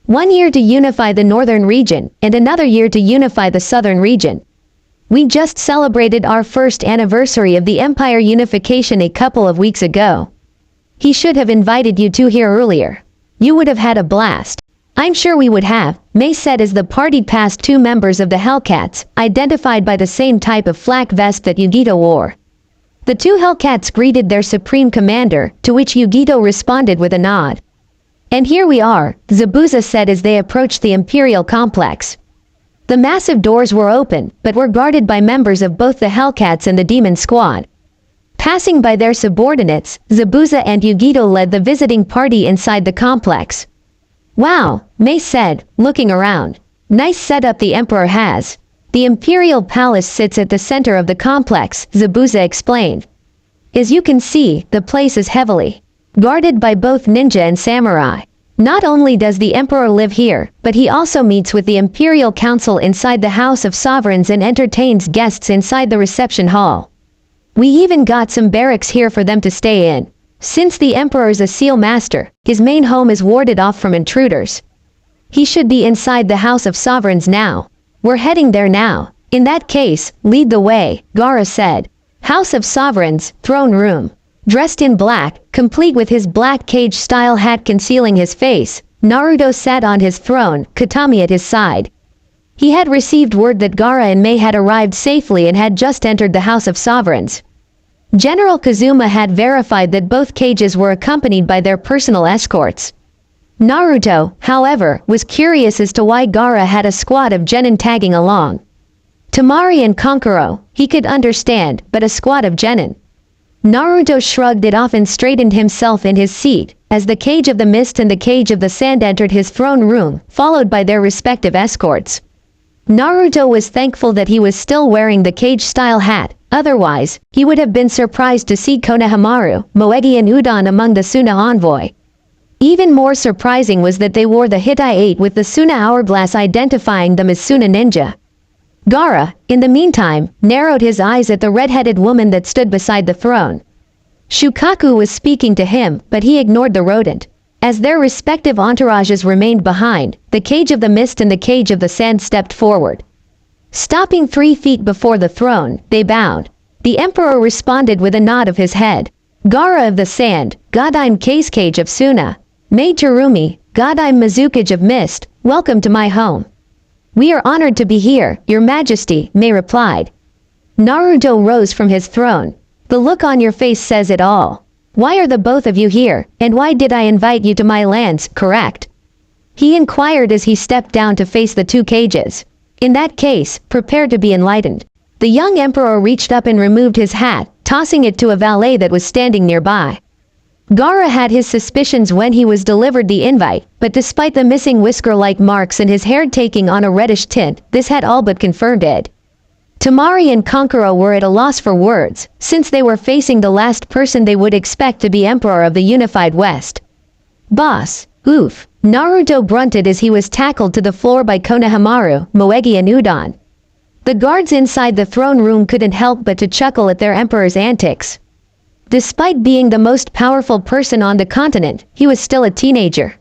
1 year to unify the northern region, and another year to unify the southern region. We just celebrated our first anniversary of the empire unification a couple of weeks ago. He should have invited you two here earlier. You would have had a blast. I'm sure we would have, Mei said as the party passed 2 members of the Hellcats, identified by the same type of flak vest that Yugito wore. The 2 Hellcats greeted their supreme commander, to which Yugito responded with a nod. And here we are, Zabuza said as they approached the Imperial complex. The massive doors were open, but were guarded by members of both the Hellcats and the Demon Squad. Passing by their subordinates, Zabuza and Yugito led the visiting party inside the complex. Wow, Mei said, looking around. Nice setup the Emperor has. The Imperial Palace sits at the center of the complex, Zabuza explained. As you can see, the place is heavily guarded by both ninja and samurai. Not only does the Emperor live here, but he also meets with the Imperial Council inside the House of Sovereigns and entertains guests inside the reception hall. We even got some barracks here for them to stay in. Since the Emperor is a seal master, his main home is warded off from intruders. He should be inside the House of Sovereigns now. We're heading there now. In that case, lead the way, Gaara said. House of Sovereigns, throne room. Dressed in black, complete with his black cage-style hat concealing his face, Naruto sat on his throne, Katami at his side. He had received word that Gaara and Mei had arrived safely and had just entered the House of Sovereigns. General Kazuma had verified that both cages were accompanied by their personal escorts. Naruto, however, was curious as to why Gaara had a squad of genin tagging along. Tamari and Kankuro, he could understand, but a squad of genin. Naruto shrugged it off and straightened himself in his seat, as the Cage of the Mist and the Cage of the Sand entered his throne room, followed by their respective escorts. Naruto was thankful that he was still wearing the cage-style hat, otherwise, he would have been surprised to see Konohamaru, Moegi and Udon among the Suna envoy. Even more surprising was that they wore the Hitai 8 with the Suna hourglass identifying them as Suna ninja. Gaara, in the meantime, narrowed his eyes at the red-headed woman that stood beside the throne. Shukaku was speaking to him, but he ignored the rodent. As their respective entourages remained behind, the Cage of the Mist and the Cage of the Sand stepped forward. Stopping 3 feet before the throne, they bowed. The Emperor responded with a nod of his head. Gaara of the Sand, God I'm Cage of Suna. Mei Terumi, God I'm Mizukage of Mist, welcome to my home. We are honored to be here, Your Majesty, Mei replied. Naruto rose from his throne. The look on your face says it all. Why are the both of you here, and why did I invite you to my lands, correct? He inquired as he stepped down to face the 2 cages. In that case, prepare to be enlightened. The young emperor reached up and removed his hat, tossing it to a valet that was standing nearby. Gaara had his suspicions when he was delivered the invite, but despite the missing whisker-like marks and his hair taking on a reddish tint, this had all but confirmed it. Tamari and Kankuro were at a loss for words, since they were facing the last person they would expect to be Emperor of the Unified West. Boss, oof, Naruto grunted as he was tackled to the floor by Konohamaru, Moegi and Udon. The guards inside the throne room couldn't help but to chuckle at their emperor's antics. Despite being the most powerful person on the continent, he was still a teenager.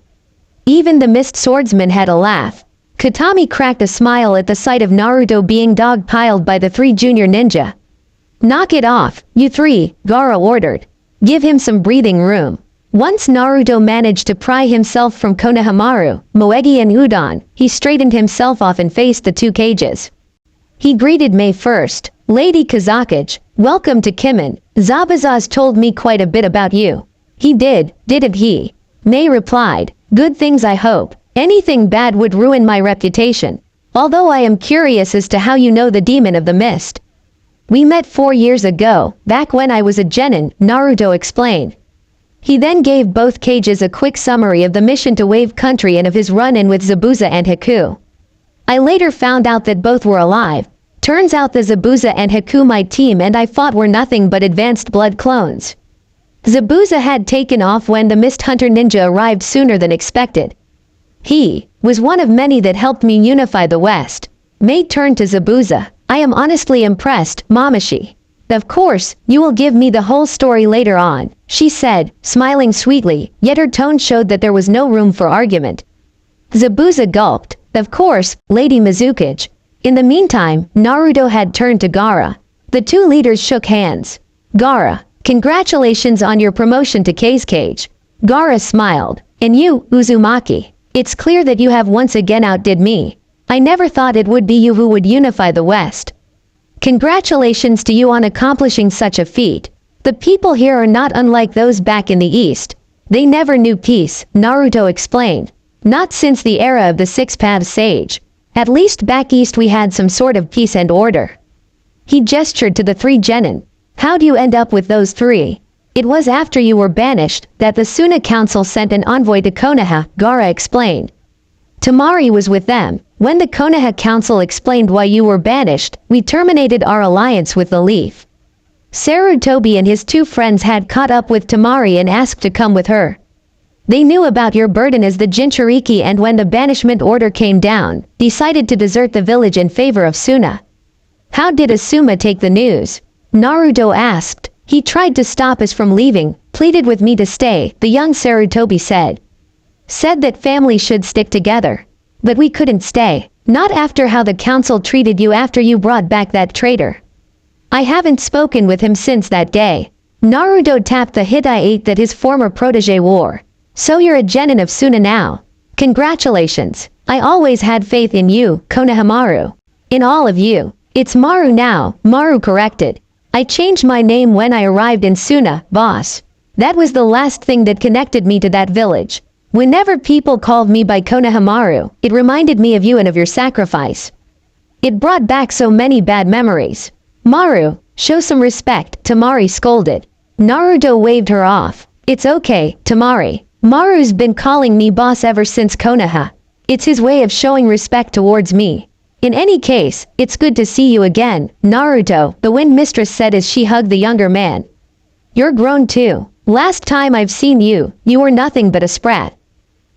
Even the mist swordsman had a laugh. Katami cracked a smile at the sight of Naruto being dog-piled by the 3 junior ninja. "Knock it off, you 3, Gaara ordered. Give him some breathing room." Once Naruto managed to pry himself from Konohamaru, Moegi and Udon, he straightened himself off and faced the 2 cages. He greeted May first. "Lady Kazakage, welcome to Kimen. Zabazaz told me quite a bit about you." "He did, didn't he?" May replied. "Good things I hope. Anything bad would ruin my reputation. Although I am curious as to how you know the demon of the mist." "We met 4 years ago, back when I was a genin," Naruto explained. He then gave both cages a quick summary of the mission to Wave Country and of his run-in with Zabuza and Haku. "I later found out that both were alive. Turns out the Zabuza and Haku my team and I fought were nothing but advanced blood clones. Zabuza had taken off when the Mist Hunter ninja arrived sooner than expected. He was one of many that helped me unify the West." May turned to Zabuza. "I am honestly impressed, Mamashi. Of course, you will give me the whole story later on," she said, smiling sweetly, yet her tone showed that there was no room for argument. Zabuza gulped. "Of course, Lady Mizukage." In the meantime, Naruto had turned to Gaara. The 2 leaders shook hands. "Gaara, congratulations on your promotion to Cage." Gaara smiled. "And you, Uzumaki. It's clear that you have once again outdid me. I never thought it would be you who would unify the West. Congratulations to you on accomplishing such a feat. The people here are not unlike those back in the East. They never knew peace," Naruto explained. "Not since the era of the 6 Paths Sage. At least back east we had some sort of peace and order." He gestured to the 3 genin. "How do you end up with those 3? "It was after you were banished that the Suna Council sent an envoy to Konoha," Gaara explained. "Tamari was with them. When the Konoha Council explained why you were banished, we terminated our alliance with the Leaf. Sarutobi and his 2 friends had caught up with Tamari and asked to come with her. They knew about your burden as the Jinchuriki and when the banishment order came down, decided to desert the village in favor of Suna." "How did Asuma take the news?" Naruto asked. "He tried to stop us from leaving, pleaded with me to stay," the young Sarutobi said. "Said that family should stick together. But we couldn't stay. Not after how the council treated you after you brought back that traitor. I haven't spoken with him since that day." Naruto tapped the Hittite that his former protege wore. "So you're a genin of Suna now. Congratulations. I always had faith in you, Konohamaru. In all of you. It's Maru now," Maru corrected. "I changed my name when I arrived in Suna, boss. That was the last thing that connected me to that village. Whenever people called me by Konohamaru, it reminded me of you and of your sacrifice. It brought back so many bad memories." "Maru, show some respect," Tamari scolded. Naruto waved her off. "It's okay, Tamari. Maru's been calling me boss ever since Konoha. It's his way of showing respect towards me. In any case, it's good to see you again, Naruto," the Wind Mistress said as she hugged the younger man. "You're grown too. Last time I've seen you, you were nothing but a sprat."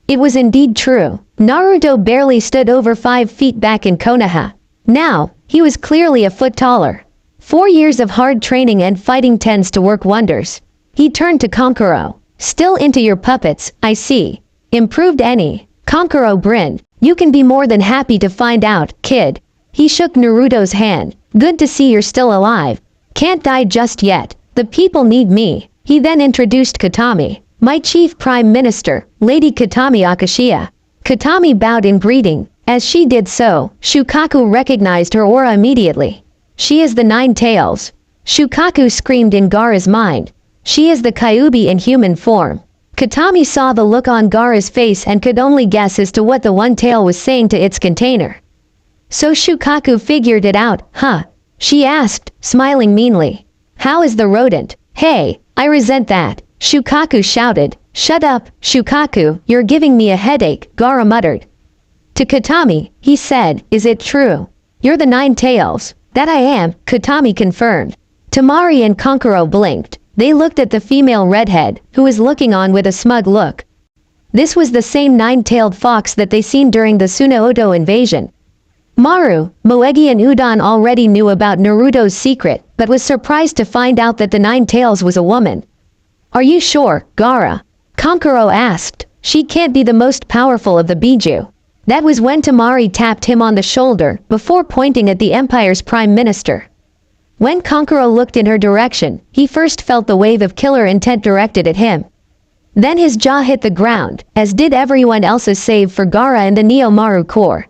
It was indeed true. Naruto barely stood over 5 feet back in Konoha. Now, he was clearly a foot taller. 4 years of hard training and fighting tends to work wonders. He turned to Kankuro. "Still into your puppets, I see. Improved any?" Kankuro grinned. "You can be more than happy to find out, kid." He shook Naruto's hand. "Good to see you're still alive. Can't die just yet. The people need me." He then introduced Katami. "My chief prime minister, Lady Katami Akashiya." Katami bowed in greeting. As she did so, Shukaku recognized her aura immediately. "She is the 9 Tails." Shukaku screamed in Gaara's mind. "She is the Kyuubi in human form." Katami saw the look on Gaara's face and could only guess as to what the 1 tail was saying to its container. So Shukaku figured it out, "Huh?" she asked, smiling meanly. "How is the rodent?" "Hey, I resent that." Shukaku shouted. "Shut up, Shukaku, you're giving me a headache," Gaara muttered. To Katami, he said, "Is it true? You're the Nine Tails." "That I am," Katami confirmed. Temari and Kankuro blinked. They looked at the female redhead, who was looking on with a smug look. This was the same nine-tailed fox that they seen during the Tsunodo invasion. Maru, Moegi and Udon already knew about Naruto's secret, but was surprised to find out that the Nine Tails was a woman. "Are you sure, Gaara?" Kankuro asked. "She can't be the most powerful of the Biju." That was when Temari tapped him on the shoulder, before pointing at the Empire's Prime Minister. When Kankuro looked in her direction, he first felt the wave of killer intent directed at him. Then his jaw hit the ground, as did everyone else's save for Gaara and the Neo-Maru Corps.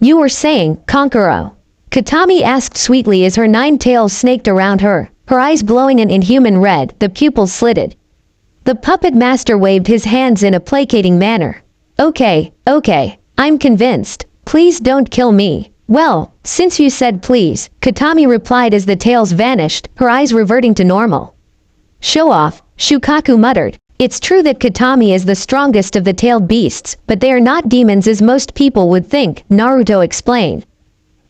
"You were saying, Kankuro?" Katami asked sweetly as her nine tails snaked around her, her eyes glowing an inhuman red, the pupils slitted. The puppet master waved his hands in a placating manner. Okay, I'm convinced. Please don't kill me." "Well, since you said please," Katami replied as the tails vanished, her eyes reverting to normal. "Show off," Shukaku muttered. It's true that Katami is the strongest of the tailed beasts, but they are not demons as most people would think, Naruto explained.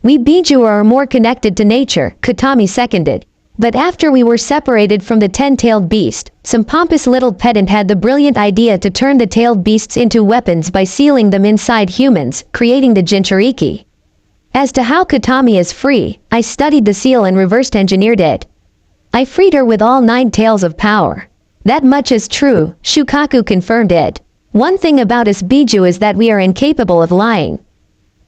"We Biju are more connected to nature," Katami seconded. "But after we were separated from the 10-tailed beast, some pompous little pedant had the brilliant idea to turn the tailed beasts into weapons by sealing them inside humans, creating the Jinchuriki. As to how Katami is free, I studied the seal and reversed engineered it. I freed her with all 9 tails of power." "That much is true," Shukaku confirmed it. "One thing about us Biju is that we are incapable of lying."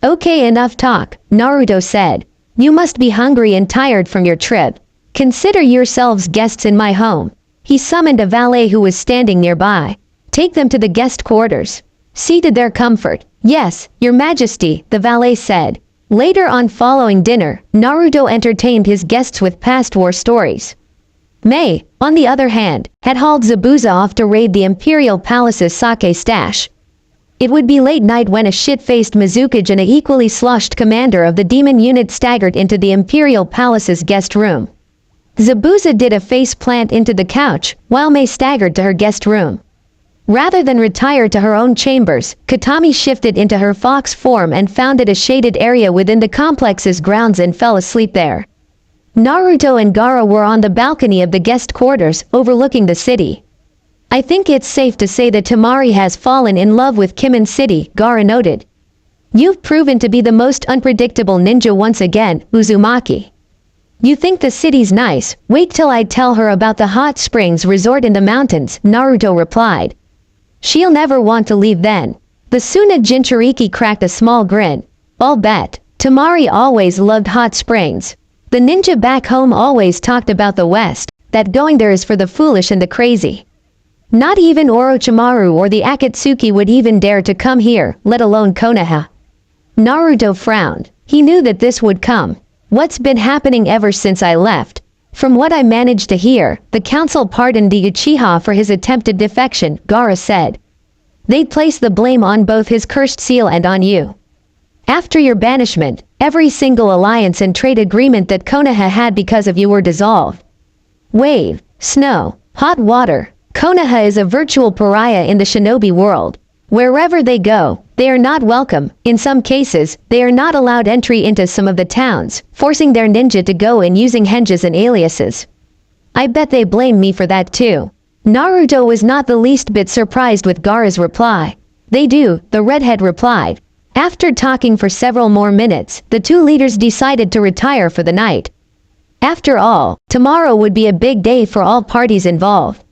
"Okay, enough talk," Naruto said. "You must be hungry and tired from your trip. Consider yourselves guests in my home." He summoned a valet who was standing nearby. "Take them to the guest quarters. See to their comfort." "Yes, your majesty," the valet said. Later on following dinner, Naruto entertained his guests with past war stories. May, on the other hand, had hauled Zabuza off to raid the Imperial Palace's sake stash. It would be late night when a shit-faced Mizukage and a equally sloshed commander of the demon unit staggered into the Imperial Palace's guest room. Zabuza did a face plant into the couch, while May staggered to her guest room. Rather than retire to her own chambers, Katami shifted into her fox form and found it a shaded area within the complex's grounds and fell asleep there. Naruto and Gaara were on the balcony of the guest quarters, overlooking the city. "I think it's safe to say that Temari has fallen in love with Kimin City," Gaara noted. "You've proven to be the most unpredictable ninja once again, Uzumaki. You think the city's nice, wait till I tell her about the hot springs resort in the mountains," Naruto replied. "She'll never want to leave then." The Suna Jinchuriki cracked a small grin. "I'll bet. Temari always loved hot springs. The ninja back home always talked about the West, that going there is for the foolish and the crazy. Not even Orochimaru or the Akatsuki would even dare to come here, let alone Konoha." Naruto frowned. He knew that this would come. "What's been happening ever since I left? From what I managed to hear, the council pardoned the Uchiha for his attempted defection," Gaara said. "They place the blame on both his cursed seal and on you. After your banishment, every single alliance and trade agreement that Konoha had because of you were dissolved. Wave, snow, hot water. Konoha is a virtual pariah in the shinobi world. Wherever they go, they are not welcome. In some cases, they are not allowed entry into some of the towns, forcing their ninja to go in using henjas and aliases. I bet they blame me for that too." Naruto was not the least bit surprised with Gaara's reply. "They do," the redhead replied. After talking for several more minutes, the two leaders decided to retire for the night. After all, tomorrow would be a big day for all parties involved.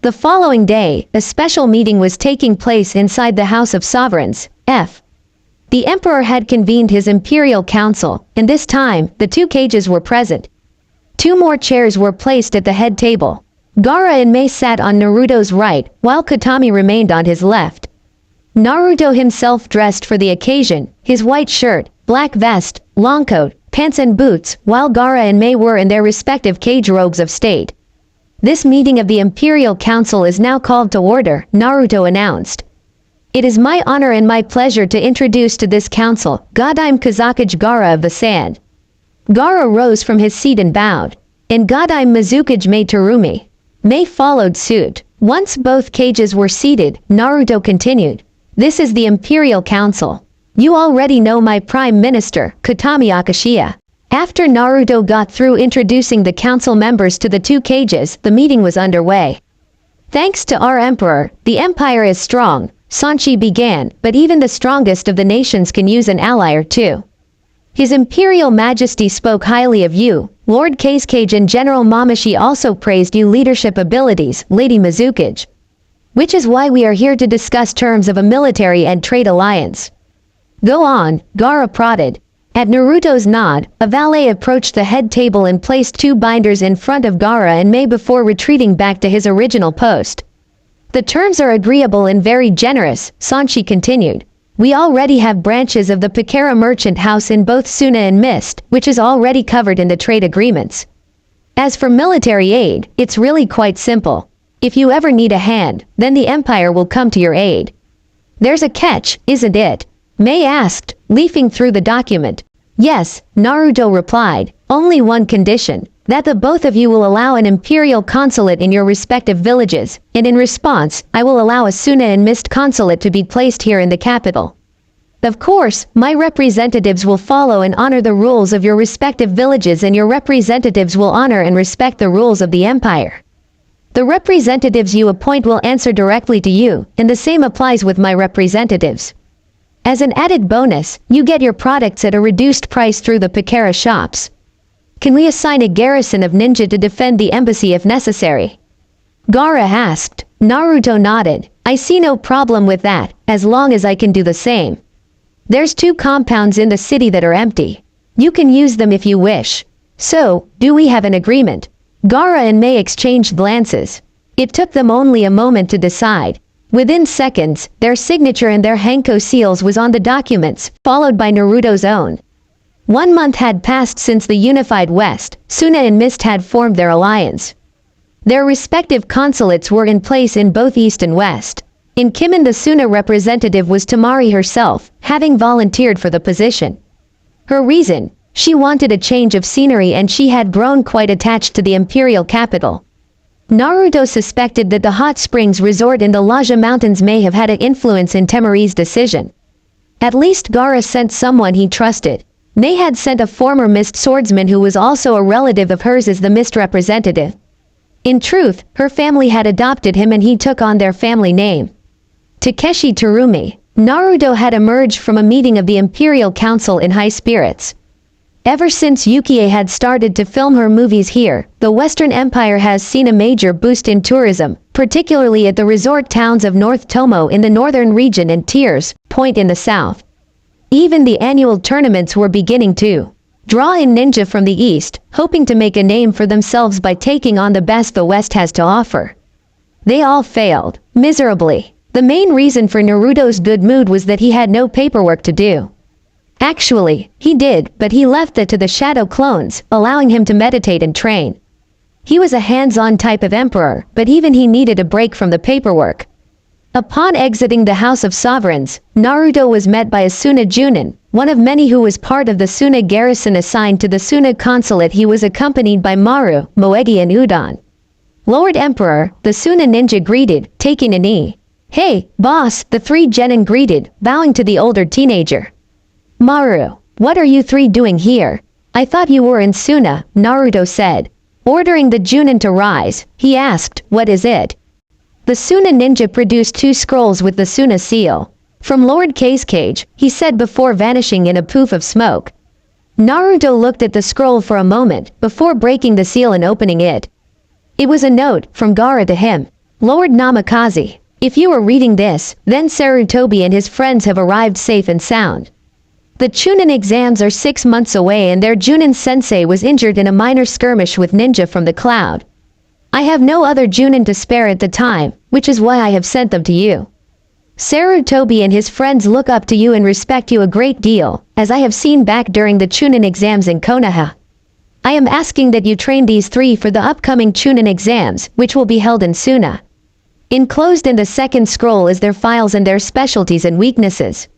The following day, a special meeting was taking place inside the House of Sovereigns, F. The Emperor had convened his Imperial Council, and this time, the two cages were present. 2 more chairs were placed at the head table. Gaara and Mei sat on Naruto's right, while Katami remained on his left. Naruto himself dressed for the occasion, his white shirt, black vest, long coat, pants and boots, while Gaara and Mei were in their respective cage robes of state. "This meeting of the Imperial Council is now called to order," Naruto announced. "It is my honor and my pleasure to introduce to this council, Godime Kazakage Gaara of the Sand." Gaara rose from his seat and bowed. "And Godime Mizukage Mei Terumi." Mei followed suit. Once both cages were seated, Naruto continued. This is the Imperial Council. You already know my Prime Minister, Kotami Akashiya. After Naruto got through introducing the council members to the two cages, the meeting was underway. Thanks to our Emperor, the Empire is strong, Sanshi began, but even the strongest of the nations can use an ally or two. His Imperial Majesty spoke highly of you, Lord Casecage, and General Mamashi also praised your leadership abilities, Lady Mizukage. Which is why we are here to discuss terms of a military and trade alliance. Go on, Gaara prodded. At Naruto's nod, a valet approached the head table and placed two binders in front of Gaara and Mei before retreating back to his original post. The terms are agreeable and very generous, Sanshi continued. We already have branches of the Pikera merchant house in both Suna and Mist, which is already covered in the trade agreements. As for military aid, it's really quite simple. If you ever need a hand, then the Empire will come to your aid. There's a catch, isn't it? Mei asked, leafing through the document. Yes, Naruto replied, only one condition, that the both of you will allow an imperial consulate in your respective villages, and in response, I will allow a Suna and Mist consulate to be placed here in the capital. Of course, my representatives will follow and honor the rules of your respective villages, and your representatives will honor and respect the rules of the Empire. The representatives you appoint will answer directly to you, and the same applies with my representatives. As an added bonus, you get your products at a reduced price through the Pikera shops. Can we assign a garrison of ninja to defend the embassy if necessary? Gaara asked. Naruto nodded. I see no problem with that, as long as I can do the same. There's 2 compounds in the city that are empty. You can use them if you wish. So, do we have an agreement? Gaara and Mei exchanged glances. It took them only a moment to decide. Within seconds, their signature and their Hanko seals was on the documents, followed by Naruto's own. 1 month had passed since the unified West, Suna and Mist had formed their alliance. Their respective consulates were in place in both East and West. In Kimen, the Suna representative was Temari herself, having volunteered for the position. Her reason? She wanted a change of scenery and she had grown quite attached to the imperial capital. Naruto suspected that the hot springs resort in the Laja Mountains may have had an influence in Temari's decision. At least Gaara sent someone he trusted. Mei had sent a former Mist swordsman who was also a relative of hers as the Mist representative. In truth, her family had adopted him and he took on their family name. Takeshi Terumi. Naruto had emerged from a meeting of the Imperial Council in high spirits. Ever since Yukie had started to film her movies here, the Western Empire has seen a major boost in tourism, particularly at the resort towns of North Tomo in the northern region and Tears Point in the south. Even the annual tournaments were beginning to draw in ninja from the east, hoping to make a name for themselves by taking on the best the West has to offer. They all failed, miserably. The main reason for Naruto's good mood was that he had no paperwork to do. Actually, he did, but he left that to the shadow clones, allowing him to meditate and train. He was a hands-on type of emperor, but even he needed a break from the paperwork. Upon exiting the House of Sovereigns, Naruto was met by a Suna Junin, one of many who was part of the Suna garrison assigned to the Suna consulate. He was accompanied by Maru, Moegi and Udon. Lord Emperor, the Suna ninja greeted, taking a knee. Hey, boss, the 3 genin greeted, bowing to the older teenager. Maru, what are you 3 doing here? I thought you were in Suna, Naruto said. Ordering the Junin to rise, he asked, what is it? The Suna ninja produced 2 scrolls with the Suna seal. From Lord Casecage, he said before vanishing in a poof of smoke. Naruto looked at the scroll for a moment, before breaking the seal and opening it. It was a note, from Gaara to him. Lord Namikaze, if you are reading this, then Sarutobi and his friends have arrived safe and sound. The Chunin exams are 6 months away and their Junin sensei was injured in a minor skirmish with ninja from the cloud. I have no other Junin to spare at the time, which is why I have sent them to you. Sarutobi and his friends look up to you and respect you a great deal, as I have seen back during the Chunin exams in Konoha. I am asking that you train these 3 for the upcoming Chunin exams, which will be held in Suna. Enclosed in the second scroll is their files and their specialties and weaknesses.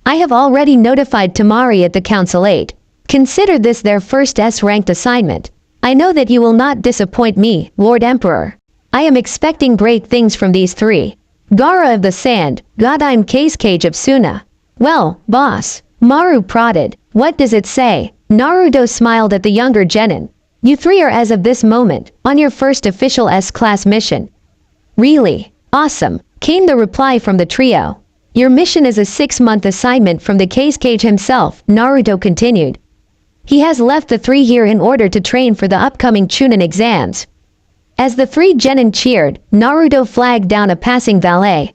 I have already notified Temari at the Councilate. Consider this their first S-ranked assignment. I know that you will not disappoint me, Lord Emperor. I am expecting great things from these three. Gaara of the Sand, Godime Cage of Suna. Well, boss. Maru prodded. What does it say? Naruto smiled at the younger genin. You three are as of this moment, on your first official S-class mission. Really? Awesome, came the reply from the trio. Your mission is a 6-month assignment from the Cage himself, Naruto continued. He has left the three here in order to train for the upcoming Chunin exams. As the three genin cheered, Naruto flagged down a passing valet.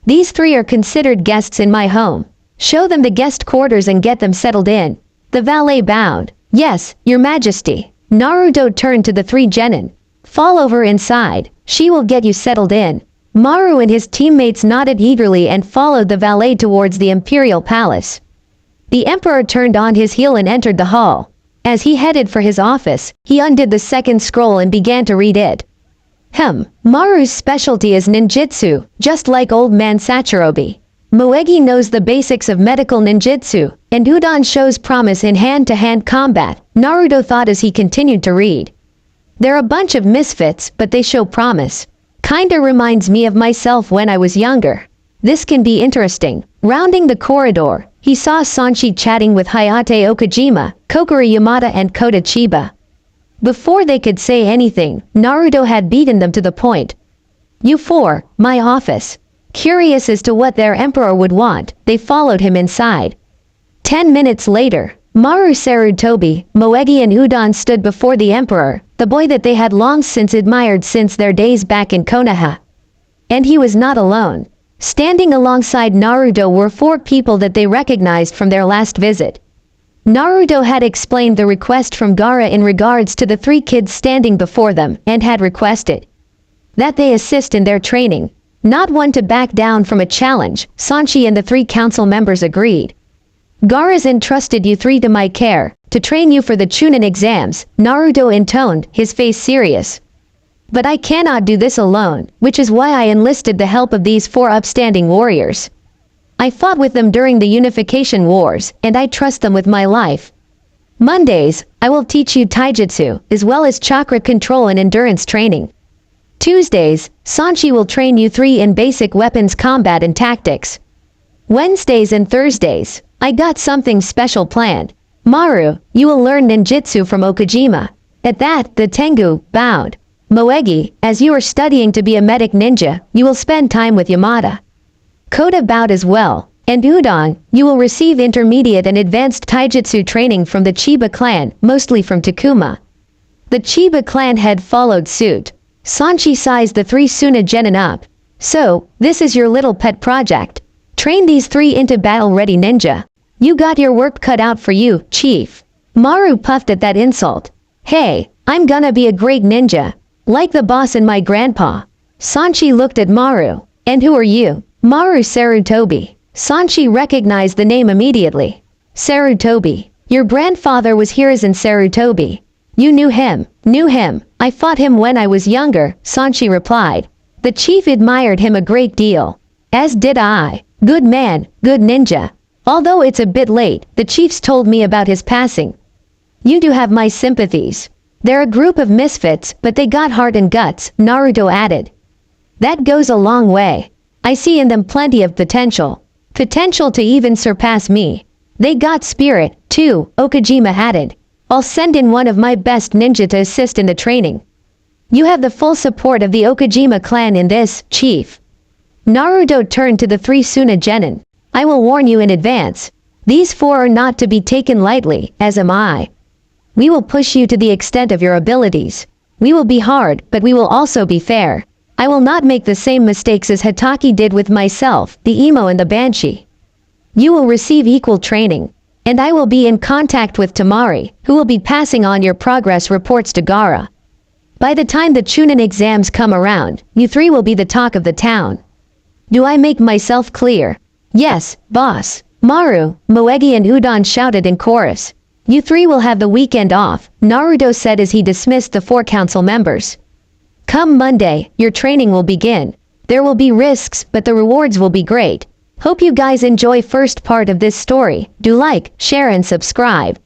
These three are considered guests in my home. Show them the guest quarters and get them settled in. The valet bowed. Yes, your majesty. Naruto turned to the three genin. Fall over inside. She will get you settled in. Maru and his teammates nodded eagerly and followed the valet towards the imperial palace. The emperor turned on his heel and entered the hall. As he headed for his office, he undid the second scroll and began to read it. Maru's specialty is ninjutsu, just like old man Sachirobe. Moegi knows the basics of medical ninjutsu, and Udon shows promise in hand-to-hand combat, Naruto thought as he continued to read. They're a bunch of misfits, but they show promise. Kinda reminds me of myself when I was younger. This can be interesting. Rounding the corridor, he saw Sanshi chatting with Hayate Okajima, Kokoro Yamada and Kota Chiba. Before they could say anything, Naruto had beaten them to the point. You four, my office. Curious as to what their emperor would want, they followed him inside. 10 minutes later, Maru Sarutobi, Moegi and Udon stood before the emperor, the boy that they had long since admired since their days back in Konoha. And he was not alone. Standing alongside Naruto were 4 people that they recognized from their last visit. Naruto had explained the request from Gaara in regards to the 3 kids standing before them and had requested that they assist in their training. Not one to back down from a challenge, Sanshi and the 3 council members agreed. Gaara's entrusted you 3 to my care, to train you for the Chunin exams, Naruto intoned, his face serious. But I cannot do this alone, which is why I enlisted the help of these 4 upstanding warriors. I fought with them during the Unification Wars, and I trust them with my life. Mondays, I will teach you taijutsu, as well as chakra control and endurance training. Tuesdays, Sanshi will train you 3 in basic weapons combat and tactics. Wednesdays and Thursdays, I got something special planned. Maru, you will learn ninjutsu from Okajima. At that, the Tengu bowed. Moegi, as you are studying to be a medic ninja, you will spend time with Yamada. Kota bowed as well. And Udon, you will receive intermediate and advanced taijutsu training from the Chiba clan, mostly from Takuma. The Chiba clan had followed suit. Sanshi sized the 3 Suna genin up. So, this is your little pet project. Train these 3 into battle-ready ninja. You got your work cut out for you, chief. Maru puffed at that insult. Hey, I'm gonna be a great ninja. Like the boss and my grandpa. Sanshi looked at Maru. And who are you? Maru Sarutobi. Sanshi recognized the name immediately. Sarutobi. Your grandfather was Hiruzen Sarutobi. You knew him. Knew him. I fought him when I was younger, Sanshi replied. The chief admired him a great deal. As did I. Good man, good ninja. Although it's a bit late, the chiefs told me about his passing. You do have my sympathies. They're a group of misfits, but they got heart and guts, Naruto added. That goes a long way. I see in them plenty of potential. Potential to even surpass me. They got spirit, too, Okajima added. I'll send in one of my best ninja to assist in the training. You have the full support of the Okajima clan in this, chief. Naruto turned to the 3 Suna genin. I will warn you in advance. These 4 are not to be taken lightly, as am I. We will push you to the extent of your abilities. We will be hard, but we will also be fair. I will not make the same mistakes as Hataki did with myself, the emo and the banshee. You will receive equal training. And I will be in contact with Tamari, who will be passing on your progress reports to Gaara. By the time the Chunin exams come around, you 3 will be the talk of the town. Do I make myself clear? Yes, boss. Maru, Moegi and Udon shouted in chorus. You 3 will have the weekend off, Naruto said as he dismissed the 4 council members. Come Monday, your training will begin. There will be risks, but the rewards will be great. Hope you guys enjoy first part of this story. Do like, share and subscribe.